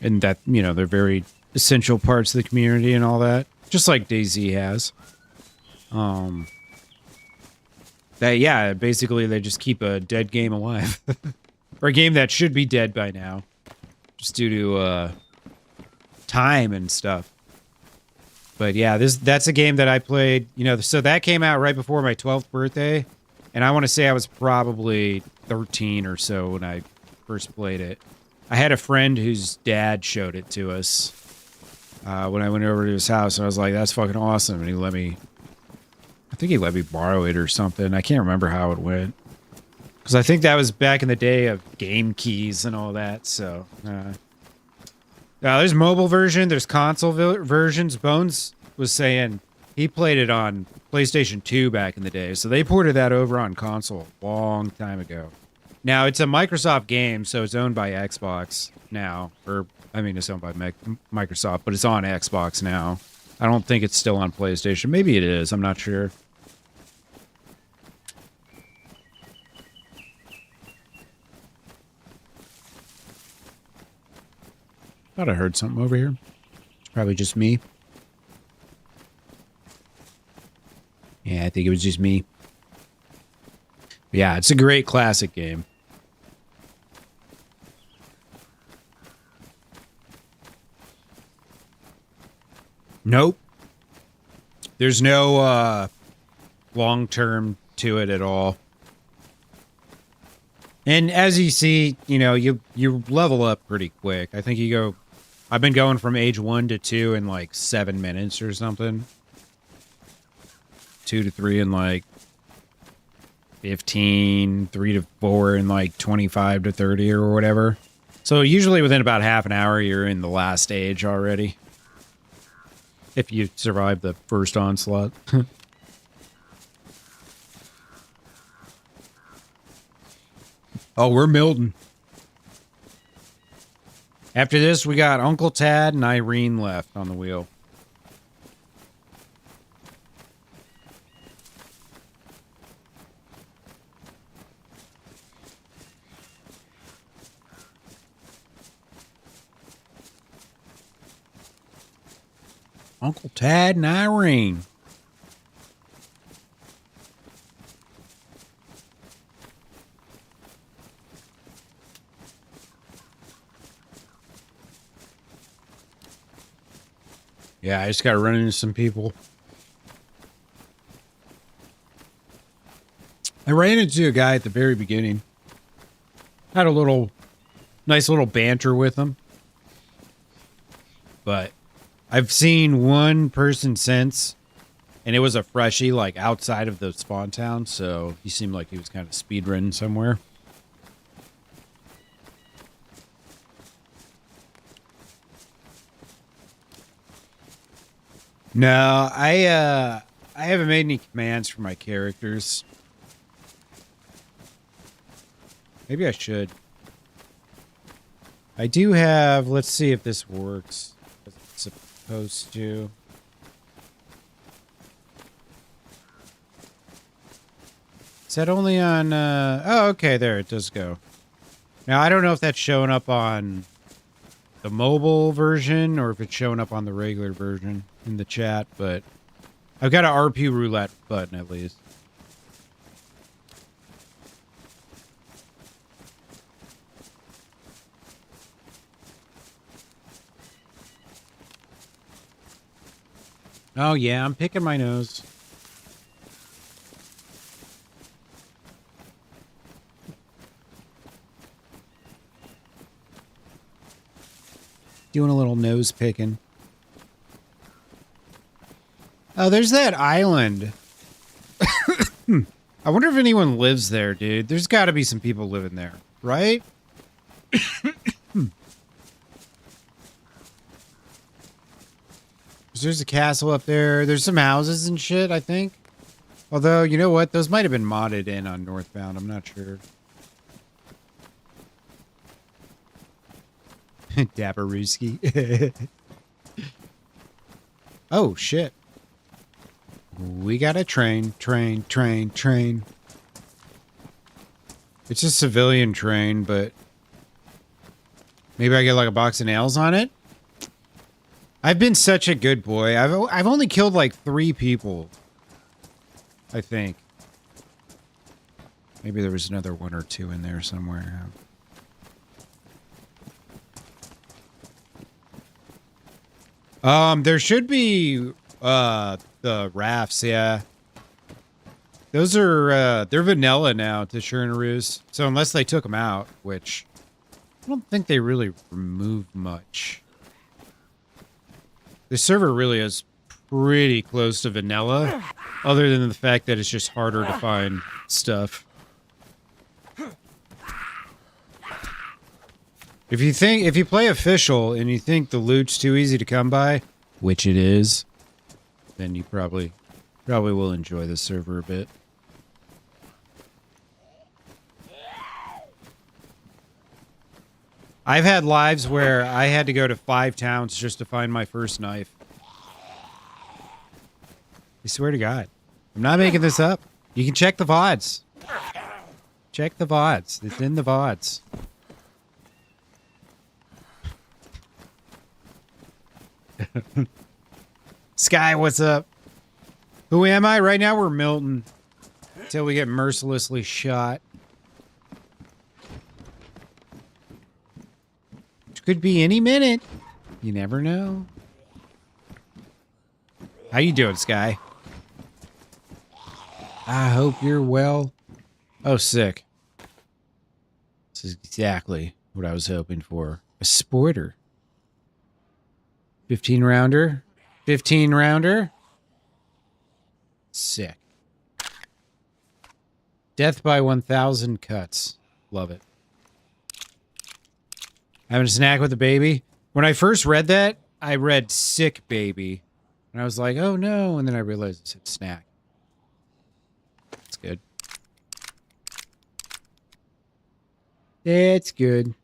that, you know, they're very essential parts of the community and all that. Just like DayZ has. Yeah, basically they just keep a dead game alive. Or a game that should be dead by now. Just due to time and stuff. But yeah, that's a game that I played, you know, so that came out right before my 12th birthday. And I want to say I was probably 13 or so when I first played it. I had a friend whose dad showed it to us when I went over to his house. And I was like, that's fucking awesome. And he let me, I think he let me borrow it or something. I can't remember how it went. Because I think that was back in the day of game keys and all that. So, there's mobile version. There's console versions. Bones was saying he played it on PlayStation 2 back in the day. So they ported that over on console a long time ago. Now, it's a Microsoft game, so it's owned by Xbox now. Or, I mean, it's owned by Microsoft, but it's on Xbox now. I don't think it's still on PlayStation. Maybe it is. I'm not sure. Thought I heard something over here. It's probably just me. Yeah, I think it was just me. Yeah, it's a great classic game. Nope. There's no long term to it at all. And as you see, you know, you level up pretty quick. I think you go, I've been going from age 1 to 2 in like 7 minutes or something. 2 to 3 in like 15, 3 to 4 in like 25 to 30 or whatever. So usually within about half an hour, you're in the last stage already. If you survive the first onslaught. Oh, we're Milton. After this, we got Uncle Tad and Irene left on the wheel. Uncle Tad and Irene. Yeah, I just got to run into some people. I ran into a guy at the very beginning. Had a nice little banter with him. But I've seen one person since, and it was a freshie, like outside of the spawn town, so he seemed like he was kind of speedrunning somewhere. No, I haven't made any commands for my characters. Maybe I should. I do have, let's see if this works. It's supposed to. Is that only on, oh, okay, there, it does go. Now, I don't know if that's showing up on the mobile version or if it's showing up on the regular version in the chat, but I've got an RP roulette button at least. Oh yeah, I'm picking my nose. Doing a little nose picking. Oh, there's that island. I wonder if anyone lives there, dude. There's got to be some people living there, right? There's a castle up there. There's some houses and shit, I think. Although, you know what? Those might have been modded in on Northbound. I'm not sure. Dapperooski. Oh, shit. We got a train. It's a civilian train, but maybe I get like a box of nails on it. I've been such a good boy. I've only killed like 3 people, I think. Maybe there was another 1 or 2 in there somewhere. There should be the rafts, yeah. Those are they're vanilla now to Chernarus. So unless they took them out, which I don't think they really removed much. The server really is pretty close to vanilla, other than the fact that it's just harder to find stuff. If you play official and you think the loot's too easy to come by, which it is, then you probably will enjoy the server a bit. I've had lives where I had to go to 5 towns just to find my first knife. I swear to God. I'm not making this up. You can check the VODs. Check the VODs. It's in the VODs. Sky, what's up? Who am I? Right now we're Milton. Until we get mercilessly shot. Which could be any minute. You never know. How you doing, Sky? I hope you're well. Oh, sick. This is exactly what I was hoping for. A sporter. 15 rounder. 15 rounder. Sick. Death by 1,000 cuts. Love it. Having a snack with the baby. When I first read that, I read sick baby. And I was like, oh no. And then I realized it said snack. That's good. That's good.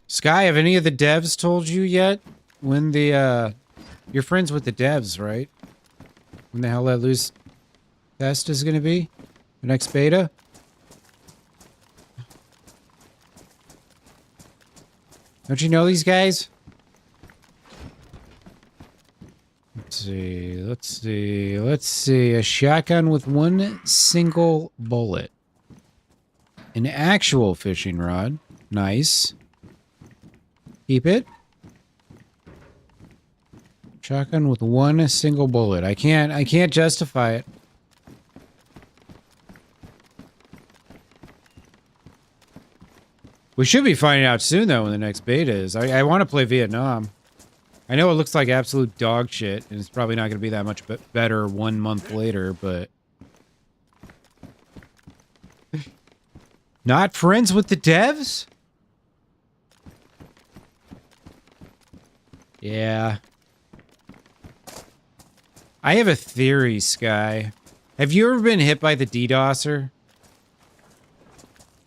Sky, have any of the devs told you yet? When the, you're friends with the devs, right? When the hell that loose test is gonna be? The next beta? Don't you know these guys? Let's see, let's see, let's see. A shotgun with one single bullet. An actual fishing rod. Nice. Keep it. Shotgun with one single bullet. I can't justify it. We should be finding out soon, though, when the next beta is. I want to play Vietnam. I know it looks like absolute dog shit, and it's probably not going to be that much better 1 month later, but... Not friends with the devs? Yeah. I have a theory, Sky. Have you ever been hit by the DDoSer?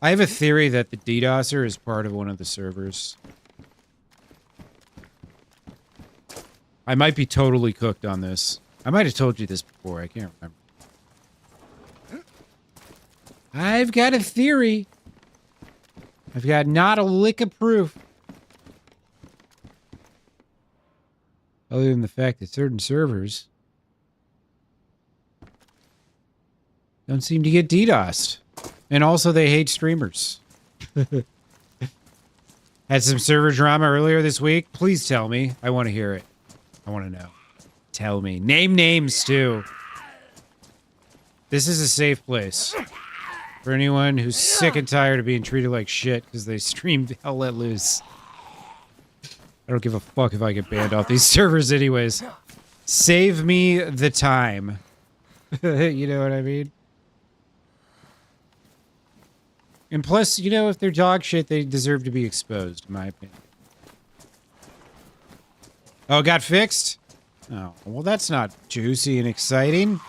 I have a theory that the DDoSer is part of one of the servers. I might be totally cooked on this. I might have told you this before. I can't remember. I've got a theory. I've got not a lick of proof. Other than the fact that certain servers don't seem to get DDoSed. And also they hate streamers. Had some server drama earlier this week. Please tell me. I want to hear it. I want to know. Tell me. Name names, too. This is a safe place. For anyone who's sick and tired of being treated like shit because they streamed Hell Let Loose. I don't give a fuck if I get banned off these servers anyways. Save me the time. You know what I mean? And plus, you know, if they're dog shit, they deserve to be exposed, in my opinion. Oh, it got fixed? Oh, well, that's not juicy and exciting.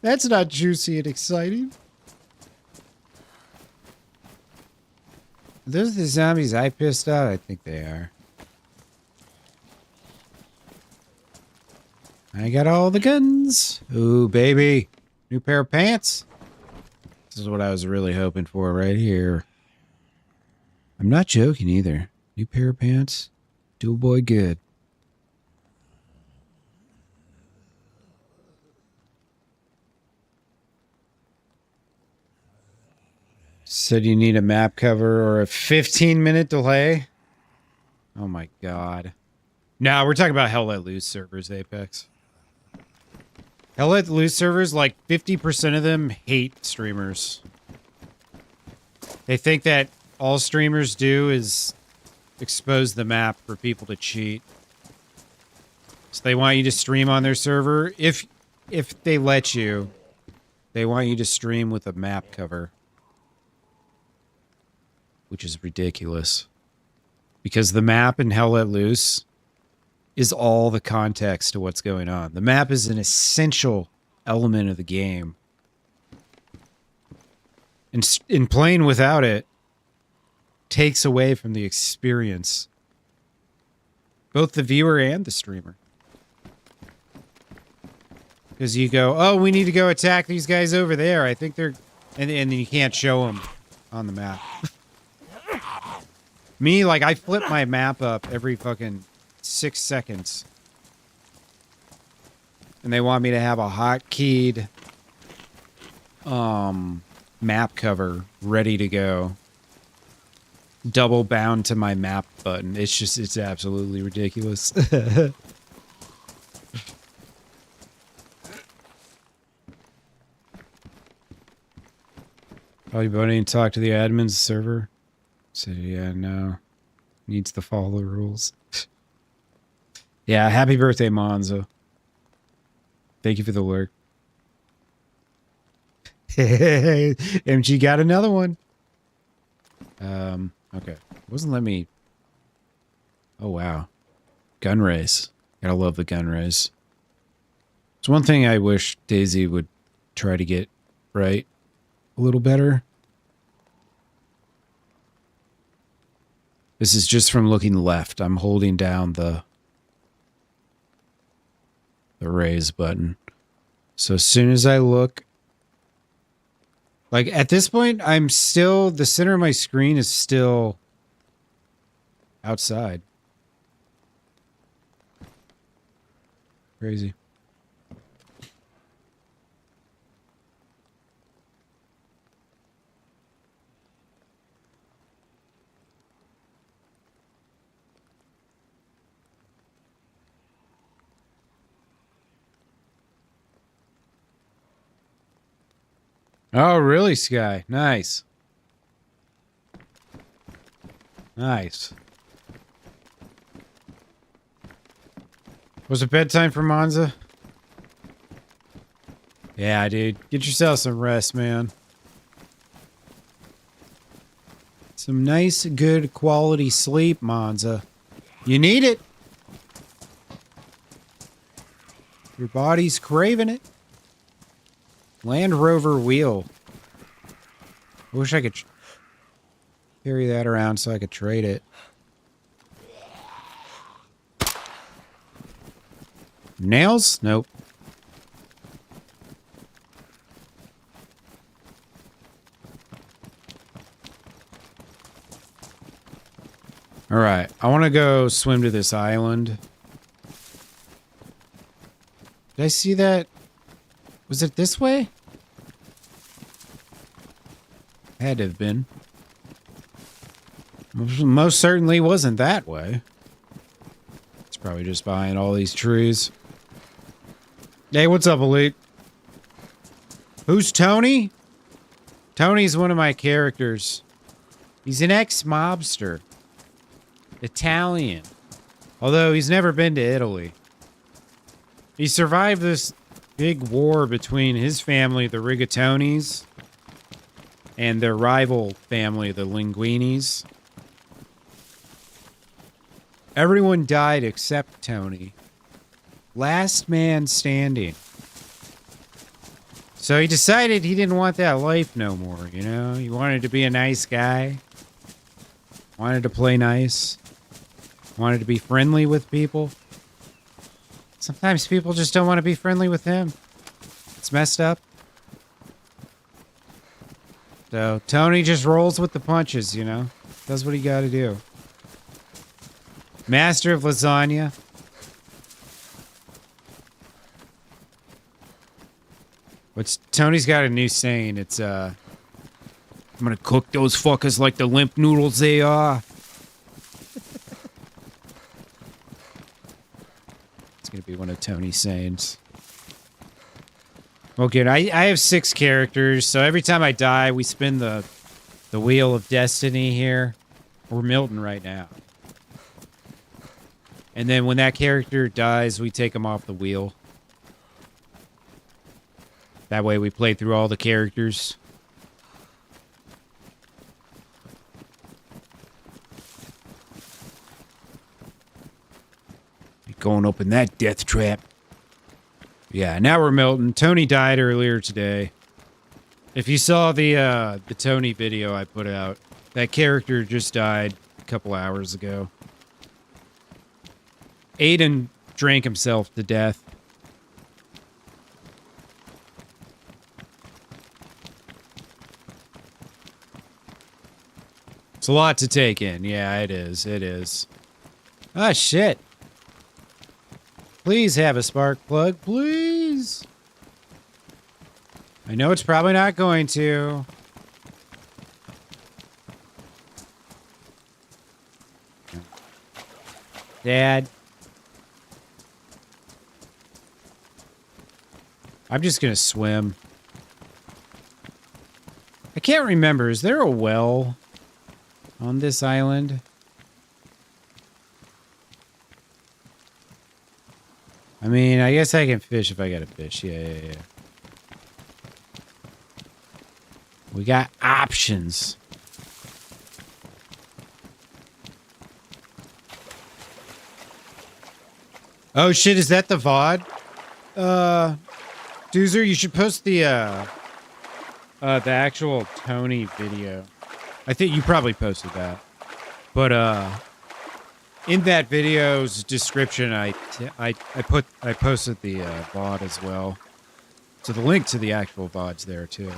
That's not juicy and exciting. Are those the zombies I pissed out? I think they are. I got all the guns. Ooh, baby. New pair of pants. This is what I was really hoping for right here. I'm not joking either. New pair of pants. Do a boy good. Said you need a map cover or a 15-minute delay? Oh my god. No, we're talking about Hell Let Loose servers, Apex. Hell Let Loose servers, like 50% of them hate streamers. They think that all streamers do is expose the map for people to cheat. So they want you to stream on their server. If they let you, they want you to stream with a map cover. Which is ridiculous. Because the map in Hell Let Loose is all the context to what's going on. The map is an essential element of the game. And in playing without it, takes away from the experience. Both the viewer and the streamer. Because you go, oh, we need to go attack these guys over there. I think they're... And then you can't show them on the map. Me, like, I flip my map up every fucking 6 seconds. And they want me to have a hotkeyed map cover ready to go. Double bound to my map button. It's just, it's absolutely ridiculous. Oh, you buddy and talk to the admin's server? Said, yeah, no. Needs to follow the rules. Yeah, happy birthday, Monzo. Thank you for the lurk. MG got another one. Okay. It wasn't letting me... Oh, wow. Gun race. Gotta love the gun race. It's one thing I wish DayZ would try to get right a little better. This is just from looking left. I'm holding down the raise button. So as soon as I look, like at this point, I'm still, the center of my screen is still outside. Crazy. Oh, really, Sky? Nice. Nice. Was it bedtime for Monza? Yeah, dude. Get yourself some rest, man. Some nice, good quality sleep, Monza. You need it. Your body's craving it. Land Rover wheel. I wish I could carry that around so I could trade it. Nails? Nope. All right. I want to go swim to this island. Did I see that? Was it this way? Had to have been. Most certainly wasn't that way. It's probably just behind all these trees. Hey, what's up, Elite? Who's Toni? Tony's one of my characters. He's an ex-mobster. Italian. Although he's never been to Italy. He survived this big war between his family, the Rigatonis, and their rival family, the Linguinis. Everyone died except Toni. Last man standing. So he decided he didn't want that life no more, you know? He wanted to be a nice guy. Wanted to play nice. Wanted to be friendly with people. Sometimes people just don't want to be friendly with him. It's messed up. So Toni just rolls with the punches, you know? Does what he gotta do. Master of lasagna. Tony's got a new saying. It's, I'm gonna cook those fuckers like the limp noodles they are. It's gonna be one of Tony's sayings. Well, good. I have 6 characters, so every time I die, we spin the wheel of destiny here. We're Milton right now. And then when that character dies, we take him off the wheel. That way we play through all the characters. Going up in that death trap. Yeah, now we're Milton. Toni died earlier today. If you saw the Toni video I put out, that character just died a couple hours ago. Ate and drank himself to death. It's a lot to take in. Yeah, it is. It is. Ah, shit. Please have a spark plug, please. I know it's probably not going to. Dad. I'm just gonna swim. I can't remember. Is there a well on this island? I mean, I guess I can fish if I gotta fish. Yeah. We got options. Oh shit, is that the VOD? Doozer, you should post the actual Toni video. I think you probably posted that. But in that video's description, I posted the VOD as well. So the link to the actual VOD's there too.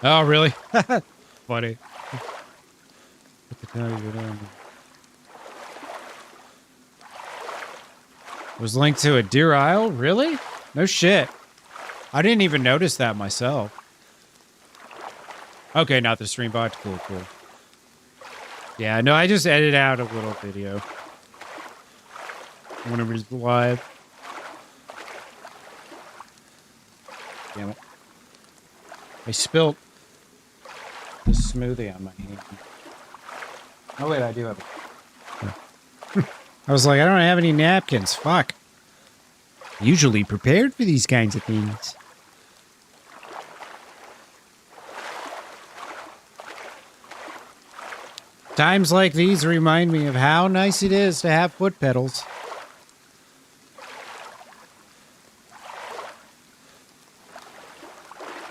Oh, really? Funny. What the hell are you doing? Was linked to a Deer Isle? Really? No shit. I didn't even notice that myself. Okay, not the stream bot. Cool. Yeah, no, I just edited out a little video. Whenever it's live. Damn it. I spilled the smoothie on my hand. Oh wait, I do have it. I was like, I don't have any napkins. Fuck. Usually prepared for these kinds of things. Times like these remind me of how nice it is to have foot pedals.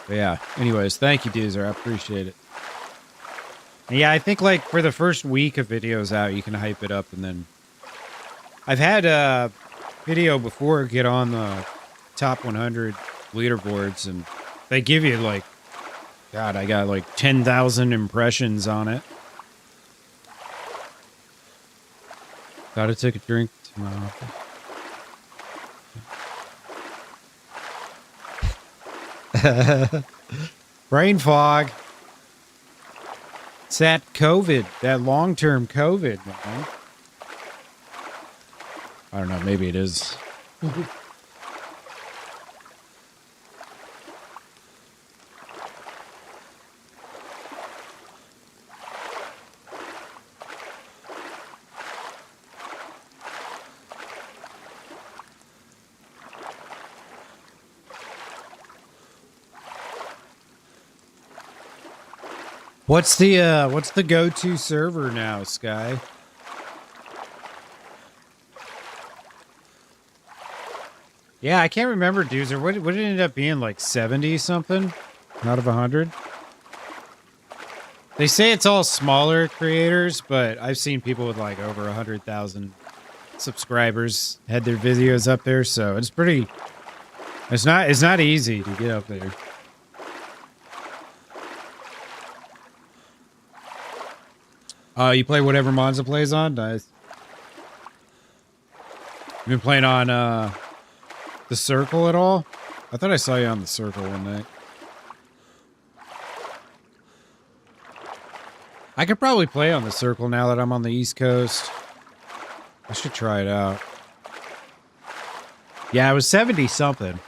But yeah, anyways, thank you, Doozer. I appreciate it. And yeah, I think like for the first week of videos out, you can hype it up, and then I've had a video before get on the top 100 leaderboards, and they give you like, God, I got like 10,000 impressions on it. Gotta take a drink tomorrow. Brain fog. It's that COVID, that long-term COVID, man. I don't know, maybe it is. What's the go-to server now, Sky? Yeah, I can't remember, Doozer. What did it end up being, like 70 something out of 100? They say it's all smaller creators, but I've seen people with like over 100,000 subscribers had their videos up there, so it's pretty. It's not easy to get up there. You play whatever Monza plays on? Nice. You been playing on the Circle at all? I thought I saw you on the Circle one night. I could probably play on the Circle now that I'm on the East Coast. I should try it out. Yeah, it was 70 something.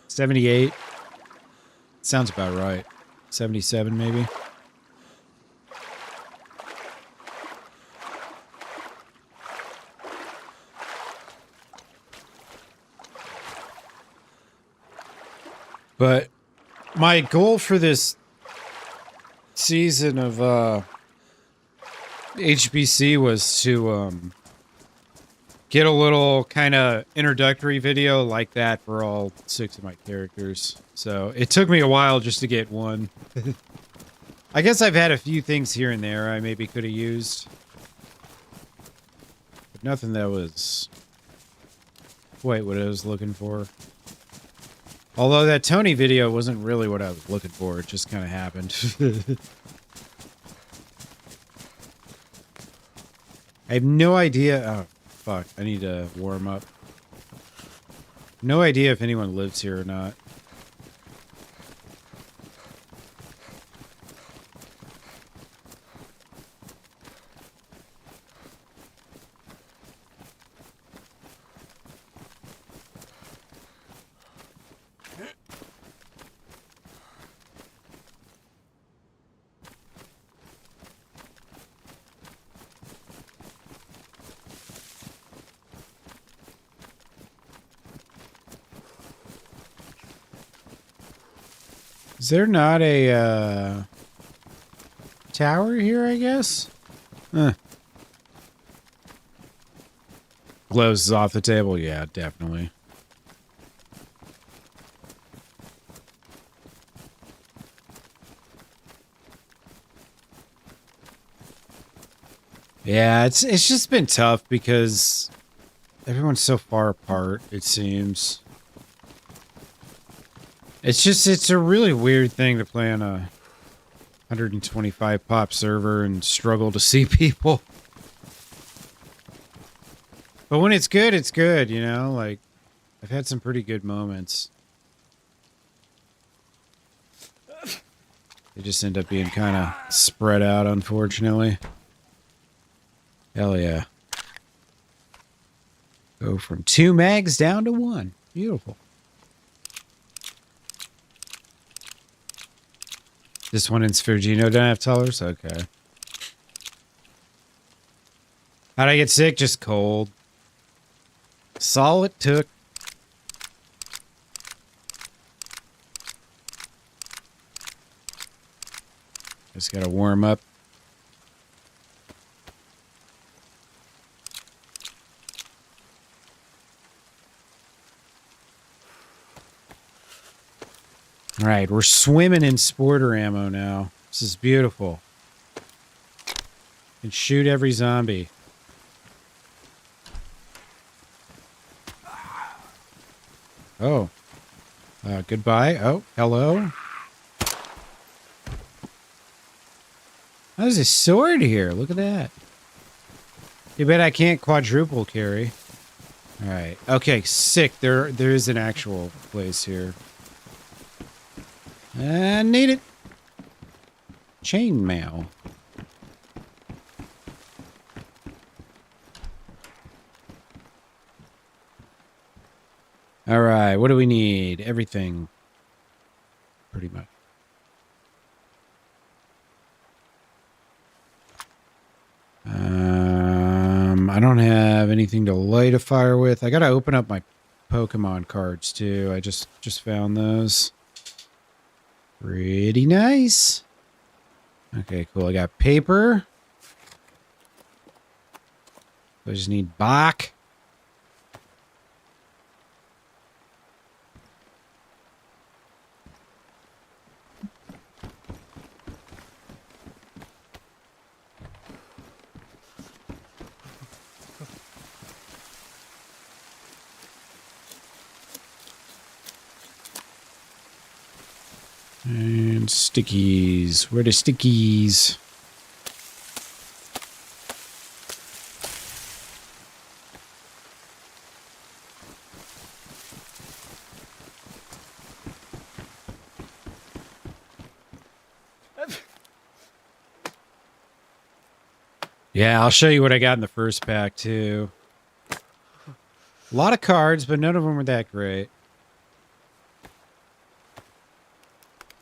78. Sounds about right. 77 maybe. But my goal for this season of HBC was to get a little kind of introductory video like that for all 6 of my characters. So it took me a while just to get one. I guess I've had a few things here and there I maybe could have used. But nothing that was quite what I was looking for. Although that Toni video wasn't really what I was looking for. It just kind of happened. I have no idea. Oh, fuck. I need to warm up. No idea if anyone lives here or not. Is there not a, tower here, I guess? Glows is off the table? Yeah, definitely. Yeah, it's just been tough because everyone's so far apart, it seems. It's a really weird thing to play on a 125 pop server and struggle to see people. But when it's good, you know? Like, I've had some pretty good moments. They just end up being kind of spread out, unfortunately. Hell yeah. Go from 2 mags down to 1. Beautiful. This one in Sphyrgino don't have tellers? Okay. How'd I get sick? Just cold. That's all it took. Just gotta warm up. All right, we're swimming in sporter ammo now. This is beautiful. Can shoot every zombie. Oh. Goodbye. Oh, hello. Oh, there's a sword here. Look at that. You bet I can't quadruple carry. All right. Okay, sick. There is an actual place here. I need it. Chainmail. All right, what do we need? Everything. Pretty much. I don't have anything to light a fire with. I gotta open up my Pokemon cards too. I just found those. Pretty nice. Okay, cool. I got paper. I just need Bach. And stickies. Where are the stickies? Yeah, I'll show you what I got in the first pack, too. A lot of cards, but none of them were that great.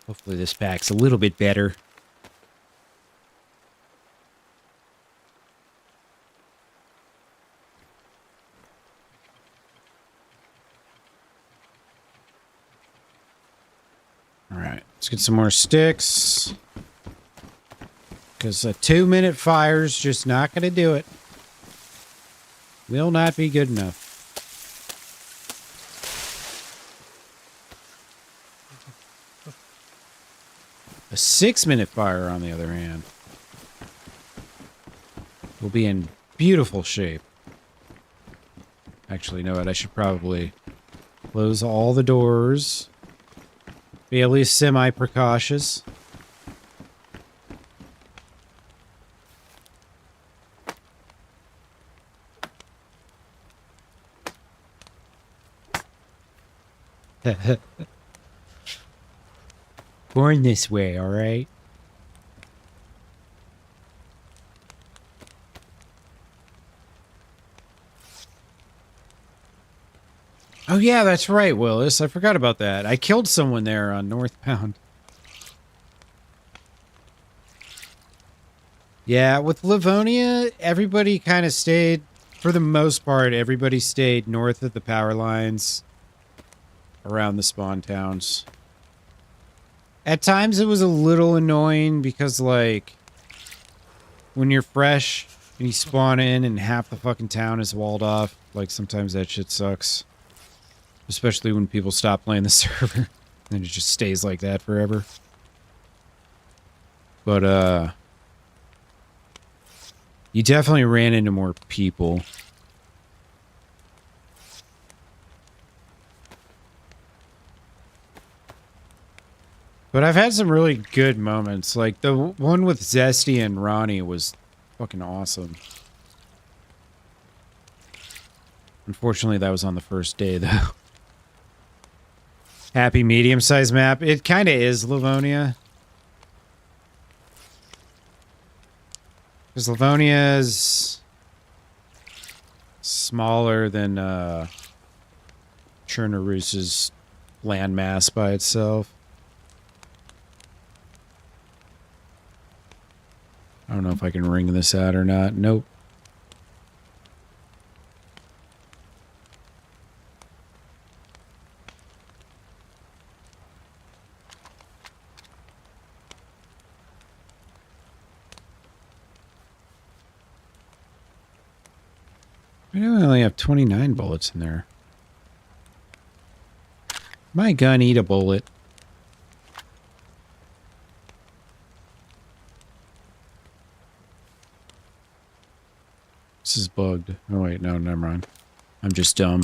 Hopefully this pack's a little bit better. All right, let's get some more sticks. Because a 2-minute fire's just not going to do it. Will not be good enough. A 6-minute fire, on the other hand, will be in beautiful shape. Actually, you know what? I should probably close all the doors. Be at least semi-precautious. Born this way, alright? Oh yeah, that's right, Willis. I forgot about that. I killed someone there on Northbound. Yeah, with Livonia, everybody kind of stayed, for the most part, everybody stayed north of the power lines around the spawn towns. At times it was a little annoying because, like, when you're fresh and you spawn in and half the fucking town is walled off, like, sometimes that shit sucks. Especially when people stop playing the server. And it just stays like that forever. But, you definitely ran into more people. But I've had some really good moments. Like, the one with Zesty and Ronnie was fucking awesome. Unfortunately, that was on the first day, though. Happy medium-sized map. It kind of is Livonia. Because Livonia is smaller than Chernarus's landmass by itself. I don't know if I can ring this out or not. Nope. I know I only have 29 bullets in there. My gun eat a bullet. This is bugged. Oh wait, no, never mind. I'm just dumb.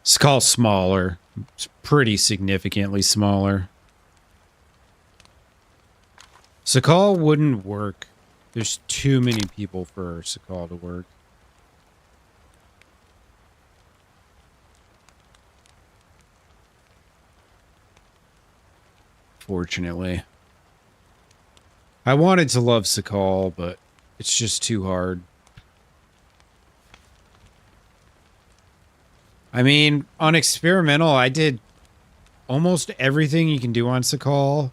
Skull's smaller. It's pretty significantly smaller. Sakal wouldn't work. There's too many people for Sakal to work. Fortunately. I wanted to love Sakal, but it's just too hard. I mean, on experimental, I did almost everything you can do on Sakal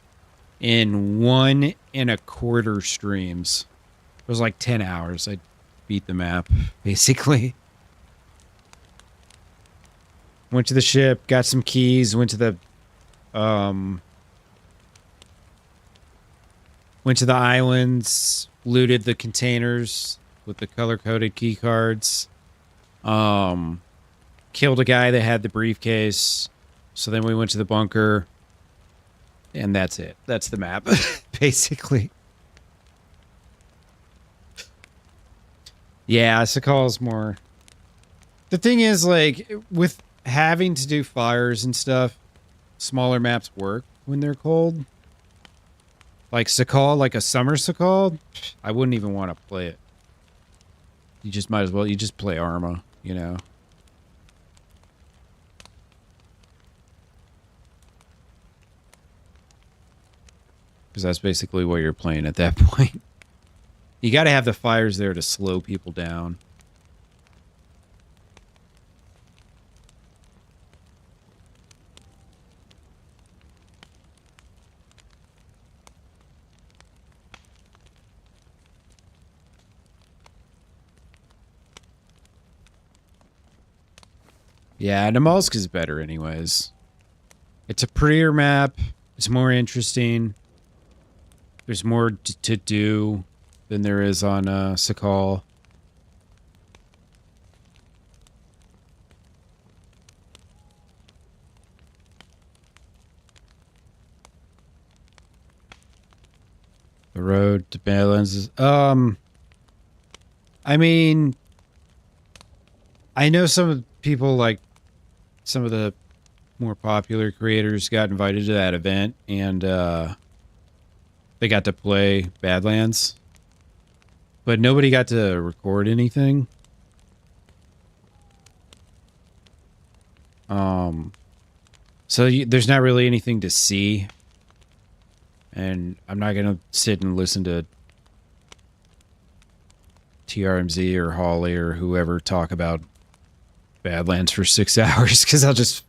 in 1.25 streams. It was like 10 hours. I beat the map, basically. Went to the ship, got some keys, went to the islands, looted the containers with the color-coded key cards. Killed a guy that had the briefcase. So then we went to the bunker. And that's it. That's the map, basically. Yeah, Sakal's more... The thing is, like, with having to do fires and stuff, smaller maps work when they're cold. Like Sakal, like a summer Sakal, I wouldn't even want to play it. You just might as well, you just play Arma, you know? Because that's basically what you're playing at that point. You got to have the fires there to slow people down. Yeah, Namalsk is better anyways. It's a prettier map. It's more interesting. There's more to do than there is on Sakal. The road to Balance is... I mean... I know some people, like some of the more popular creators, got invited to that event, and they got to play Badlands, but nobody got to record anything. So there's not really anything to see, and I'm not gonna sit and listen to TRMZ or Holly or whoever talk about Badlands for 6 hours, because I'll just,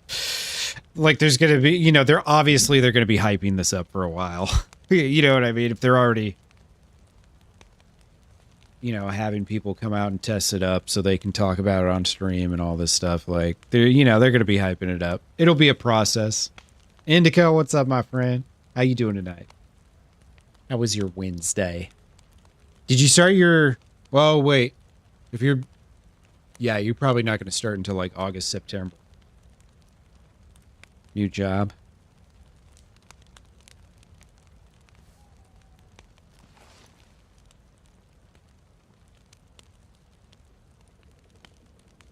like, there's gonna be, you know, they're gonna be hyping this up for a while. You know what I mean? If they're already, you know, having people come out and test it up so they can talk about it on stream and all this stuff, like, they're, you know, they're gonna be hyping it up. It'll be a process. Indico, what's up, my friend? How you doing tonight? How was your Wednesday? Did you start your... Well, wait. If you're... Yeah, you're probably not going to start until, like, August, September. New job.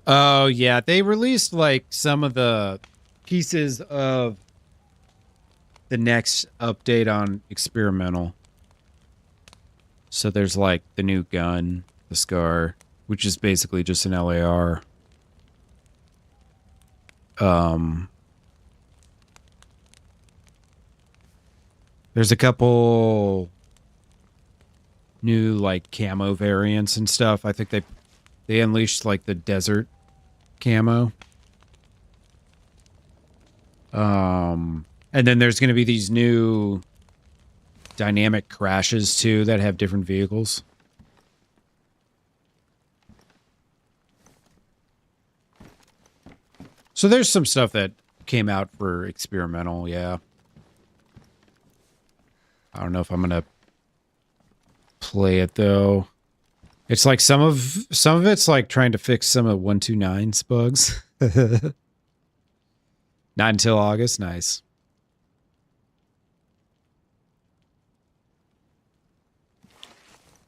Oh, yeah. They released, like, some of the pieces of the next update on experimental. So there's, like, the new gun, the SCAR, which is basically just an LAR. There's a couple new, like, camo variants and stuff. I think they unleashed, like, the desert camo. And then there's going to be these new dynamic crashes, too, that have different vehicles. So there's some stuff that came out for experimental, yeah. I don't know if I'm going to play it, though. It's like some of it's like trying to fix some of 129's bugs. Not until August. Nice.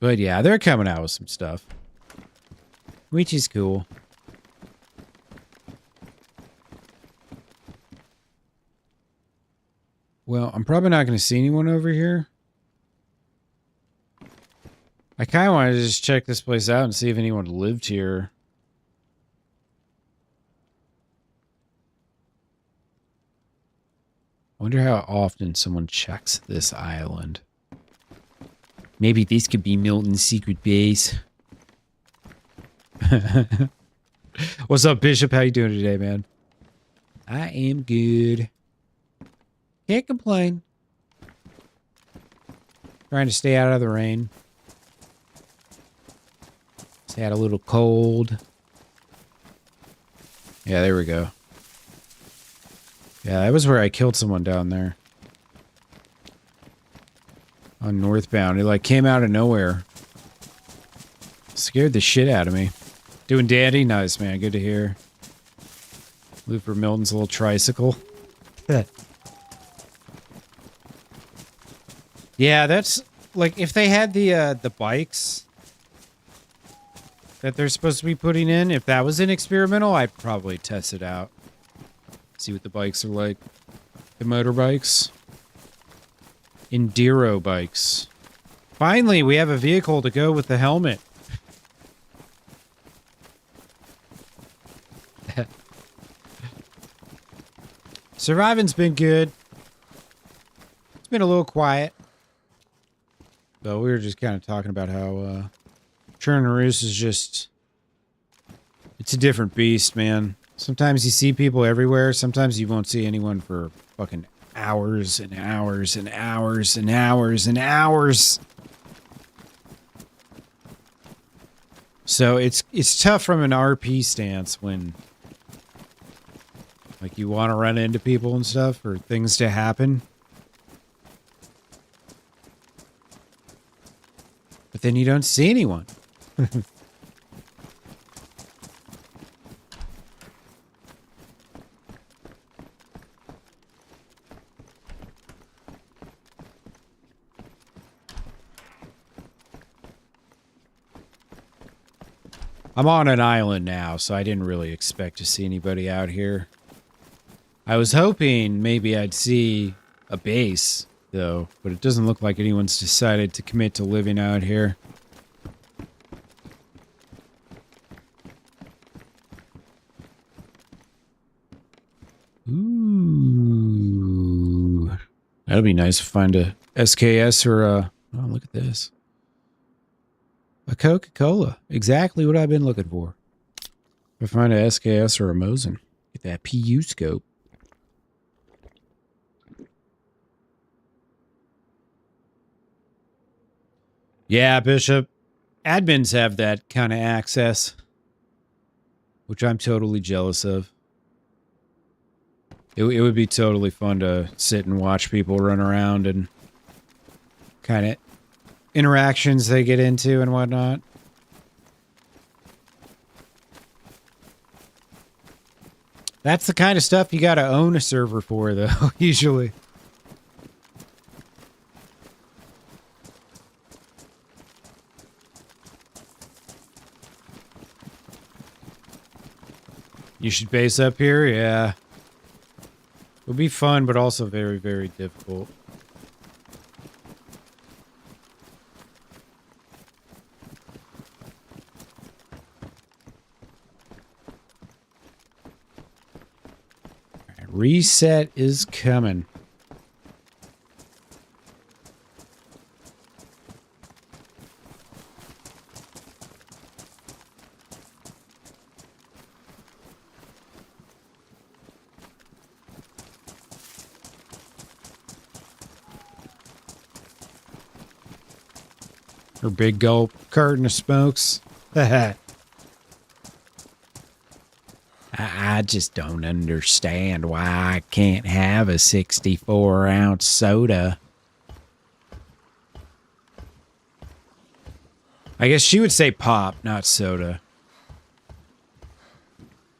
But yeah, they're coming out with some stuff, which is cool. Well, I'm probably not going to see anyone over here. I kind of wanted to just check this place out and see if anyone lived here. I wonder how often someone checks this island. Maybe this could be Milton's secret base. What's up, Bishop? How you doing today, man? I am good. Can't complain. Trying to stay out of the rain. It's had a little cold. Yeah, there we go. Yeah, that was where I killed someone down there. On northbound. It like came out of nowhere. Scared the shit out of me. Doing dandy? Nice, man. Good to hear. Loop for Milton's little tricycle. Yeah, that's like if they had the bikes that they're supposed to be putting in, if that was an experimental, I'd probably test it out. See what the bikes are like. The motorbikes. Enduro bikes. Finally, we have a vehicle to go with the helmet. Surviving's been good. It's been a little quiet. But we were just kind of talking about how Chernarus is just... It's a different beast, man. Sometimes you see people everywhere. Sometimes you won't see anyone for fucking hours and hours and hours and hours and hours. So it's tough from an RP stance when like you want to run into people and stuff or things to happen. But then you don't see anyone. I'm on an island now, so I didn't really expect to see anybody out here. I was hoping maybe I'd see a base, though, but it doesn't look like anyone's decided to commit to living out here. Ooh. That'd be nice to find a SKS or a... Oh, look at this. A Coca-Cola. Exactly what I've been looking for. If I find a SKS or a Mosin. Get that PU scope. Yeah, Bishop. Admins have that kind of access. Which I'm totally jealous of. It would be totally fun to sit and watch people run around and kind of interactions they get into and whatnot. That's the kind of stuff you gotta own a server for, though, usually. You should base up here? Yeah. It would be fun, but also very, very difficult. Right, reset is coming. Her big gulp carton of smokes. I just don't understand why I can't have a 64-ounce soda. I guess she would say pop, not soda.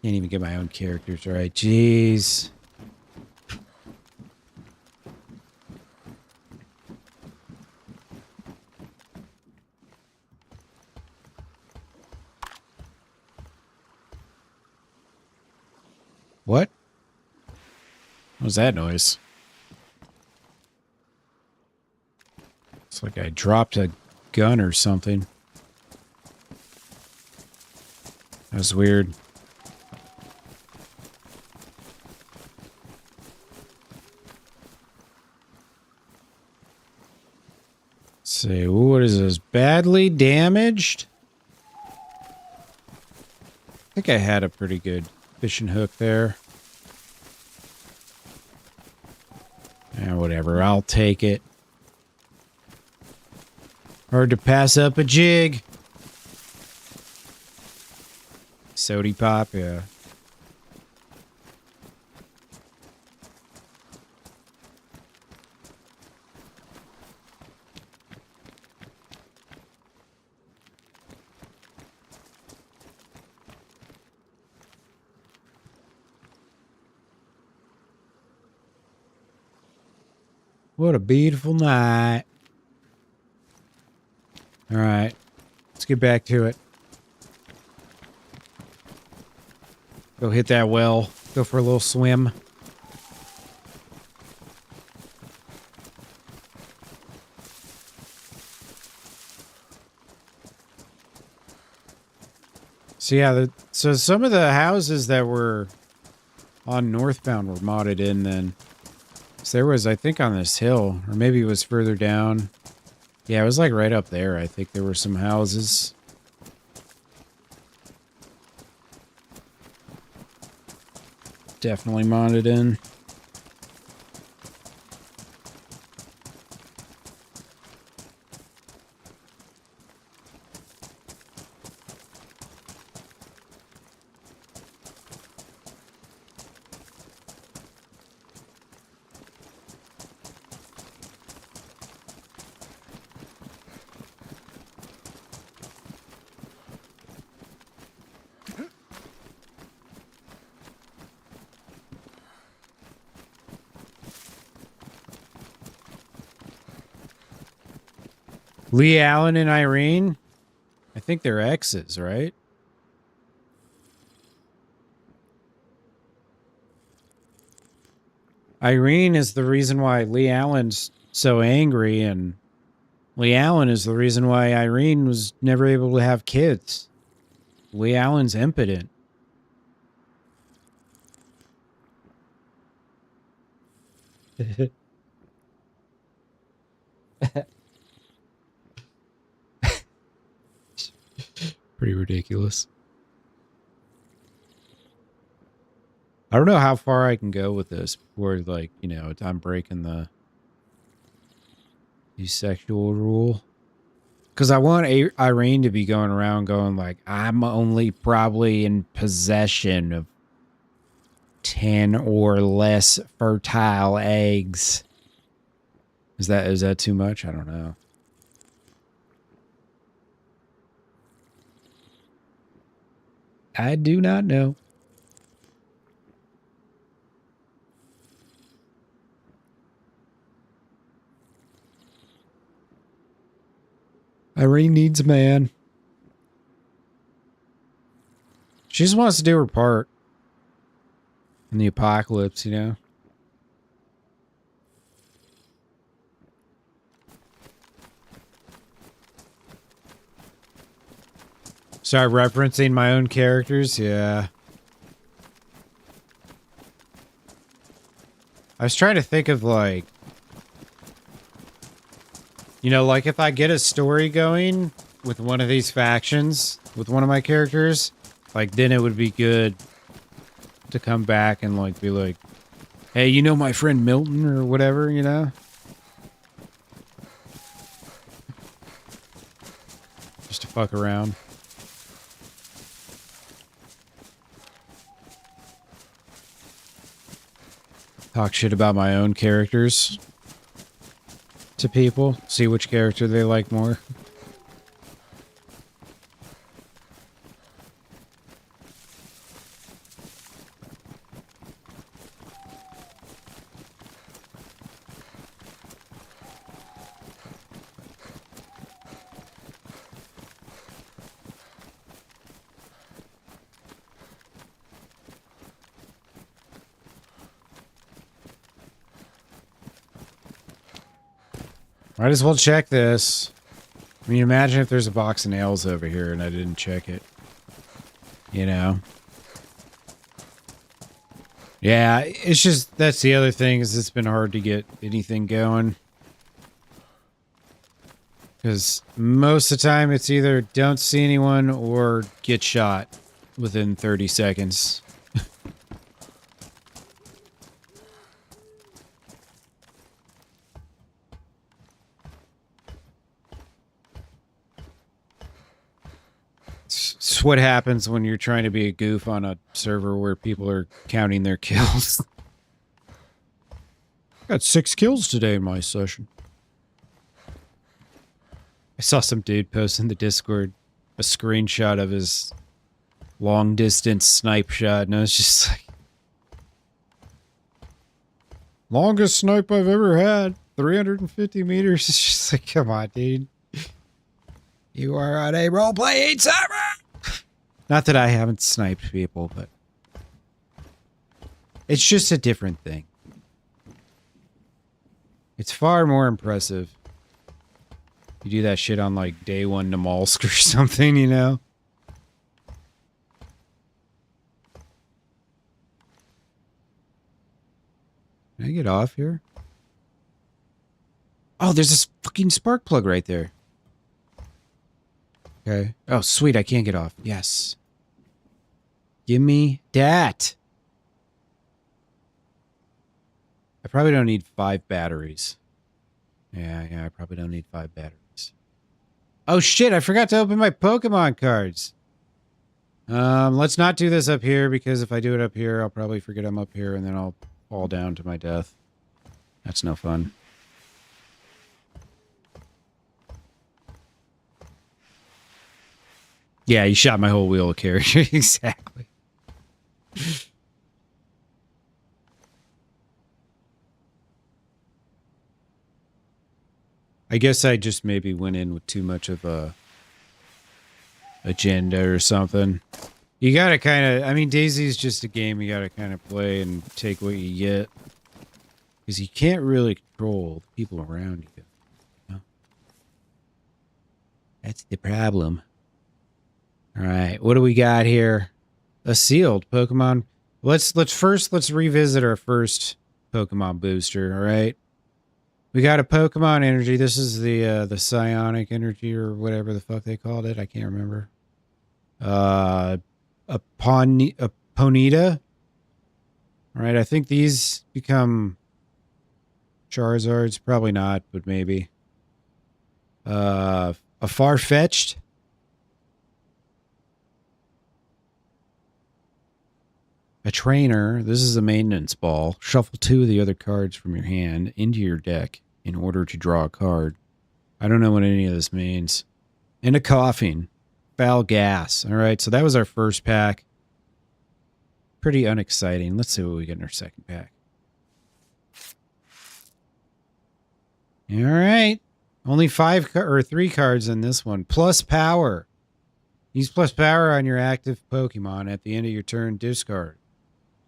Can't even get my own characters right. Jeez. What? What was that noise? It's like I dropped a gun or something. That was weird. Let's see, what is this? Badly damaged? I think I had a pretty good fishing hook there. Yeah, whatever, I'll take it. Hard to pass up a jig. Sody pop, yeah. What a beautiful night. All right, let's get back to it. Go hit that well. Go for a little swim. So yeah, so some of the houses that were on northbound were modded in then. So there was, I think, on this hill, or maybe it was further down. Yeah, it was like right up there. I think there were some houses. Definitely modded in. Lee, Allan, and Irene? I think they're exes, right? Irene is the reason why Lee Allen's so angry, and Lee Allen is the reason why Irene was never able to have kids. Lee Allen's impotent. Pretty ridiculous. I don't know how far I can go with this before, like, you know, I'm breaking the asexual rule. Because I want Irene to be going around going like, I'm only probably in possession of 10 or less fertile eggs. Is that too much? I don't know. I do not know. Irene needs a man. She just wants to do her part in the apocalypse, you know? Start referencing my own characters? Yeah. I was trying to think of, like, you know, like if I get a story going with one of these factions, with one of my characters, like then it would be good to come back and like be like, hey, you know my friend Milton or whatever, you know? Just to fuck around. Talk shit about my own characters to people. See which character they like more. Might as well check this. I mean, imagine if there's a box of nails over here and I didn't check it. You know? Yeah, it's just, that's the other thing, is it's been hard to get anything going. Because most of the time it's either don't see anyone or get shot within 30 seconds. It's what happens when you're trying to be a goof on a server where people are counting their kills. Got 6 kills today in my session. I saw some dude post in the Discord a screenshot of his long distance snipe shot, and I was just like, longest snipe I've ever had, 350 meters. It's just like, come on, dude. You are on a role-playing server! Not that I haven't sniped people, but it's just a different thing. It's far more impressive. You do that shit on like day 1 Namalsk or something, you know? Can I get off here? Oh, there's this fucking spark plug right there. Okay. Oh, sweet. I can't get off. Yes. Give me that. I probably don't need 5 batteries. Yeah, I probably don't need 5 batteries. Oh, shit. I forgot to open my Pokemon cards. Let's not do this up here, because if I do it up here, I'll probably forget I'm up here, and then I'll fall down to my death. That's no fun. Yeah, you shot my whole wheel of character. Exactly. I guess I just maybe went in with too much of a agenda or something. You gotta kind of, I mean, DayZ is just a game you gotta kind of play and take what you get. Because you can't really control the people around you. You know? That's the problem. All right, what do we got here? A sealed Pokemon. Let's revisit our first Pokemon booster. All right, we got a Pokemon energy. This is the psionic energy or whatever the fuck they called it. I can't remember. A Ponyta. All right, I think these become Charizards. Probably not, but maybe. A Farfetch'd. A trainer. This is a maintenance ball. Shuffle 2 of the other cards from your hand into your deck in order to draw a card. I don't know what any of this means. And a coughing. Foul gas. All right, so that was our first pack. Pretty unexciting. Let's see what we get in our second pack. All right. Only 3 cards in this one. Plus power. Use plus power on your active Pokemon at the end of your turn. Discard.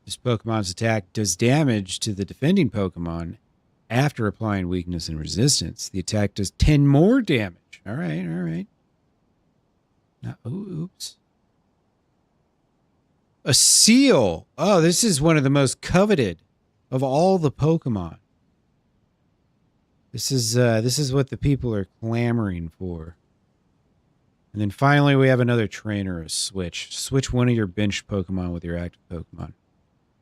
This Pokemon's attack does damage to the defending Pokemon after applying weakness and resistance. The attack does 10 more damage. All right, all right. Now, oops. A seal. Oh, this is one of the most coveted of all the Pokemon. This is what the people are clamoring for. And then finally, we have another trainer, a switch. Switch one of your benched Pokemon with your active Pokemon.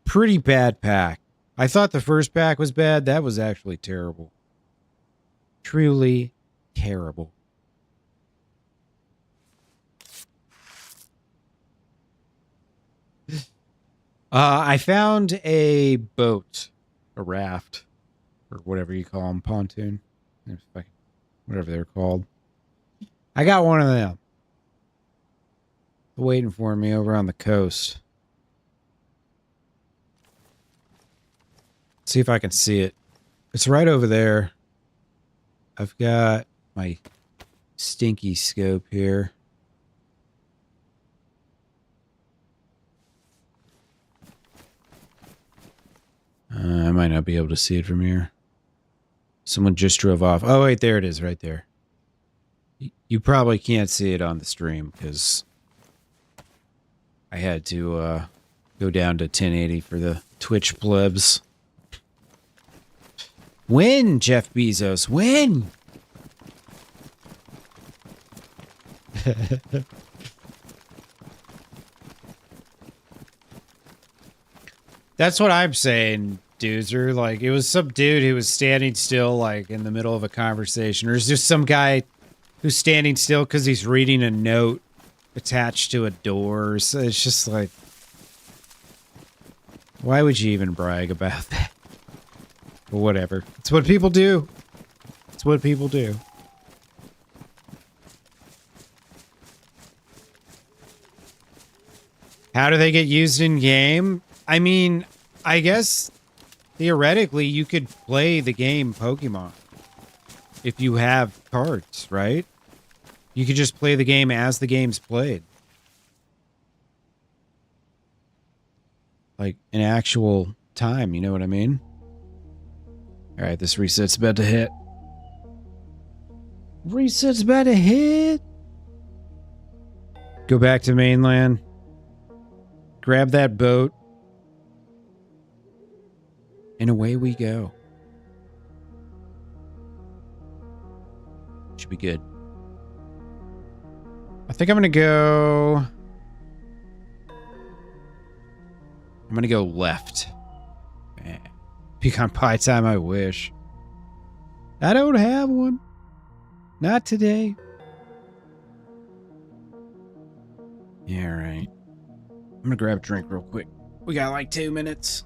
Pretty bad pack. I thought the first pack was bad. That was actually terrible. Truly terrible. I found a boat, a raft, or whatever you call them, pontoon, whatever they're called. I got one of them waiting for me over on the coast. See if I can see it. It's right over there. I've got my stinky scope here. I might not be able to see it from here. Someone just drove off. Oh, wait, there it is right there. You probably can't see it on the stream because I had to go down to 1080 for the Twitch plebs. When, Jeff Bezos? When? That's what I'm saying, Doozer. Like, it was some dude who was standing still, like, in the middle of a conversation. Or is just some guy who's standing still because he's reading a note attached to a door. So it's just like, why would you even brag about that? But whatever. It's what people do. It's what people do. How do they get used in game? I mean, I guess theoretically you could play the game Pokemon if you have cards, right? You could just play the game as the game's played. Like an actual time, you know what I mean? All right, this reset's about to hit. Reset's about to hit. Go back to mainland. Grab that boat. And away we go. Should be good. I think I'm going to go... I'm going to go left. Man. Pecan pie time, I wish. I don't have one. Not today. Yeah, right. I'm going to grab a drink real quick. We got like 2 minutes.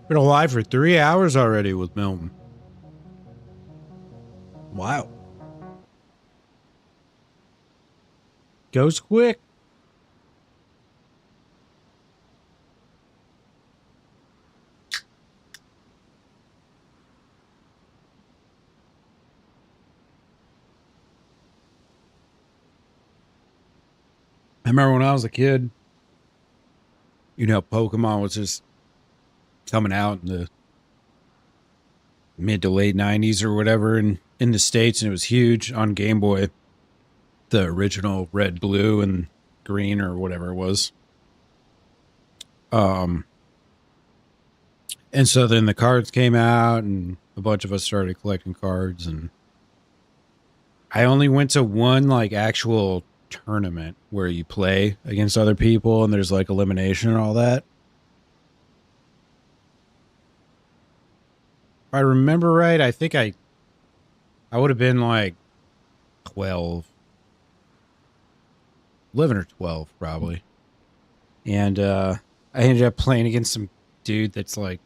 Been alive for 3 hours already with Milton. Wow. Goes quick. I remember when I was a kid, you know, Pokemon was just coming out in the mid to late 90s or whatever in the States, and it was huge on Game Boy. The original red, blue, and green or whatever it was. And so then the cards came out and a bunch of us started collecting cards, and I only went to one like actual tournament where you play against other people and there's like elimination and all that. If I remember right, I think I would have been like 11 or 12 probably. And I ended up playing against some dude that's like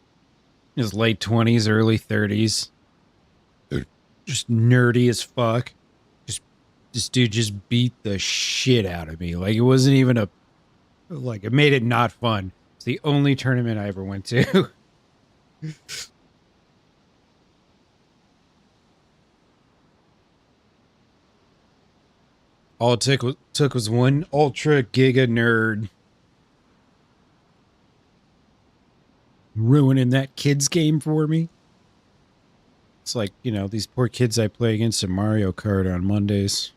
in his late 20s, early 30s. Just nerdy as fuck. This dude just beat the shit out of me. Like, it wasn't even it made it not fun. It's the only tournament I ever went to. All it took was one ultra giga nerd ruining that kid's game for me. It's like, you know, these poor kids I play against in Mario Kart on Mondays.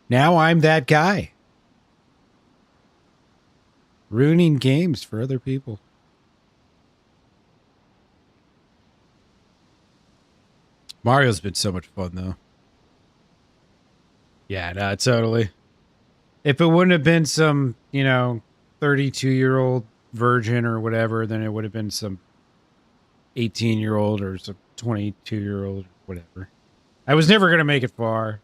Now I'm that guy. Ruining games for other people. Mario's been so much fun, though. Yeah, no, totally. If it wouldn't have been some, you know, 32-year-old virgin or whatever, then it would have been some 18-year-old or some 22-year-old, whatever. I was never going to make it far.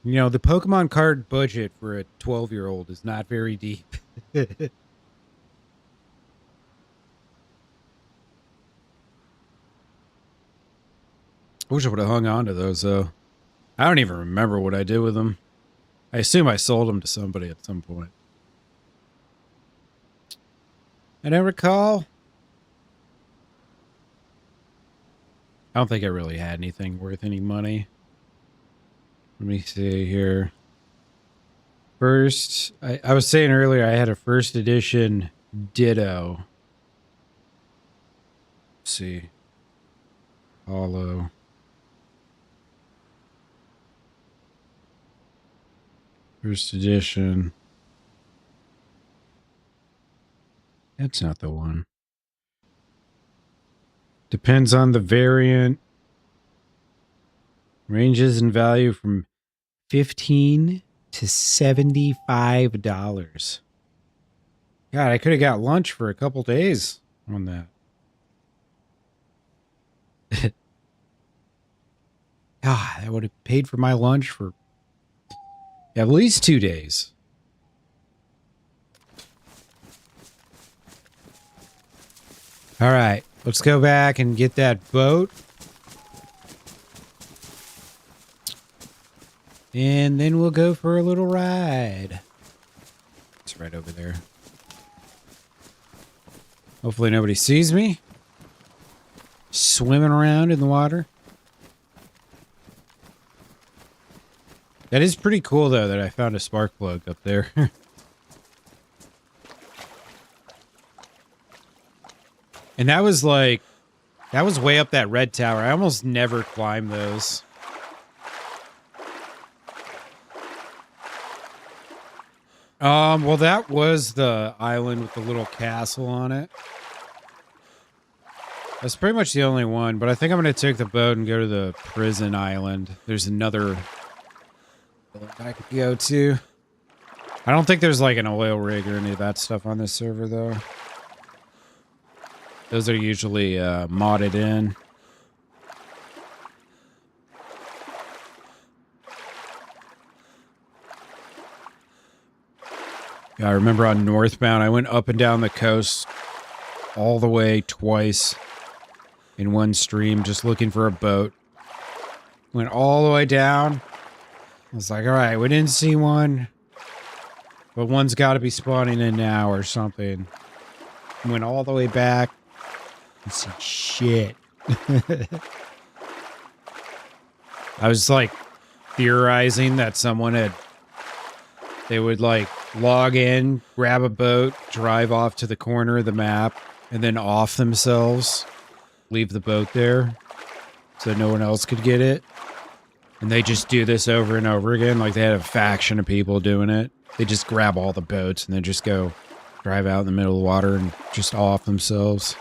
You know, the Pokemon card budget for a 12-year-old is not very deep. I wish I would have hung on to those, though. I don't even remember what I did with them. I assume I sold them to somebody at some point. I don't recall. I don't think I really had anything worth any money. Let me see here. First, I was saying earlier I had a first edition Ditto. Let's see. Hollow. First edition. That's not the one. Depends on the variant. Ranges in value from $15 to $75. God, I could have got lunch for a couple days on that. God, I would have paid for my lunch for at least 2 days. All right, let's go back and get that boat. And then we'll go for a little ride. It's right over there. Hopefully nobody sees me swimming around in the water. That is pretty cool, though, that I found a spark plug up there. And that was like, that was way up that red tower. I almost never climb those. Well, that was the island with the little castle on it. That's pretty much the only one, but I think I'm going to take the boat and go to the prison island. There's another I could go to. I don't think there's like an oil rig or any of that stuff on this server, though. Those are usually modded in. Yeah, I remember on Northbound, I went up and down the coast all the way twice in one stream just looking for a boat. Went all the way down. I was like, all right, we didn't see one, but one's got to be spawning in now or something. Went all the way back. And see shit. I was like theorizing that someone had, they would like log in, grab a boat, drive off to the corner of the map, and then off themselves, leave the boat there so no one else could get it. And they just do this over and over again. Like they had a faction of people doing it. They just grab all the boats and then just go drive out in the middle of the water and just off themselves.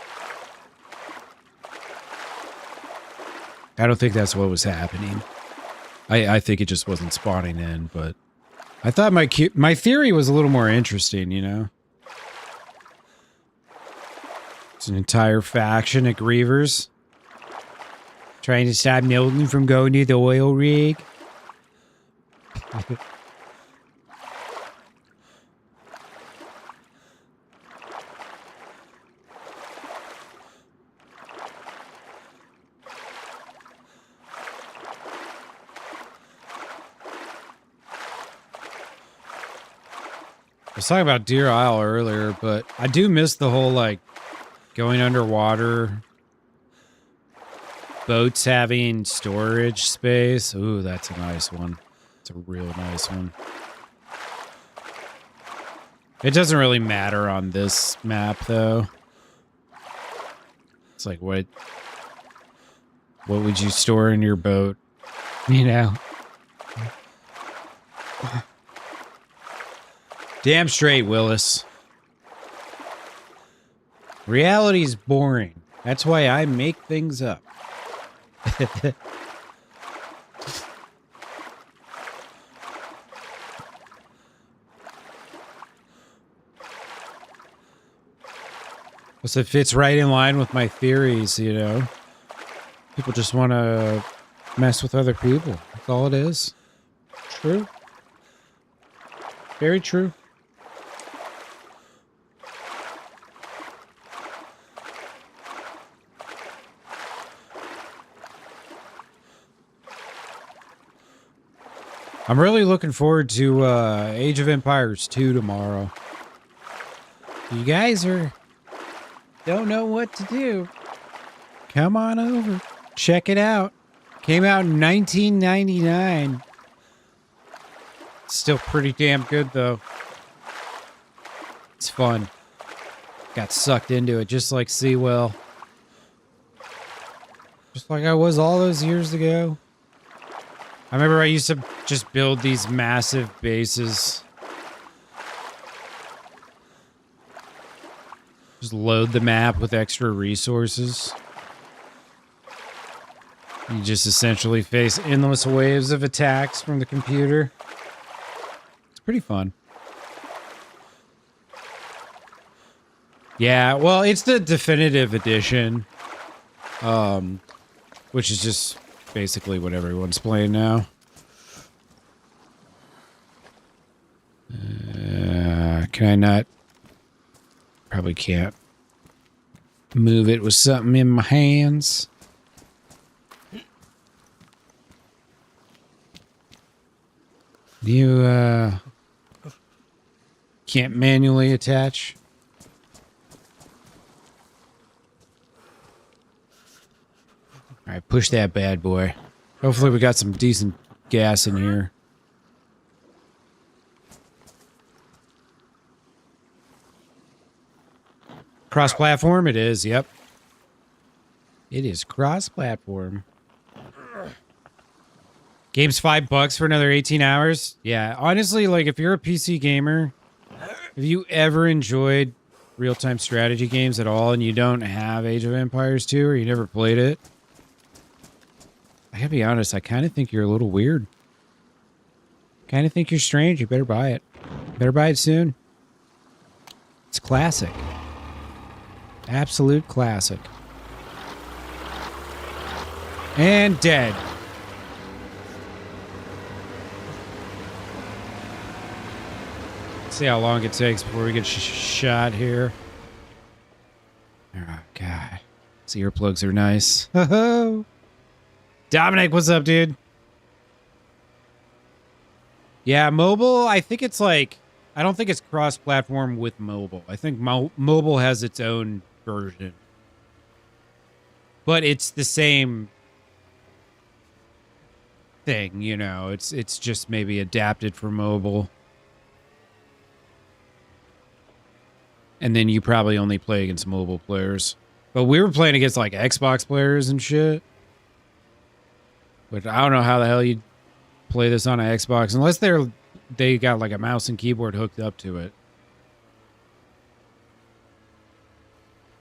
I don't think that's what was happening. I think it just wasn't spawning in, but I thought my theory was a little more interesting, you know? It's an entire faction of grievers trying to stop Milton from going to the oil rig. I was talking about Deer Isle earlier, but I do miss the whole, like, going underwater, boats having storage space. Ooh, that's a nice one. It's a real nice one. It doesn't really matter on this map, though. It's like, what would you store in your boat? You know? Damn straight, Willis. Reality's boring. That's why I make things up. Plus, it fits right in line with my theories, you know? People just want to mess with other people. That's all it is. True. Very true. I'm really looking forward to Age of Empires 2 tomorrow. You guys don't know what to do. Come on over. Check it out. Came out in 1999. Still pretty damn good, though. It's fun. Got sucked into it just like Seawell. Just like I was all those years ago. I remember I used to just build these massive bases. Just load the map with extra resources. You just essentially face endless waves of attacks from the computer. It's pretty fun. Yeah, well, it's the definitive edition. Which is just basically what everyone's playing now. Can I not? Probably can't move it with something in my hands. You, can't manually attach? Alright, push that bad boy. Hopefully we got some decent gas in here. Cross-platform? It is, yep. It is cross-platform. Game's $5 for another 18 hours? Yeah, honestly, like, if you're a PC gamer, if you ever enjoyed real-time strategy games at all and you don't have Age of Empires 2 or you never played it, I gotta be honest, I kind of think you're a little weird. Kind of think you're strange. You better buy it. Better buy it soon. It's classic. Absolute classic. And dead. See how long it takes before we get shot here. Oh, God. These earplugs are nice. Ho-ho! Dominic, what's up, dude? Yeah, mobile, I think it's like... I don't think it's cross-platform with mobile. I think mobile has its own version. But it's the same thing, you know. It's just maybe adapted for mobile. And then you probably only play against mobile players. But we were playing against, like, Xbox players and shit. But I don't know how the hell you'd play this on an Xbox unless they got like a mouse and keyboard hooked up to it.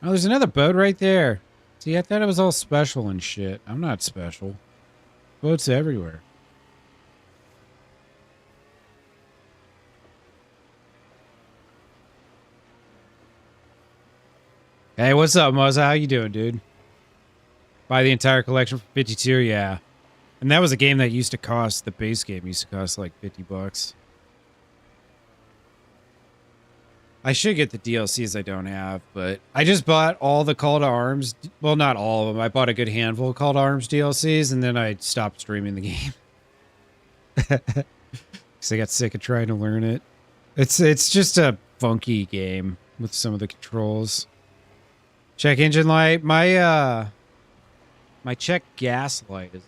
Oh, there's another boat right there. See, I thought it was all special and shit. I'm not special. Boats everywhere. Hey, what's up, Muzza? How you doing, dude? Buy the entire collection for 52, yeah. And that was a game that used to cost, the base game used to cost like $50. I should get the DLCs I don't have, but I just bought all the Call to Arms. Well, not all of them. I bought a good handful of Call to Arms DLCs, and then I stopped streaming the game. Because I got sick of trying to learn it. It's just a funky game with some of the controls. Check engine light. My check gas light is...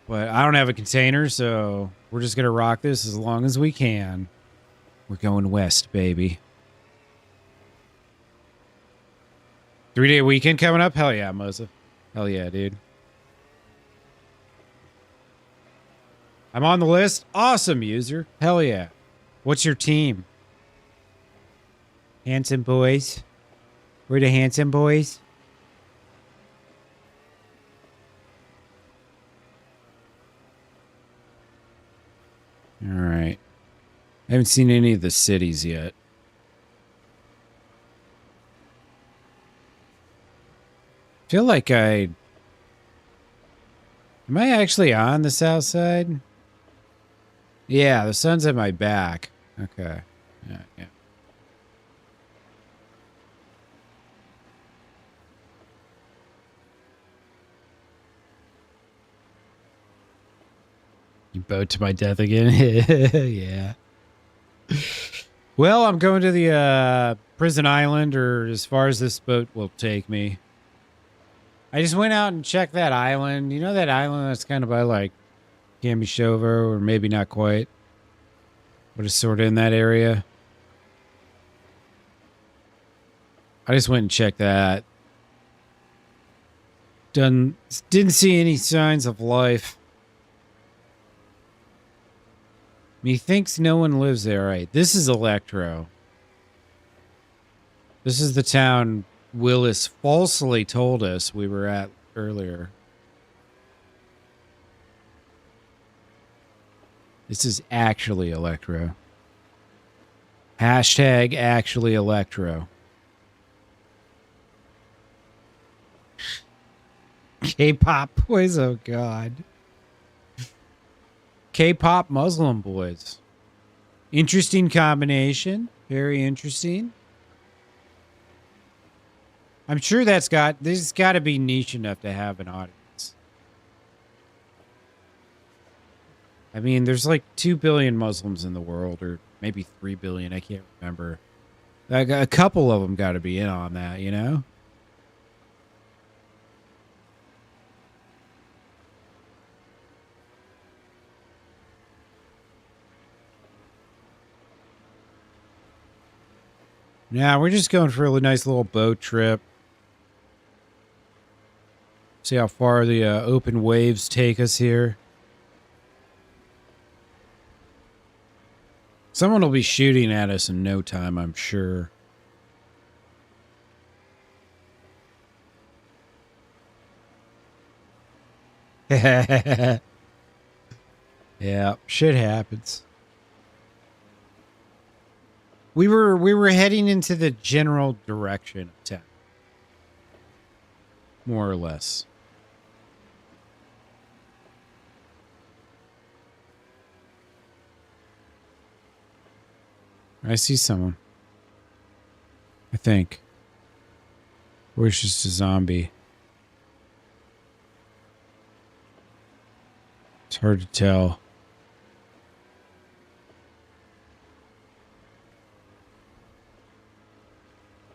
But I don't have a container, so we're just going to rock this as long as we can. We're going west, baby. 3-day weekend coming up? Hell yeah, Moza. Hell yeah, dude. I'm on the list. Awesome, user. Hell yeah. What's your team? Handsome boys. We're the handsome boys. All right. I haven't seen any of the cities yet. Feel like am I actually on the south side? Yeah, the sun's at my back. Okay. Yeah. You boat to my death again? Yeah. Well, I'm going to the prison island, or as far as this boat will take me. I just went out and checked that island. You know that island that's kind of by like Camishovo, or maybe not quite, but it's sort of in that area. I just went and checked that. Didn't see any signs of life. Methinks no one lives there. Right. This is Electro. This is the town Willis falsely told us we were at earlier. This is actually Electro. Hashtag actually Electro. K-pop boys, oh god. K-pop Muslim boys. Interesting combination. Very interesting. I'm sure this has got to be niche enough to have an audience. I mean, there's like 2 billion Muslims in the world, or maybe 3 billion, I can't remember. A couple of them got to be in on that, you know? Now, we're just going for a nice little boat trip. See how far the open waves take us here. Someone will be shooting at us in no time, I'm sure. Yeah, shit happens. We were heading into the general direction of town. More or less. I see someone. I think. Or it's just a zombie. It's hard to tell.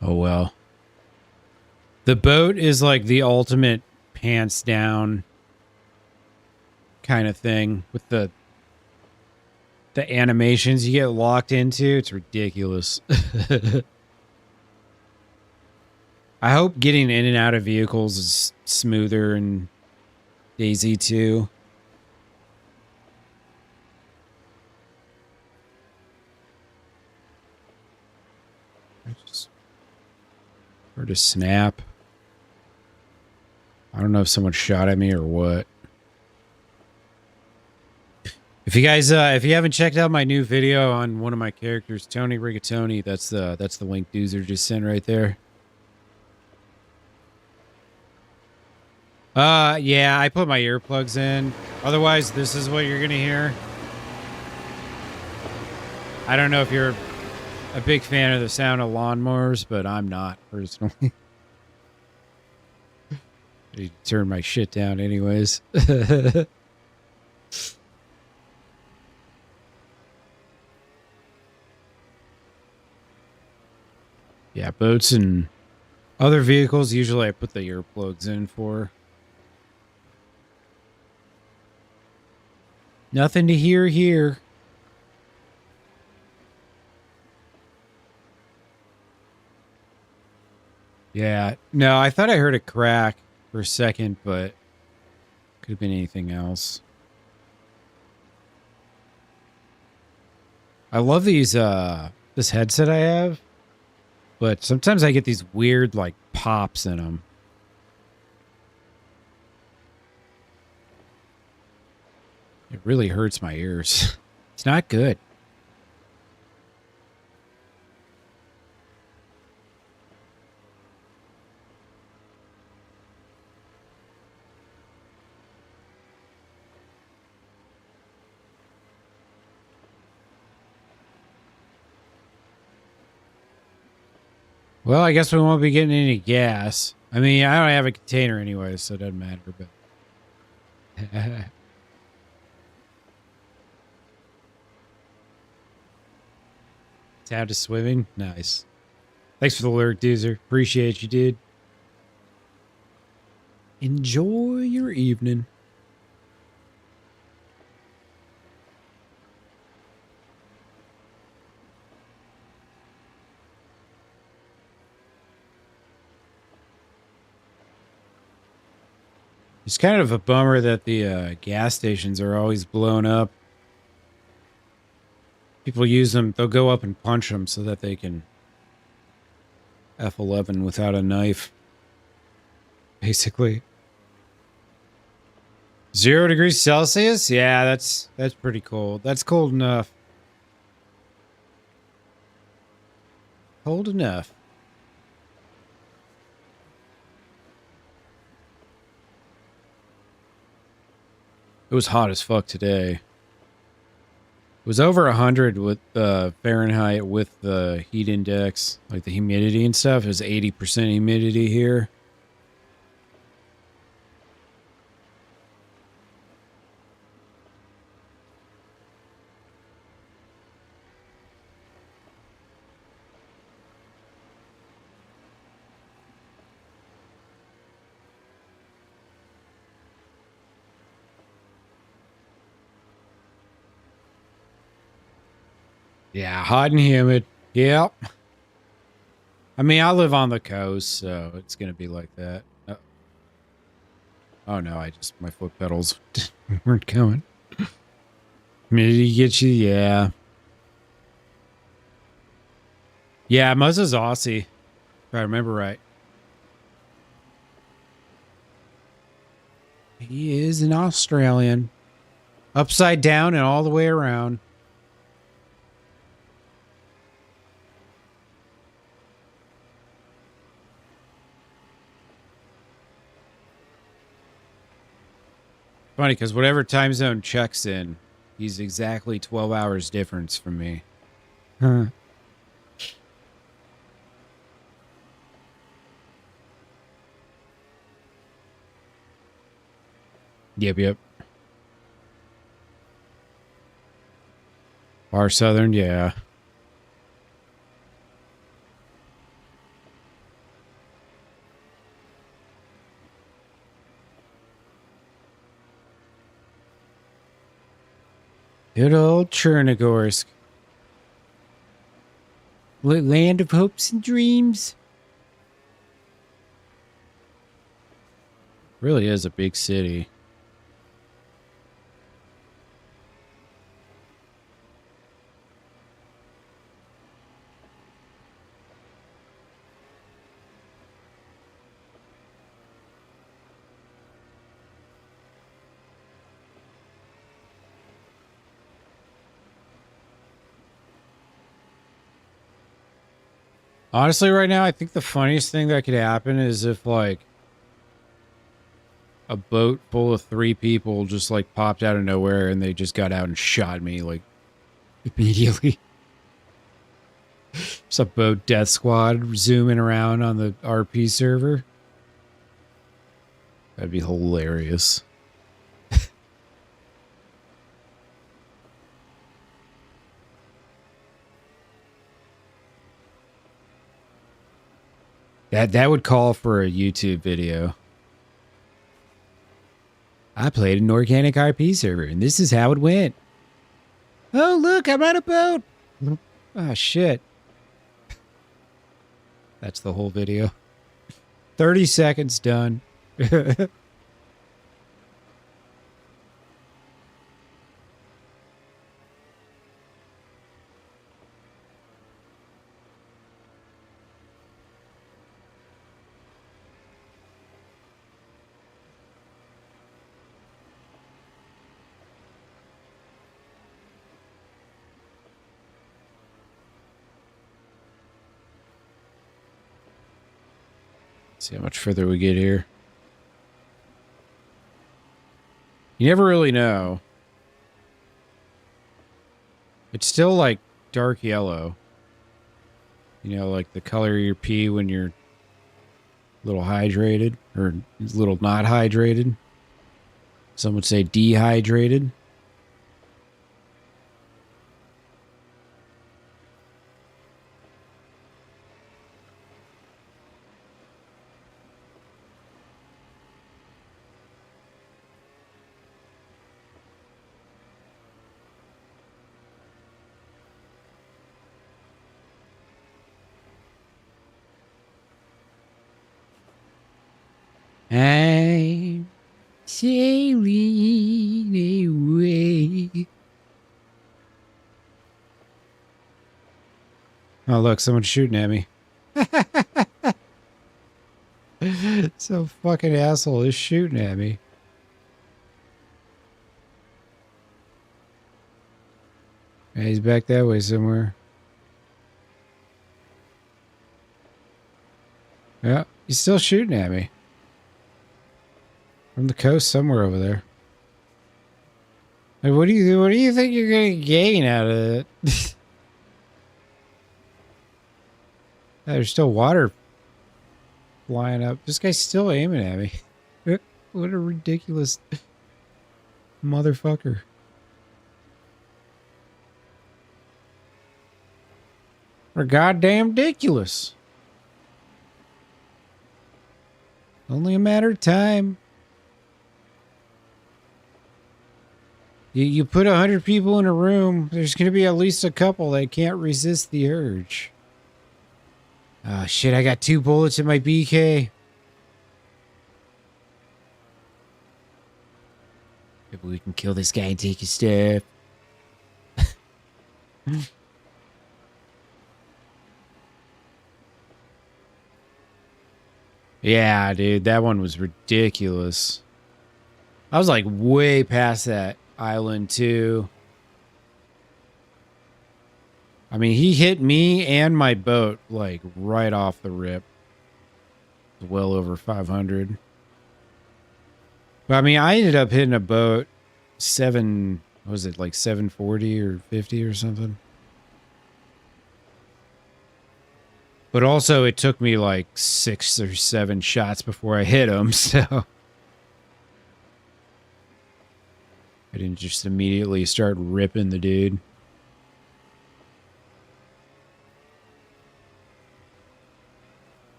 Oh well. The boat is like the ultimate pants down kind of thing with the animations you get locked into. It's ridiculous. I hope getting in and out of vehicles is smoother in DayZ 2. I just heard a snap. I don't know if someone shot at me or what. If you guys, if you haven't checked out my new video on one of my characters, Toni Rigatoni, that's the link Doozer just sent right there. Yeah, I put my earplugs in. Otherwise, this is what you're gonna hear. I don't know if you're a big fan of the sound of lawnmowers, but I'm not personally. I turn my shit down anyways. Yeah, boats and other vehicles, usually I put the earplugs in for. Nothing to hear here. Yeah, no, I thought I heard a crack for a second, but could have been anything else. I love these, this headset I have. But sometimes I get these weird, like, pops in them. It really hurts my ears. It's not good. Well, I guess we won't be getting any gas. I mean, I don't have a container anyway, so it doesn't matter. But Tab to swimming, nice. Thanks for the lurk, Doozer. Appreciate you, dude. Enjoy your evening. It's kind of a bummer that the gas stations are always blown up. People use them, they'll go up and punch them so that they can F11 without a knife. Basically. 0 degrees Celsius? Yeah, that's pretty cold. That's cold enough. Cold enough. It was hot as fuck today. It was over 100 with Fahrenheit with the heat index, like the humidity and stuff. It was 80% humidity here. Yeah, hot and humid. Yep. I mean, I live on the coast, so it's going to be like that. Oh no, my foot pedals weren't going. Humidity gets you, yeah. Yeah, Muzza's Aussie, if I remember right. He is an Australian. Upside down and all the way around. Funny, because whatever time zone checks in, he's exactly 12 hours difference from me. Huh. Yep. Far southern, yeah. Good old Chernarus. Land of hopes and dreams. Really is a big city. Honestly, right now, I think the funniest thing that could happen is if, like, a boat full of 3 people just, like, popped out of nowhere and they just got out and shot me, like, immediately. Just a boat death squad zooming around on the RP server. That'd be hilarious. That would call for a YouTube video. I played an organic RP server, and this is how it went. Oh, look, I'm on a boat. Oh, shit. That's the whole video. 30 seconds done. See how much further we get here. You never really know. It's still like dark yellow. You know, like the color of your pee when you're a little hydrated or a little not hydrated. Some would say dehydrated. Sailing away. Oh, look, someone's shooting at me. Some fucking asshole is shooting at me. Yeah, he's back that way somewhere. Yeah, he's still shooting at me. From the coast somewhere over there. Like, what do you think you're gonna gain out of it? There's still water flying up. This guy's still aiming at me. What a ridiculous motherfucker. We're goddamn ridiculous. Only a matter of time. You put 100 people in a room, there's going to be at least a couple that can't resist the urge. Oh shit, I got 2 bullets in my BK. Maybe we can kill this guy and take his stuff. Yeah, dude, that one was ridiculous. I was like way past that island too. I mean, he hit me and my boat like right off the rip. Well over 500. But I mean, I ended up hitting a boat what was it, like 740 or 50 or something? But also, it took me like 6 or 7 shots before I hit him, so I didn't just immediately start ripping the dude.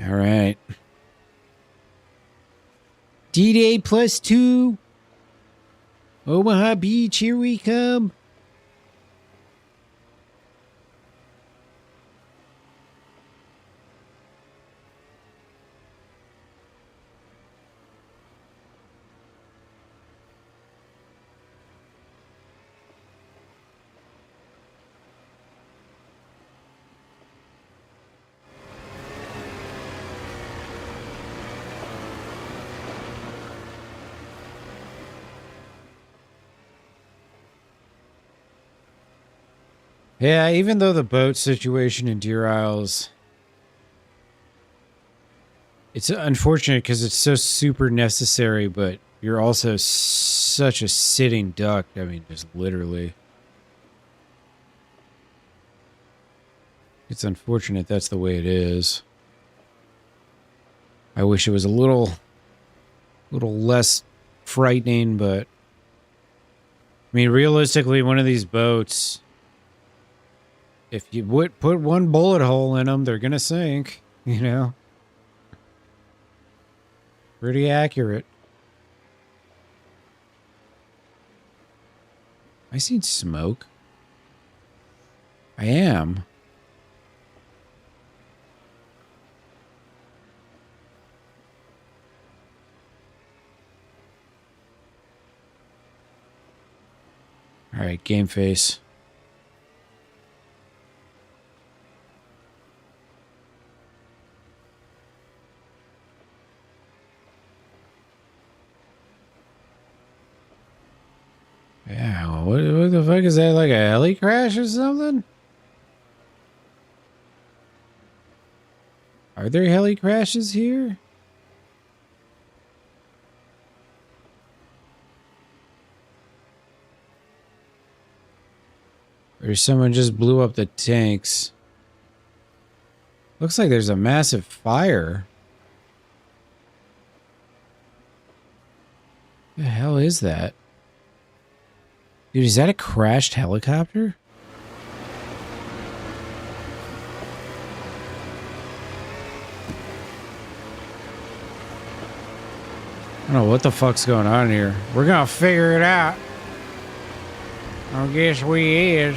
All right. D-Day +2. Omaha Beach, here we come. Yeah, even though the boat situation in Deer Isles, it's unfortunate because it's so super necessary, but you're also such a sitting duck. I mean, just literally. It's unfortunate that's the way it is. I wish it was a little less frightening, but I mean, realistically, one of these boats, if you would put one bullet hole in them, they're going to sink, you know? Pretty accurate. I seen smoke. I am. All right, game face. Yeah, what the fuck is that? Like a heli crash or something? Are there heli crashes here? Or someone just blew up the tanks? Looks like there's a massive fire. What the hell is that? Dude, is that a crashed helicopter? I don't know what the fuck's going on here. We're gonna figure it out. I guess we is.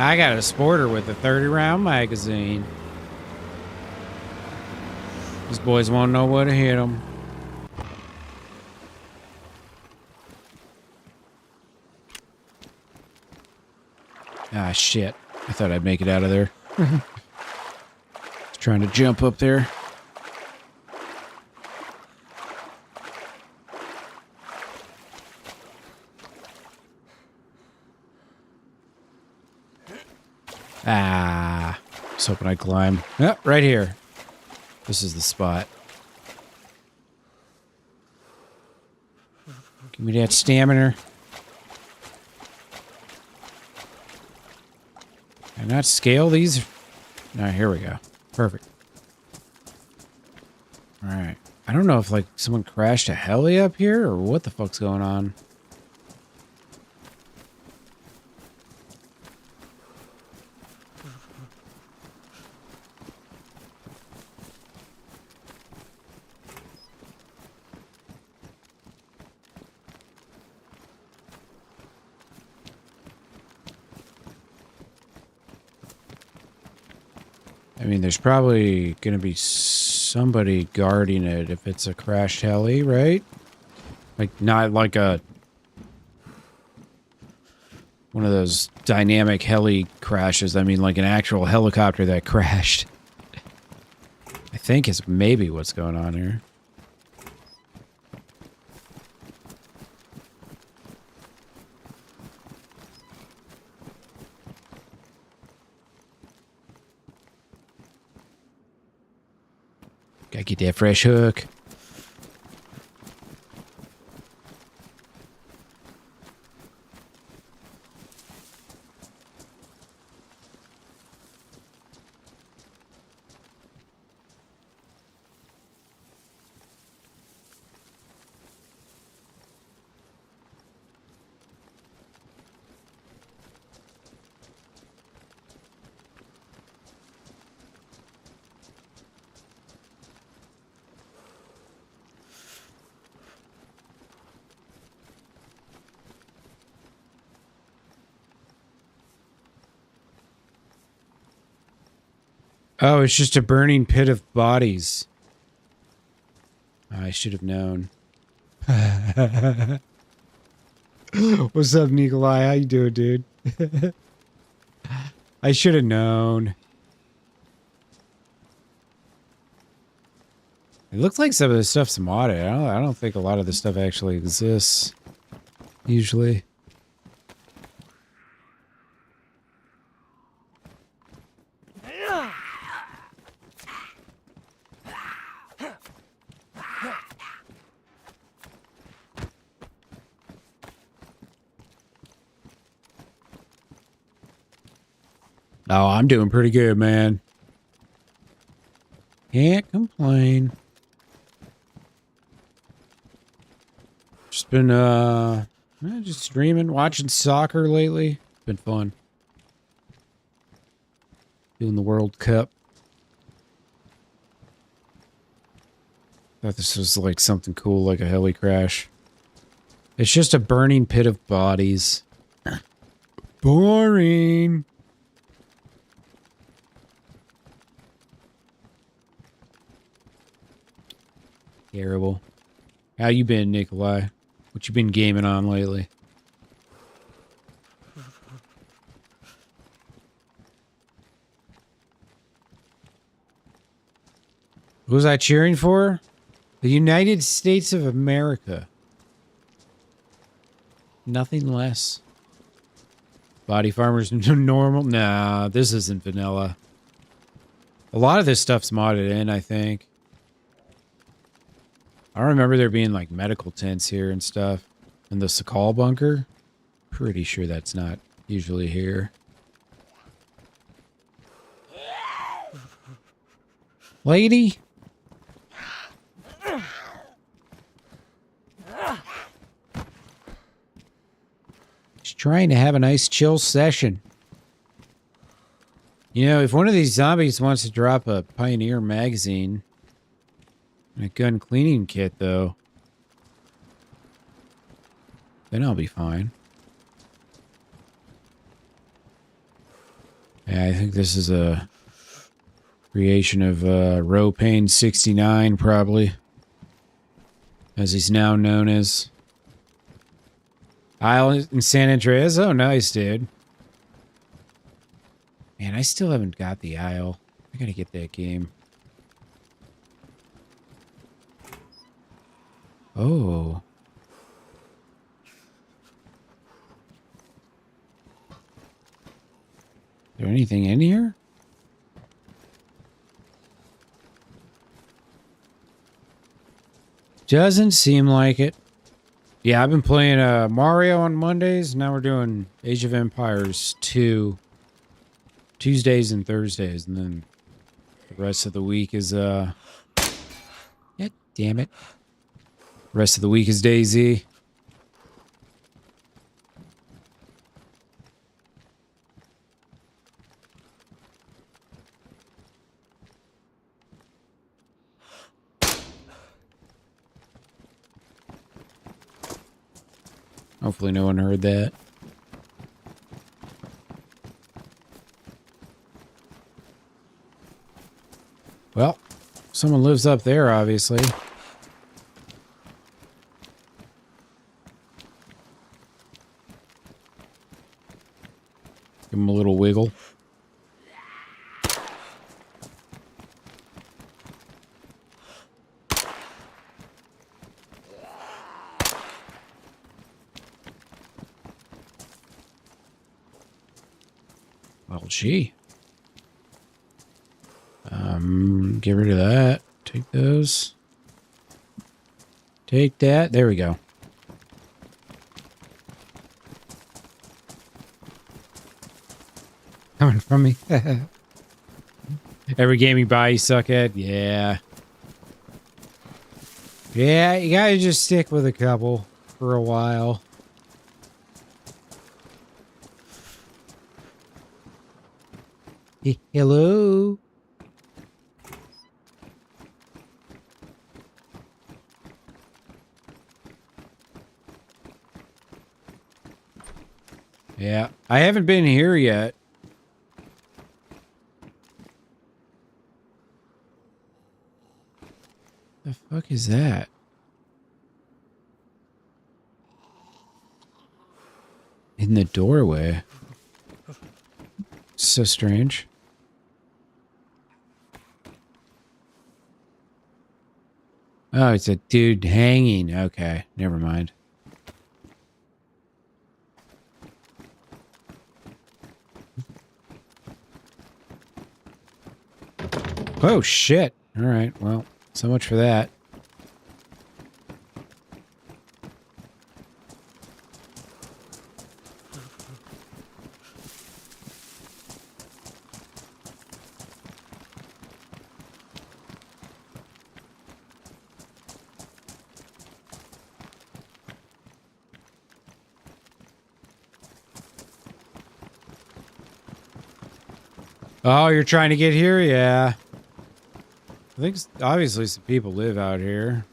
I got a sporter with a 30-round magazine. These boys won't know where to hit them. Ah, shit. I thought I'd make it out of there. Trying to jump up there. Ah, I was hoping I'd climb. Oh, right here. This is the spot. Give me that stamina. Can I not scale these? No, here we go. Perfect. Alright. I don't know if, like, someone crashed a heli up here or what the fuck's going on. I mean, there's probably going to be somebody guarding it if it's a crashed heli, right? Like, not like a... one of those dynamic heli crashes. I mean, like an actual helicopter that crashed. I think is maybe what's going on here. Gotta get that fresh hook. Oh, it's just a burning pit of bodies. I should have known. What's up, Nikolai? How you doing, dude? I should have known. It looks like some of this stuff's modded. I don't think a lot of this stuff actually exists. Usually. Oh, I'm doing pretty good, man. Can't complain. Just been, just streaming, watching soccer lately. Been fun. Doing the World Cup. Thought this was like something cool, like a heli crash. It's just a burning pit of bodies. Boring. Terrible. How you been, Nikolai? What you been gaming on lately? Who was I cheering for? The United States of America. Nothing less. Body farmers normal? Nah, this isn't vanilla. A lot of this stuff's modded in, I think. I remember there being like medical tents here and stuff. And the Sakal bunker. Pretty sure that's not usually here. Lady? She's trying to have a nice chill session. You know, if one of these zombies wants to drop a Pioneer magazine... and a gun cleaning kit, though, then I'll be fine. Yeah, I think this is a creation of Ropain69, probably. As he's now known as. Isle in San Andreas? Oh, nice, dude. Man, I still haven't got the Isle. I gotta get that game. Oh. Is there anything in here? Doesn't seem like it. Yeah, I've been playing Mario on Mondays. Now we're doing Age of Empires 2 Tuesdays and Thursdays, and then the rest of the week is yeah, damn it. Rest of the week is DayZ. Hopefully no one heard that. Well, someone lives up there, obviously. Give him a little wiggle. Well, gee. Get rid of that. Take those. Take that. There we go. Coming from me. Every game you buy, you suck at. Yeah. Yeah, you gotta just stick with a couple for a while. Hello? Yeah, I haven't been here yet. The fuck is that? In the doorway. So strange. Oh, it's a dude hanging. Okay, never mind. Oh, shit. All right, well, so much for that. Oh, you're trying to get here? Yeah. I think obviously some people live out here.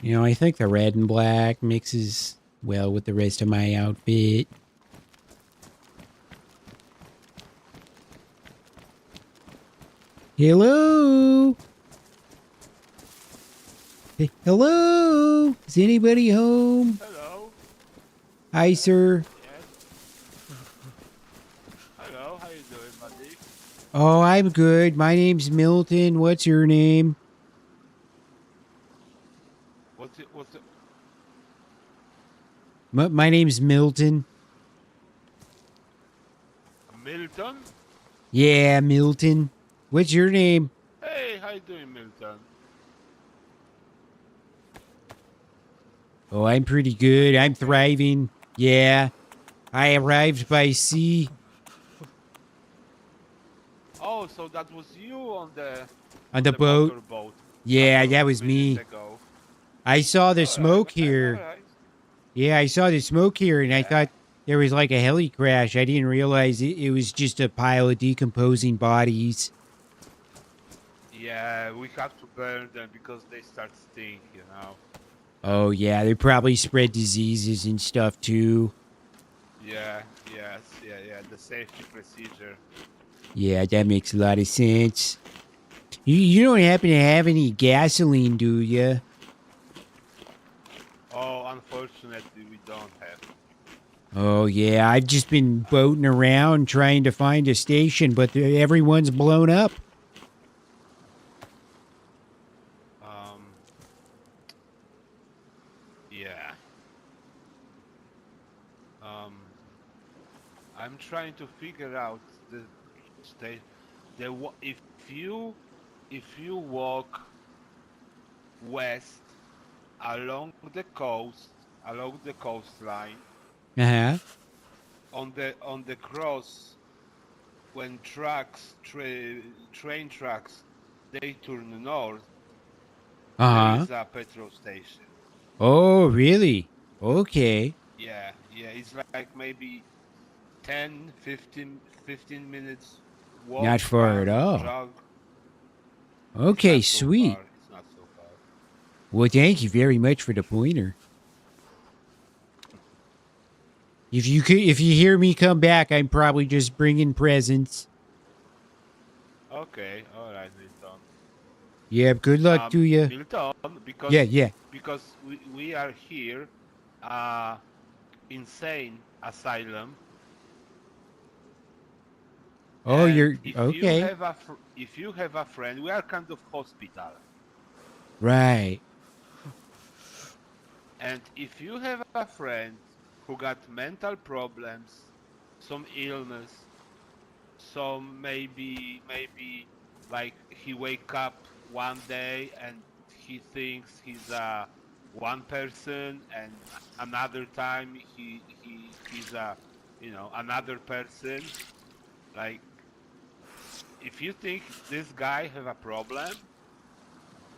You know, I think the red and black mixes well with the rest of my outfit. Hello? Hey, hello? Is anybody home? Hello. Hi, sir. Yes. Hello. How you doing, buddy? Oh, I'm good. My name's Milton. What's your name? What's it? What's it? My name's Milton. Milton? Yeah, Milton. What's your name? Hey, how you doing, Milton? Oh, I'm pretty good. I'm thriving. Yeah. I arrived by sea. Oh, so that was you on The boat. motorboat. Yeah, Couple that was me. minutes ago. I saw the Alright, smoke okay, here. alright. Yeah, I saw the smoke here, and I Yeah. thought there was like a heli crash. I didn't realize it was just a pile of decomposing bodies. Yeah, we have to burn them because they start stinking, you know. Oh, yeah, they probably spread diseases and stuff, too. Yeah, yes, yeah, the safety procedure. Yeah, that makes a lot of sense. You don't happen to have any gasoline, do you? Oh, unfortunately, we don't have. Oh, yeah, I've just been boating around trying to find a station, but everyone's blown up. Um, yeah. Um, I'm trying to figure out the state. If you if you walk west along the coastline, Uh-huh. on the cross, when train tracks, they turn north, there Uh-huh. is a petrol station. Oh, really? Okay. Yeah, it's like maybe 10, 15 minutes Not walk, far at run, all. jog. It's Okay, not so sweet. far. It's not so far. Well, thank you very much for the pointer. If you hear me come back, I'm probably just bringing presents. Okay, all right, Milton. Yeah, good luck to you. Milton, Yeah, yeah. because we are here, uh, insane asylum, Oh, and you're okay. if you have a friend, we are kind of hospital, Right. and if you have a friend who got mental problems, some illness, some maybe like he wake up one day and he thinks he's a one person, and another time he's a another person. Like, if you think this guy have a problem,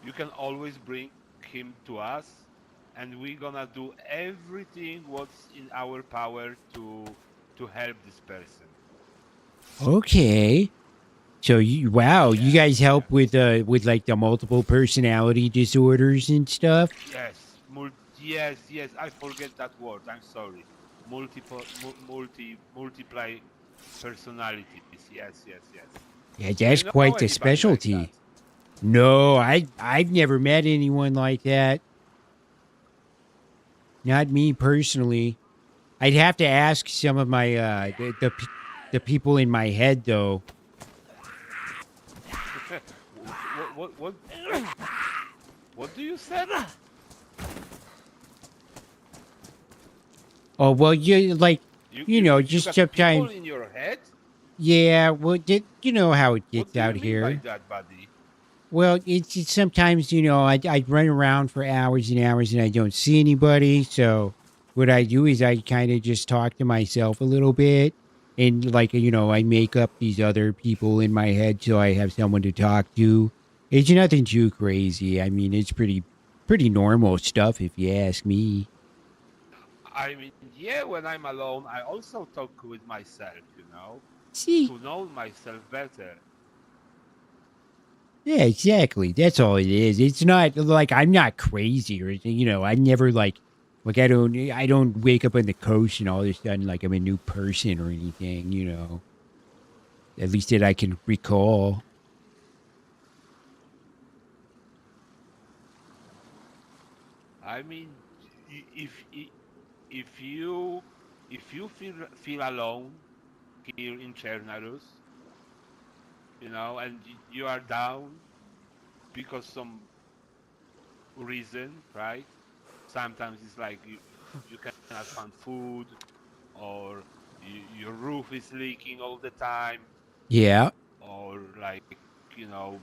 you can always bring him to us, and we're gonna do everything what's in our power to help this person. Okay. So wow, you Yeah, guys yeah. help with like the multiple personality disorders and stuff? Yes, yes. I forget that word. I'm sorry. Multiply personalities. Yes. Yeah, Do you that's know quite the anybody like that? specialty. No, I've never met anyone like that. Not me personally. I'd have to ask some of my the people in my head though. What what do you say? Oh well, you like You just got people sometimes. in your head? Yeah, well, you know how it What gets do you out mean by here. that, buddy? Well, it's sometimes I run around for hours and hours and I don't see anybody. So what I do is I kind of just talk to myself a little bit, and like I make up these other people in my head so I have someone to talk to. It's nothing too crazy. I mean, it's pretty normal stuff if you ask me. I mean, yeah, when I'm alone, I also talk with myself, See, to know myself better. yeah, exactly. That's all it is. It's not like I'm not crazy or anything. I never like I don't wake up on the coast and all of a sudden like I'm a new person or anything. At least that I can recall. I mean, i- if i- if you if you feel alone here in Chernarus, and you are down because some reason, right? Sometimes it's like you cannot find food, or your roof is leaking all the time, Yeah, or like you know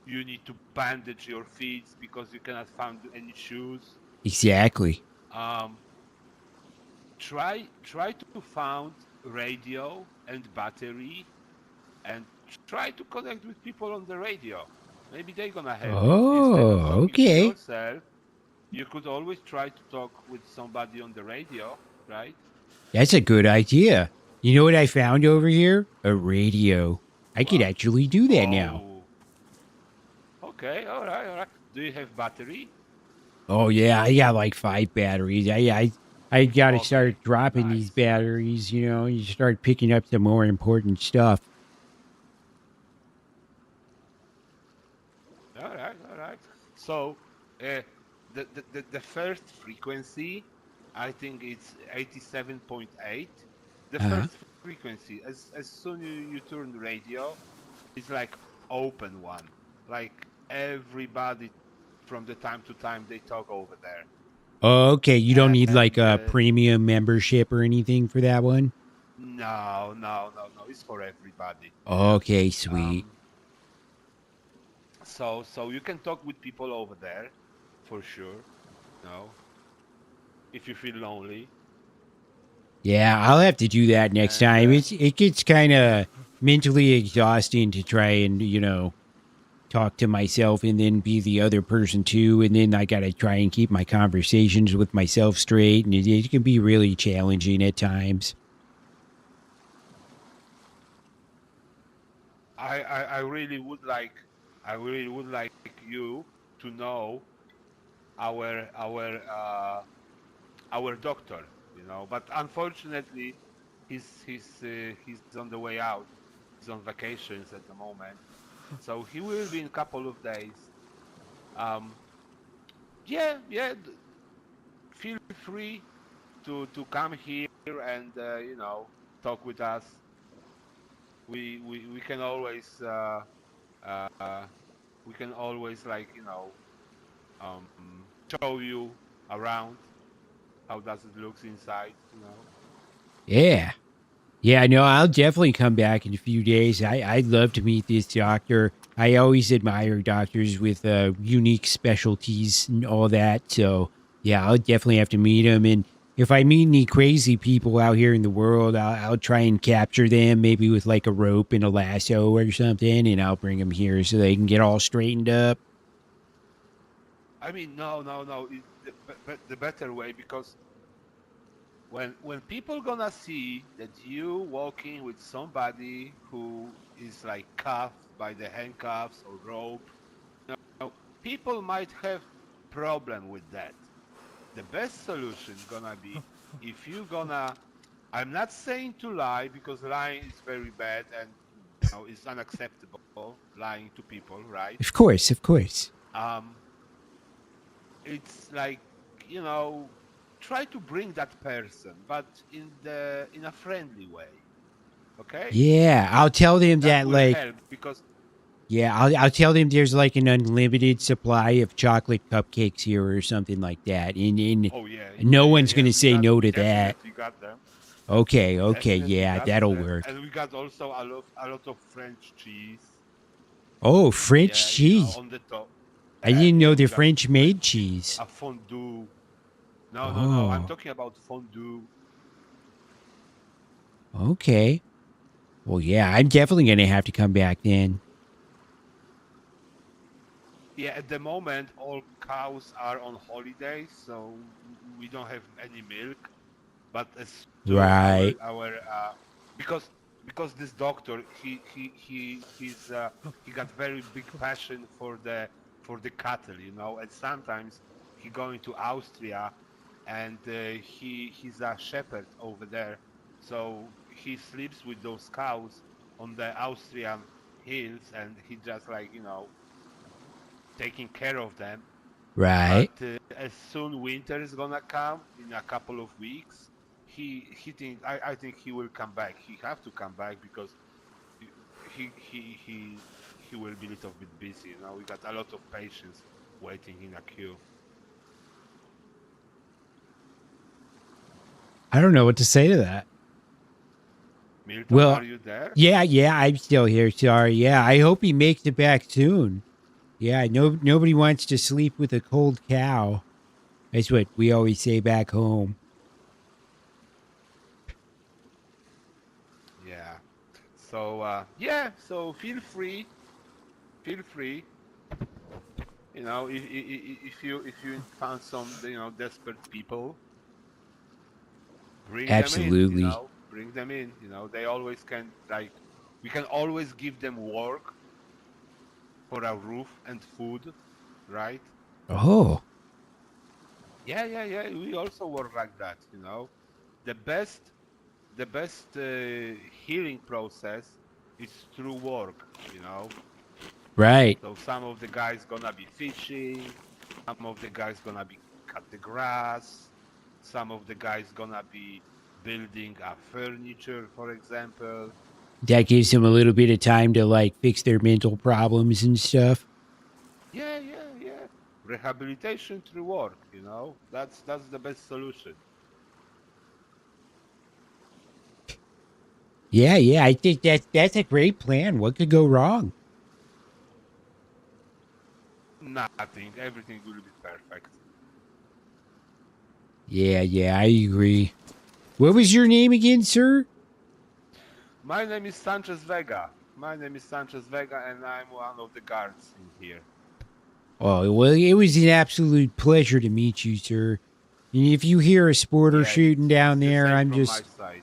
you need to bandage your feet because you cannot find any shoes. exactly. Um, try to find radio and battery, and try to connect with people on the radio. Maybe they're gonna help you instead of Oh, talking to okay. yourself. You could always try to talk with somebody on the radio, right? That's a good idea. You know what I found over here? A radio. I could What? actually do that now. Oh, okay, all right. Do you have battery? Oh yeah, I got like 5 batteries. I got to Okay, start dropping these nice. batteries. You know, you start picking up the more important stuff. All right, all right. So, the first frequency, I think it's 87.8. The Uh, first frequency, as soon you turn the radio, it's like open one. Like everybody from the time to time they talk over there. okay, you don't need like And a premium membership or anything for that one. no, no, no, no, it's for everybody. Yeah. Okay, sweet. Um. So you can talk with people over there, for sure. No, if you feel lonely. Yeah, I'll have to do that next And time. It gets kind of mentally exhausting to try and talk to myself and then be the other person too, and then I got to try and keep my conversations with myself straight, and it can be really challenging at times. I really would like, I really would like you to know our our uh, our doctor, But unfortunately, he's on the way out. He's on vacations at the moment, so he will be in a couple of days. Um, yeah, yeah. Feel free to come here and talk with us. We can always uh, we can always um, show you around how does it looks inside. Yeah. Yeah, no, I'll definitely come back in a few days. I'd love to meet this doctor. I always admire doctors with unique specialties and all that. So, yeah, I'll definitely have to meet him. And if I meet any crazy people out here in the world, I'll try and capture them, maybe with like a rope and a lasso or something, and I'll bring them here so they can get all straightened up. I mean, no, no, no. It's the better way, because when people gonna see that you walking with somebody who is like cuffed by the handcuffs or rope, people might have problem with that. The best solution gonna be, if you gonna, I'm not saying to lie, because lying is very bad and it's unacceptable, lying to people, right? Of course, of course. Um, it's like, you know, try to bring that person, but in a friendly way, okay? Yeah, I'll tell them That that will like help, because yeah, I'll tell them there's like an unlimited supply of chocolate cupcakes here or something like that. And oh yeah, no yeah, yeah, one's yeah, gonna we say got, no to that. definitely got them. Okay, okay, Definitely yeah, got that'll them. work. And we got also a lot of French cheese. Oh, French Yeah, cheese. on the top. I didn't know Yeah, the we got French made cheese. a fondue. No, no, no. I'm Oh, talking about fondue. okay. Well, yeah, I'm definitely gonna have to come back then. Yeah, at the moment, all cows are on holidays, so we don't have any milk. But as soon Right. because this doctor, he got very big passion for the cattle, and sometimes he going to Austria, and he's a shepherd over there, so he sleeps with those cows on the Austrian hills, and he just like taking care of them. But Right. as soon winter is gonna come in a couple of weeks, I think he will come back. He have to come back, because he he he he, he will be a little bit busy. We got a lot of patients waiting in a queue. I don't know what to say to that. Milton, Well, are you there? yeah, yeah, I'm still here. Sorry. Yeah, I hope he makes it back soon. Yeah, nobody wants to sleep with a cold cow. That's what we always say back home. Yeah. So yeah. So feel free. If you found some desperate people, bring them in. Absolutely. Bring them in. They always can, like, we can always give them work for a roof and food, right? Oh, Yeah. We also work like that, you know. The best, the best healing process is through work, you know. Right. So some of the guys gonna be fishing, some of the guys gonna be cut the grass, some of the guys gonna be building a furniture, for example. That gives them a little bit of time to like fix their mental problems and stuff. Yeah. Rehabilitation through work, you know. That's the best solution. Yeah. I think that's a great plan. What could go wrong? Nothing. Everything will be perfect. Yeah, I agree. What was your name again, sir? My name is Sanchez Vega. My name is Sanchez Vega, and I'm one of the guards in here. Oh, well, it was an absolute pleasure to meet you, sir. And if you hear a sporter Yeah, shooting down it's the there, same I'm from just my side.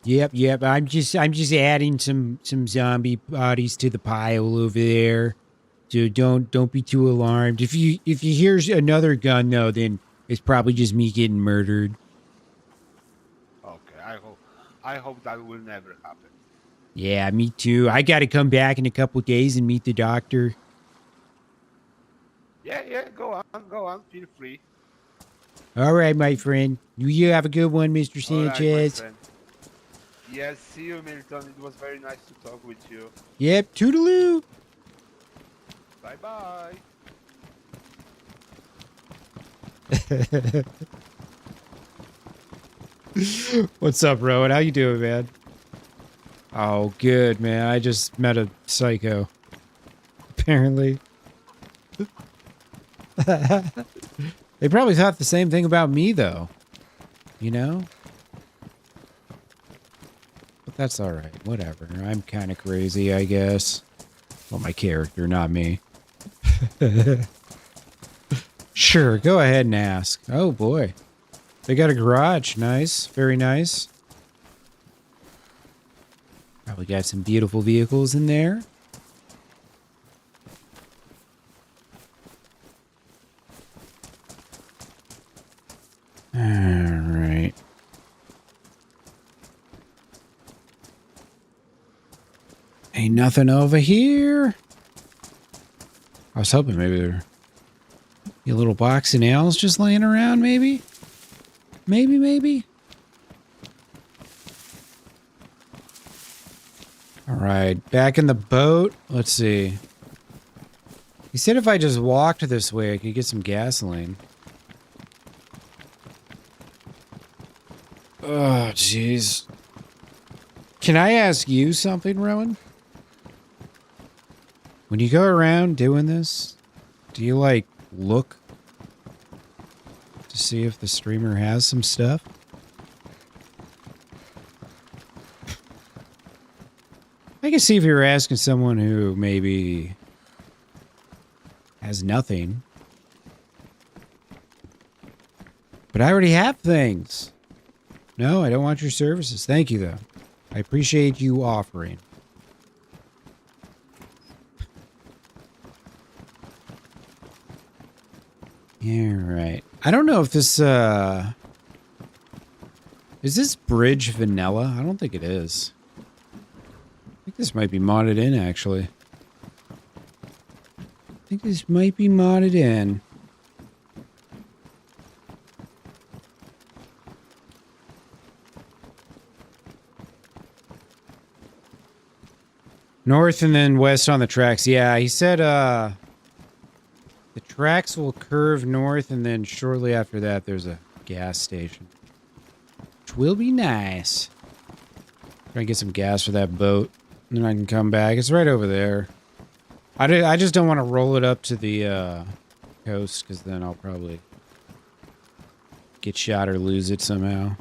yep. I'm just adding some zombie bodies to the pile over there. So don't be too alarmed. If you hear another gun though, then it's probably just me getting murdered. Okay, I hope that will never happen. Yeah, me too. I got to come back in a couple days and meet the doctor. Yeah, go on, feel free. All right, my friend. You have a good one, Mr. All right, my Sanchez. friend. Yes, see you, Milton. It was very nice to talk with you. Yep, toodaloo. Bye bye. What's up, Rowan? How you doing, man? Oh, good, man. I just met a psycho. Apparently. They probably thought the same thing about me, though. You know? But that's alright. Whatever. I'm kind of crazy, I guess. Well, my character, not me. Sure, go ahead and ask. Oh, boy. They got a garage. Nice. Very nice. Probably got some beautiful vehicles in there. Alright. Ain't nothing over here. I was hoping maybe there'd be a little box of nails just laying around, maybe? Maybe? Alright, back in the boat. Let's see. He said if I just walked this way, I could get some gasoline. Oh, jeez. Can I ask you something, Rowan? When you go around doing this, do you, like, look to see if the streamer has some stuff? I can see if you're asking someone who maybe has nothing. But I already have things. No, I don't want your services. Thank you, though. I appreciate you offering. Yeah, right. I don't know if this, is this bridge vanilla? I don't think it is. I think this might be modded in, actually. I think this might be modded in. North and then west on the tracks. Yeah, he said, the tracks will curve north and then shortly after that there's a gas station. Which will be nice. Try and get some gas for that boat. And then I can come back. It's right over there. I just don't want to roll it up to the coast because then I'll probably get shot or lose it somehow.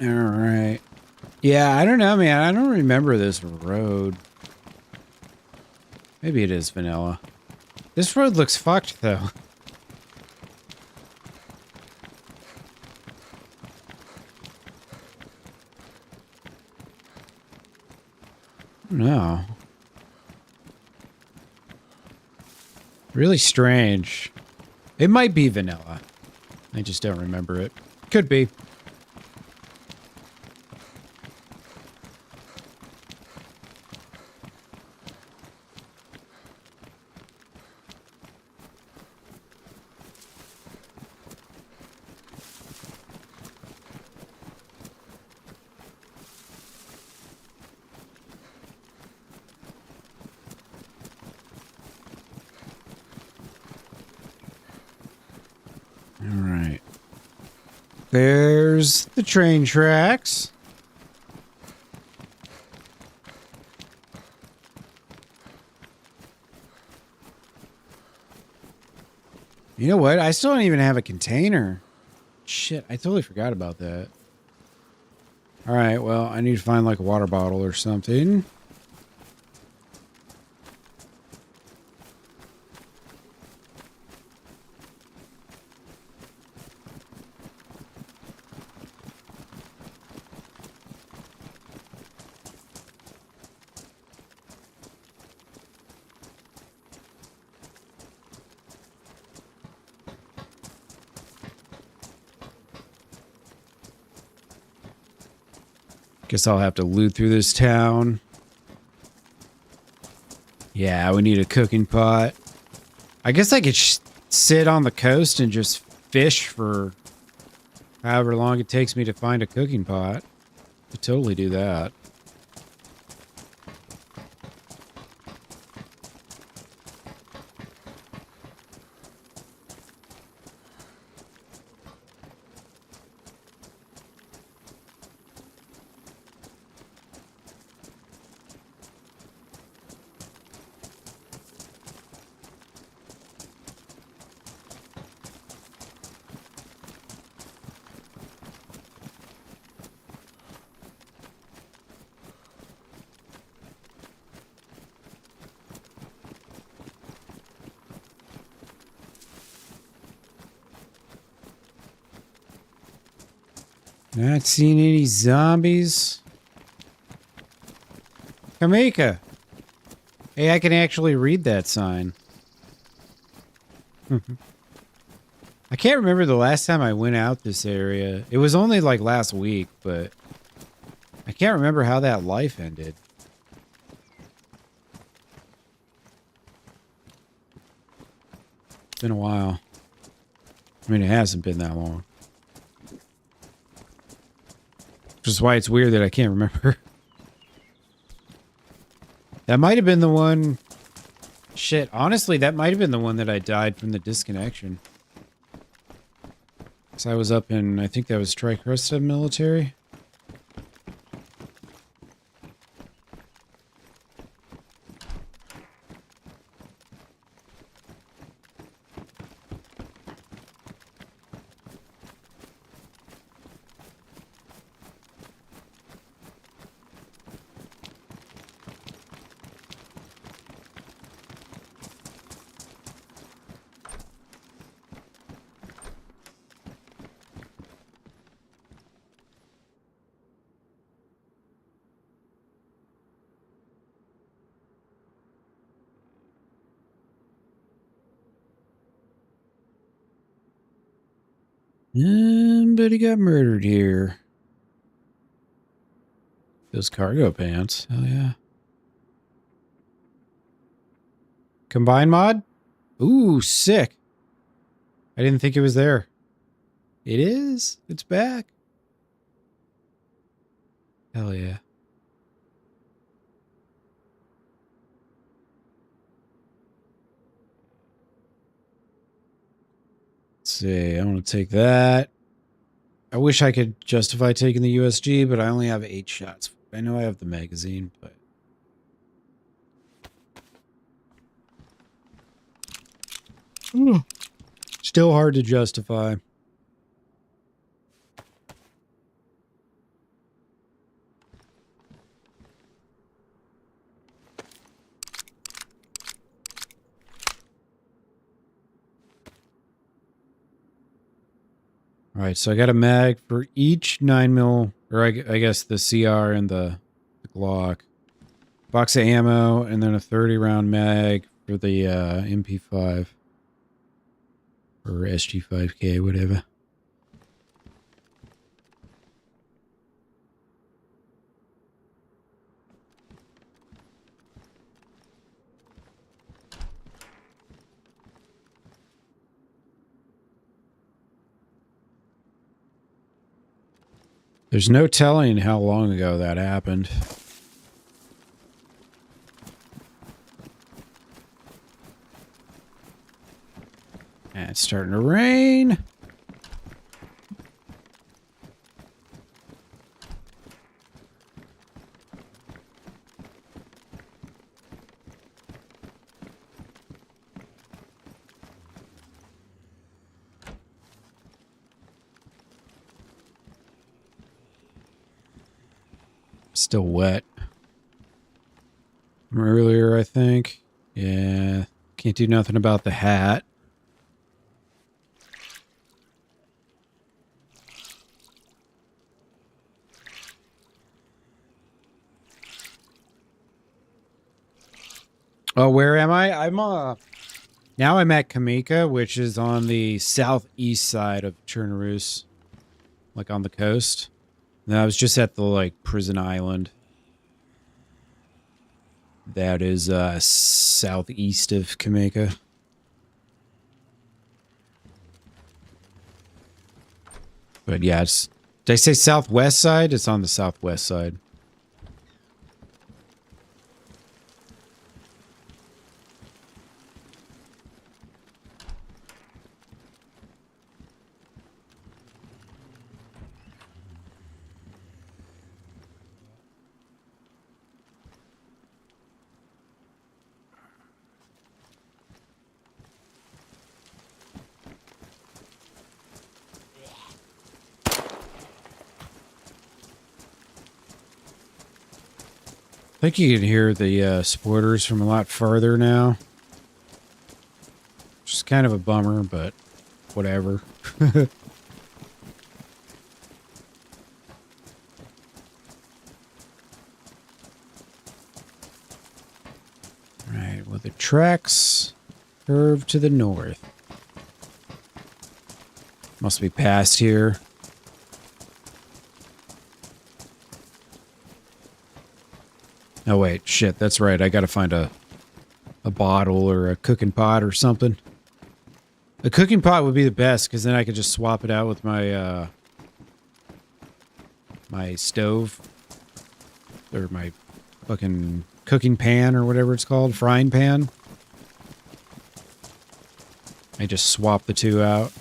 All right. Yeah, I don't know, man. I don't remember this road. Maybe it is vanilla. This road looks fucked, though. Really strange. It might be vanilla. I just don't remember it. Could be. There's the train tracks. You know what? I still don't even have a container. Shit, I totally forgot about that. All right, well, I need to find like a water bottle or something. Guess I'll have to loot through this town. Yeah, we need a cooking pot. I guess I could sit on the coast and just fish for however long it takes me to find a cooking pot. I could totally do that. Not seeing any zombies. Kamika. Hey, I can actually read that sign. I can't remember the last time I went out this area. It was only like last week, but I can't remember how that life ended. It's been a while. I mean, it hasn't been that long. Which is why it's weird that I can't remember. That might have been the one... Shit, honestly, that might have been the one that I died from the disconnection. Because I was up in, I think that was Tricresta military. Somebody got murdered here. Those cargo pants. Hell yeah. Combine mod? Ooh, sick. I didn't think it was there. It is. It's back. Hell yeah. Let's see. I want to take that. I wish I could justify taking the USG, but I only have 8 shots. I know I have the magazine, but... Still hard to justify. All right, so I got a mag for each 9mm, or I guess the CR and the Glock. Box of ammo, and then a 30-round mag for the MP5 or SG5K, whatever. There's no telling how long ago that happened. And it's starting to rain. Still wet from earlier, I think. Yeah, can't do nothing about the hat. Oh, where am I? Now I'm at Kamika, which is on the southeast side of Chernarus, like on the coast. And I was just at the like prison island. That is southeast of Kamika. But yeah, it's, did I say southwest side? It's on the southwest side. I think you can hear the supporters from a lot farther now. Which is kind of a bummer, but whatever. Alright, well the tracks curve to the north. Must be past here. Oh wait, shit, that's right. I gotta find a bottle or a cooking pot or something. A cooking pot would be the best, because then I could just swap it out with my my stove. Or my fucking cooking pan or whatever it's called. Frying pan. I just swap the two out.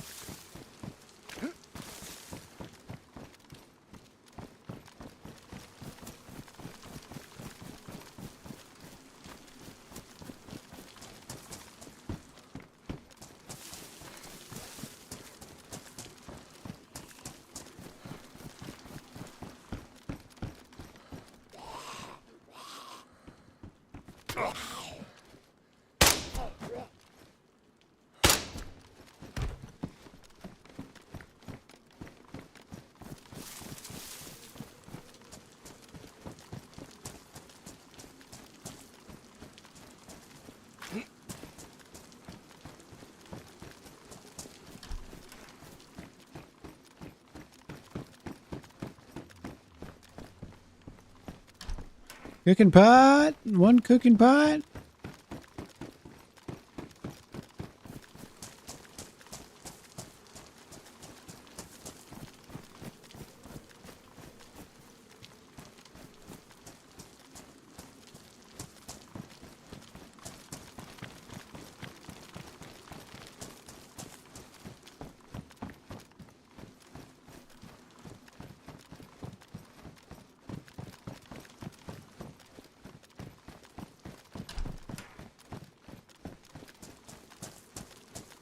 Cooking pot? One cooking pot?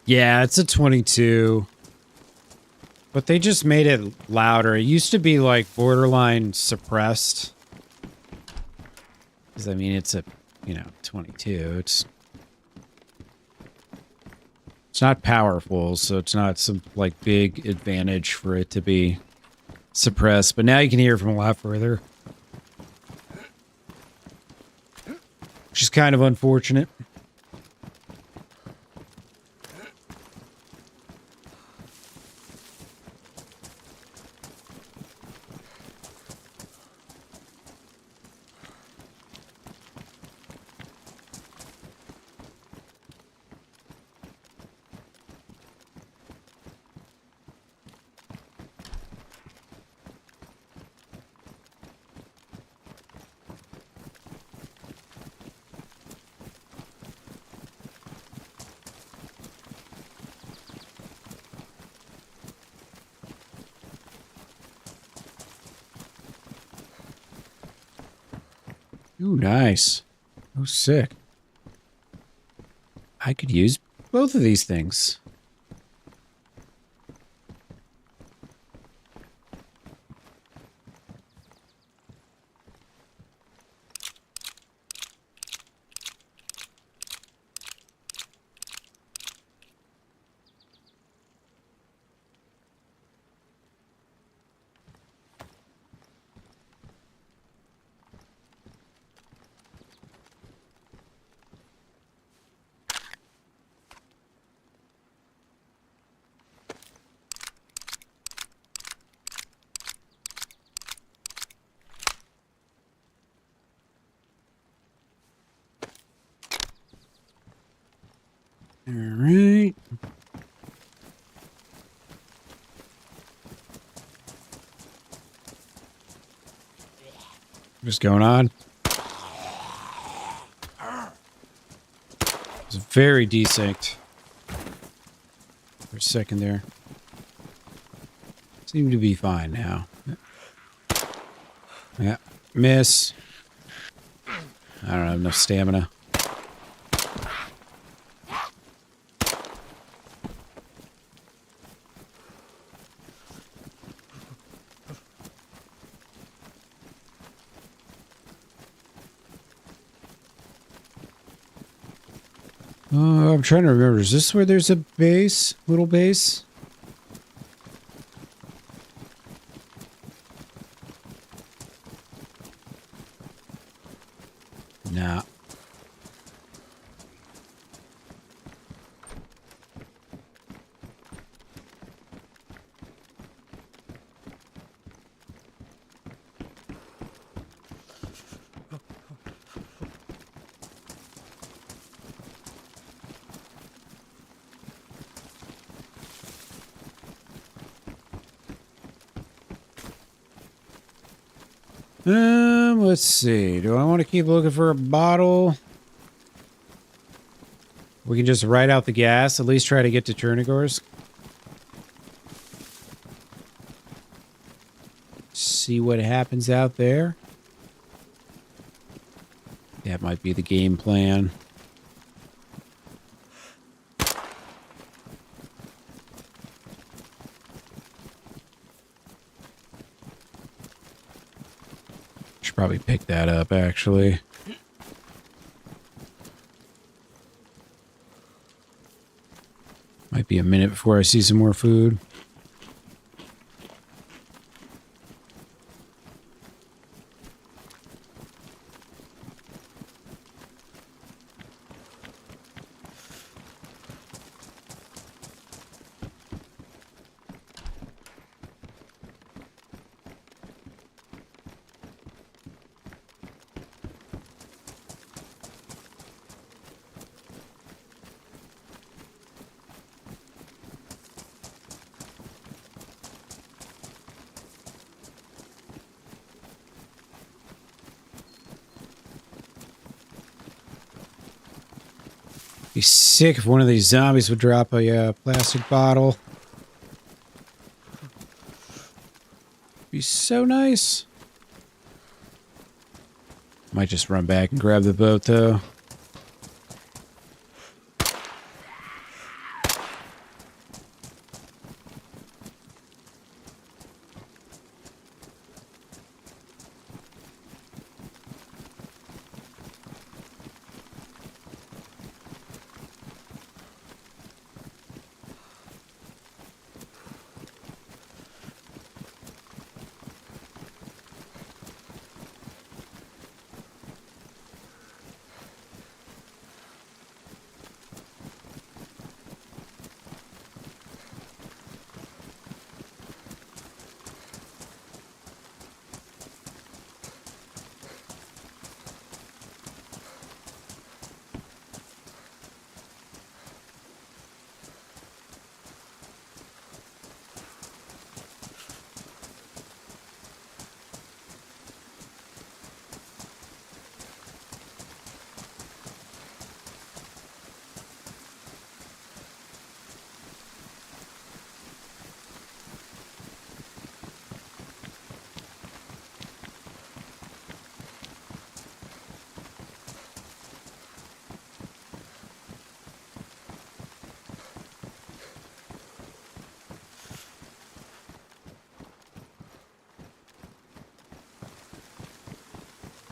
Yeah, it's a 22. But they just made it louder. It used to be like borderline suppressed. Because I mean, it's a, 22. It's not powerful, so it's not some like big advantage for it to be suppressed. But now you can hear it from a lot further. Which is kind of unfortunate. Ooh, nice. Oh, sick. I could use both of these things. All right. What's going on? It's very desynced for a second there. Seem to be fine now. Yeah. Miss. I don't have enough stamina. I'm trying to remember. Is this where there's a base? Little base? Nah. Let's see. Do I want to keep looking for a bottle? We can just ride out the gas. At least try to get to Chernarus. See what happens out there. That might be the game plan. Should probably pick that up, actually. Might be a minute before I see some more food. Be sick if one of these zombies would drop a plastic bottle. Be so nice. Might just run back and grab the boat, though.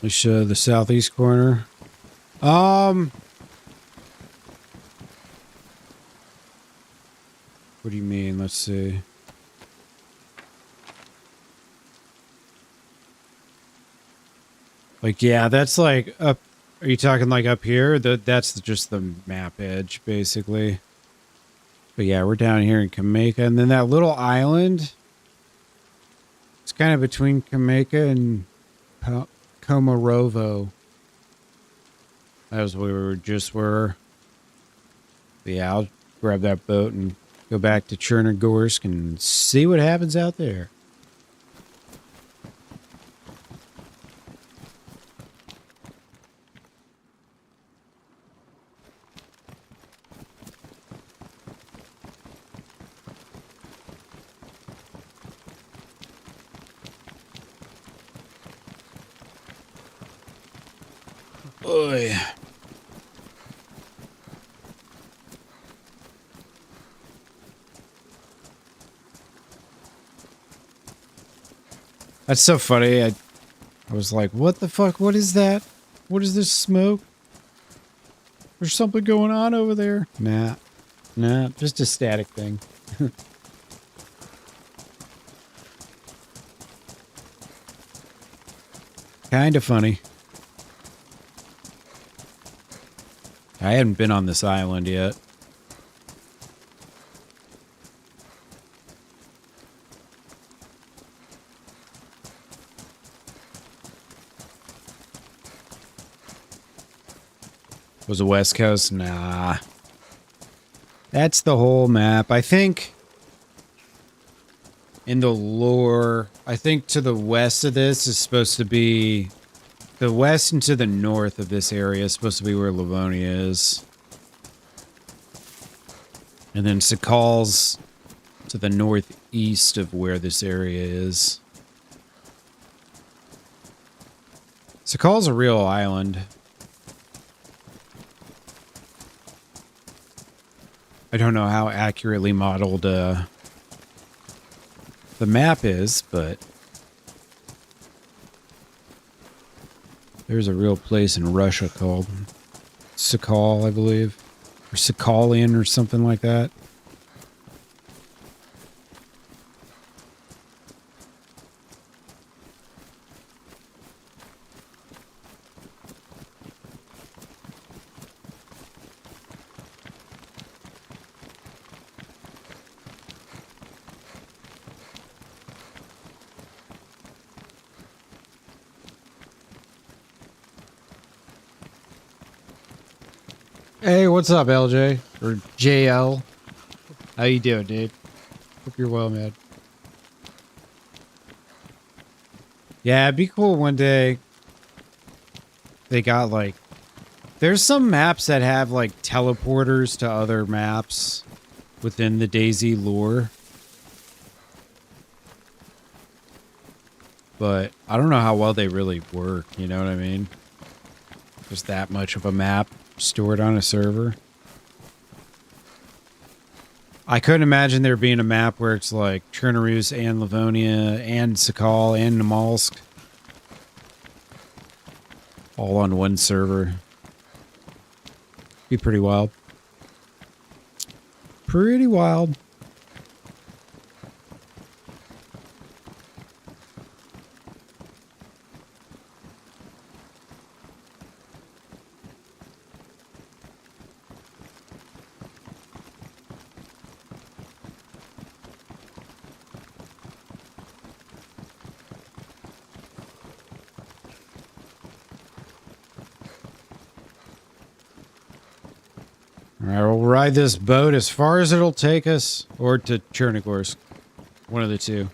We show the southeast corner. What do you mean? Let's see. Like, yeah, that's like up. Are you talking like up here? That's just the map edge, basically. But yeah, we're down here in Jamaica. And then that little island, it's kind of between Jamaica and Komorovo. That was where we just were. But yeah, I'll grab that boat and go back to Chernarus and see what happens out there. Oy. That's so funny. I was like, what the fuck? What is that? What is this smoke? There's something going on over there. Nah, just a static thing. Kind of funny. I hadn't been on this island yet. Was the West Coast? Nah. That's the whole map. I think in the lore, I think to the west of this is supposed to be the west and to the north of this area is supposed to be where Livonia is. And then Sakal's to the northeast of where this area is. Sakal's a real island. I don't know how accurately modeled the map is, but there's a real place in Russia called Sakal, I believe. Or Sakalian or something like that. Hey, what's up, LJ? Or JL? How you doing, dude? Hope you're well, man. Yeah, it'd be cool one day. They got, like... There's some maps that have, like, teleporters to other maps within the DayZ lore. But I don't know how well they really work, you know what I mean? There's that much of a map stored on a server. I couldn't imagine there being a map where it's like Chernarus and Livonia and Sakal and Namalsk all on one server. Be pretty wild. Pretty wild. Alright, we'll ride this boat as far as it'll take us, or to Chernarus. One of the two.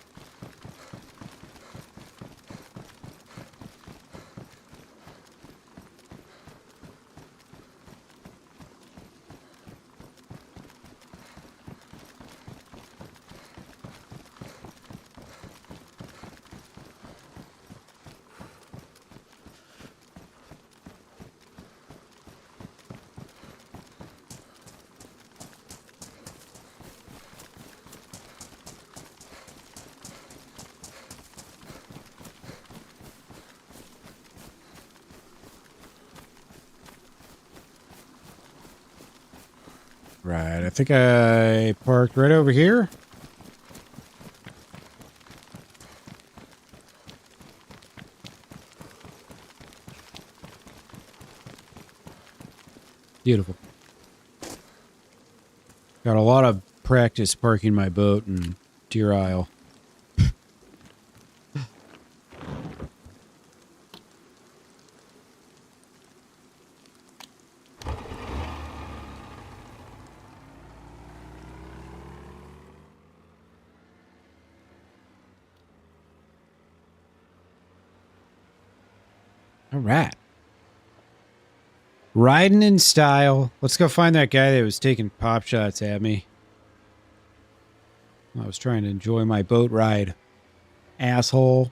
Right, I think I parked right over here. Beautiful. Got a lot of practice parking my boat in Deer Isle. All right. Riding in style. Let's go find that guy that was taking pop shots at me. I was trying to enjoy my boat ride. Asshole.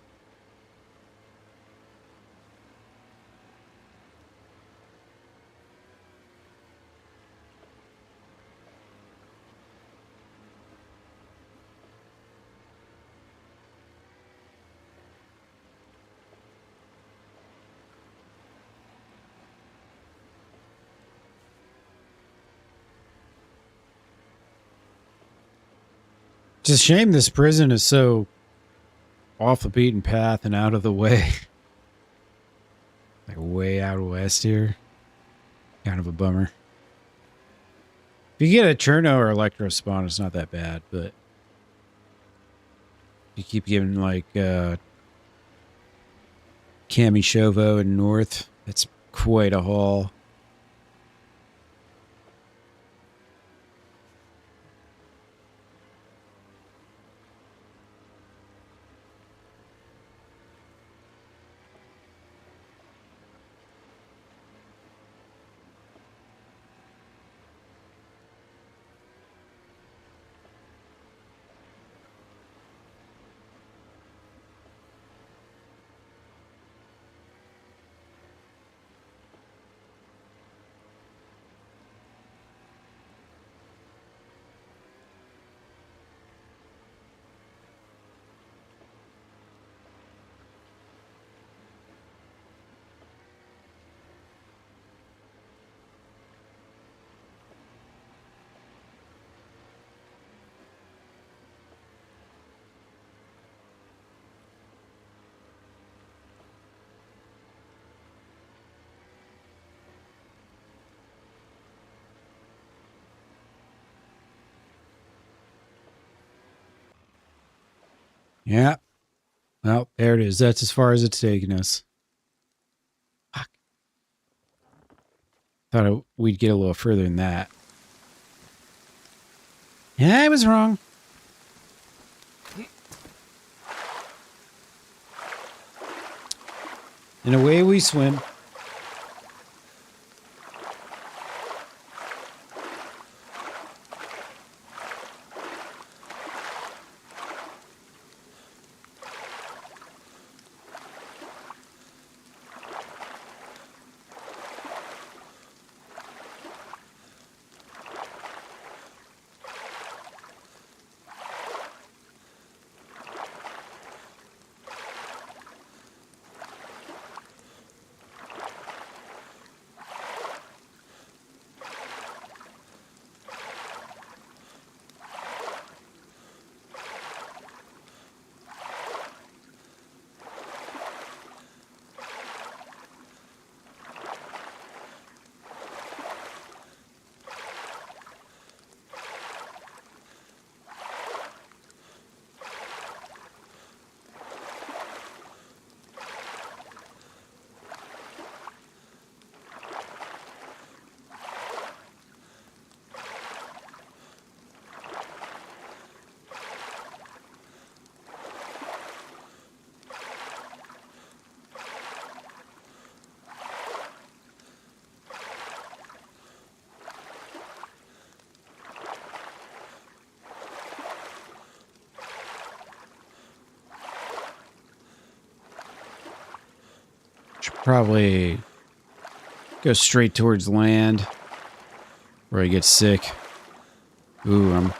It's a shame this prison is so off the beaten path and out of the way. Like way out west here. Kind of a bummer. If you get a Cherno or Electro spawn, it's not that bad, but you keep getting like Cami Shovo and North. It's quite a haul. Yeah. Well, there it is. That's as far as it's taking us. Fuck. Thought we'd get a little further than that. Yeah, I was wrong. And away we swim. Should probably go straight towards land where I get sick. Ooh,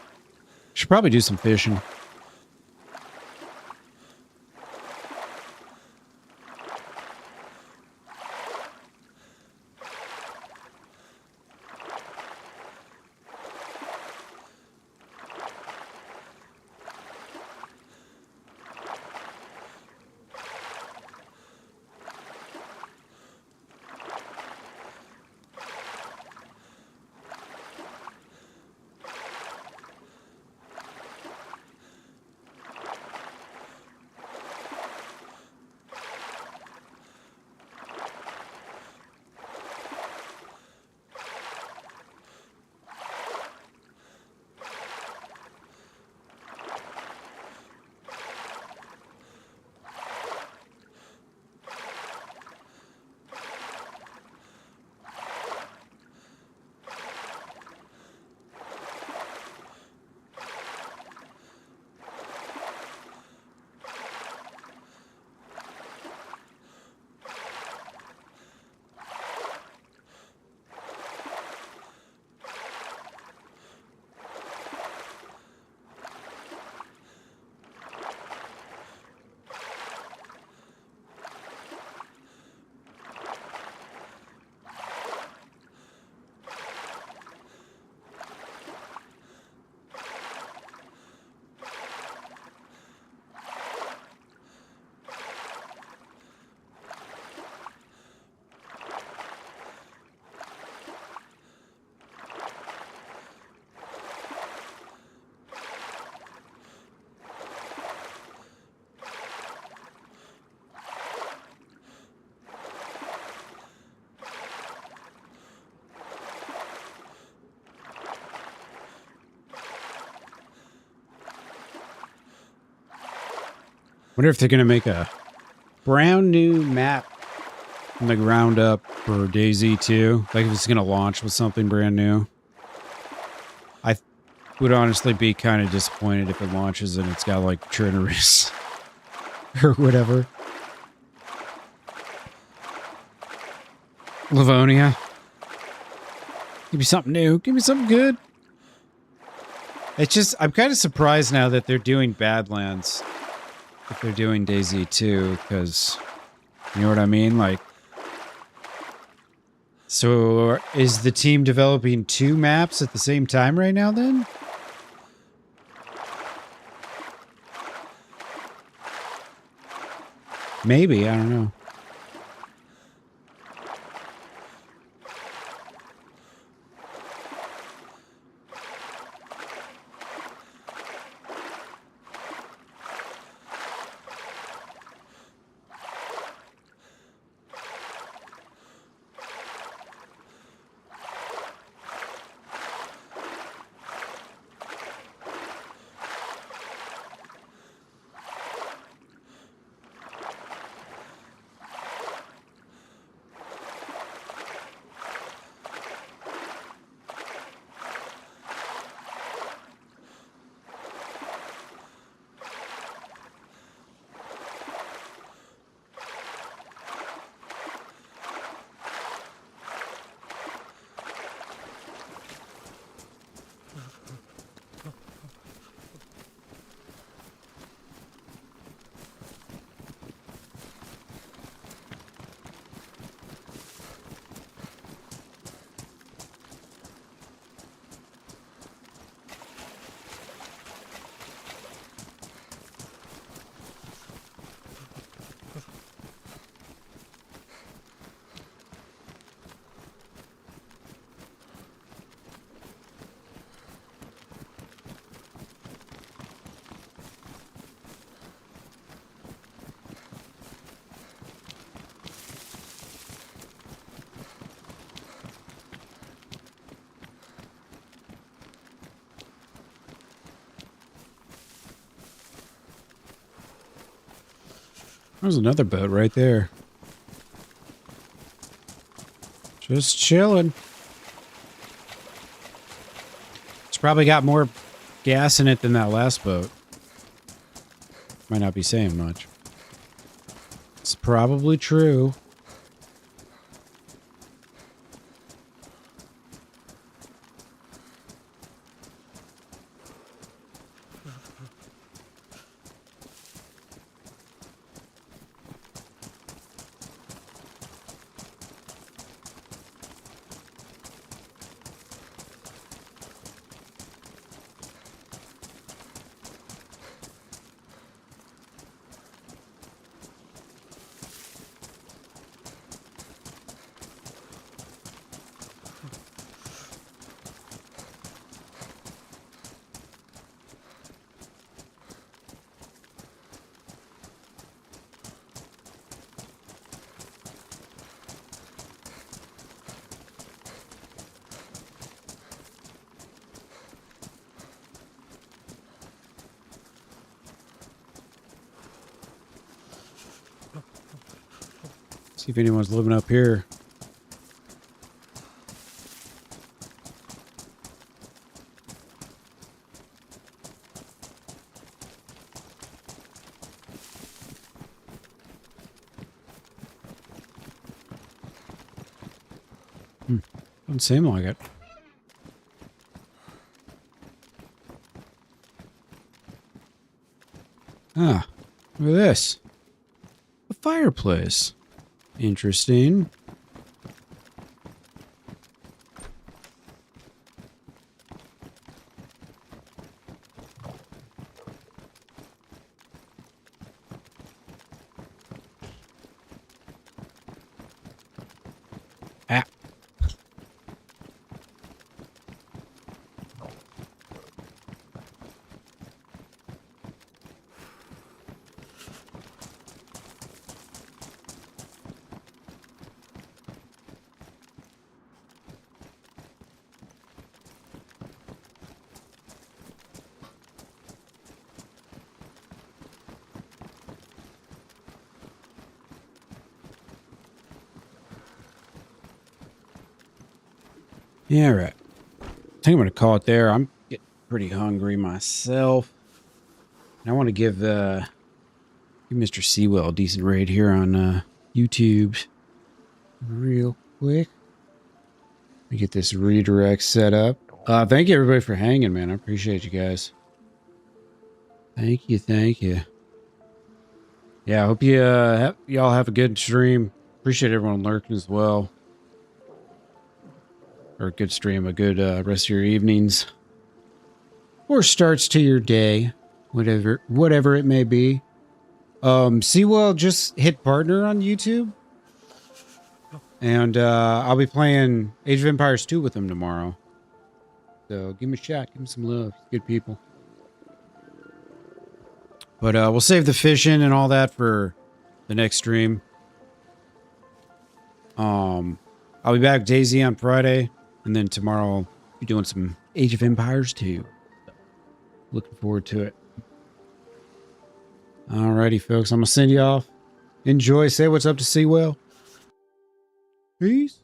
should probably do some fishing. Wonder if they're gonna make a brand new map from the ground up for DayZ 2. Like if it's gonna launch with something brand new. I would honestly be kind of disappointed if it launches and it's got like Chernarus or whatever. Livonia. Give me something new. Give me something good. It's just, I'm kind of surprised now that they're doing Badlands. If they're doing DayZ 2, because, you know what I mean? Like, so is the team developing 2 maps at the same time right now then? Maybe, I don't know. There's another boat right there. Just chilling. It's probably got more gas in it than that last boat. Might not be saying much. It's probably true. See if anyone's living up here. Doesn't seem like it. Ah, look at this. A fireplace. Interesting. Ah. Yeah, all right. I think I'm going to call it there. I'm getting pretty hungry myself. And I want to give Mr. Sewell a decent raid here on YouTube real quick. Let me get this redirect set up. Thank you everybody for hanging, man. I appreciate you guys. Thank you, thank you. Yeah, I hope you y'all have a good stream. Appreciate everyone lurking as well. Or a good stream, a good rest of your evenings. Or starts to your day. Whatever it may be. Sewell just hit partner on YouTube. And I'll be playing Age of Empires 2 with him tomorrow. So give him a shot. Give him some love. He's good people. But we'll save the fishing and all that for the next stream. I'll be back DayZ on Friday. And then tomorrow I'll be doing some Age of Empires 2. Looking forward to it. Alrighty, folks. I'm going to send you off. Enjoy. Say what's up to Sewell. Peace.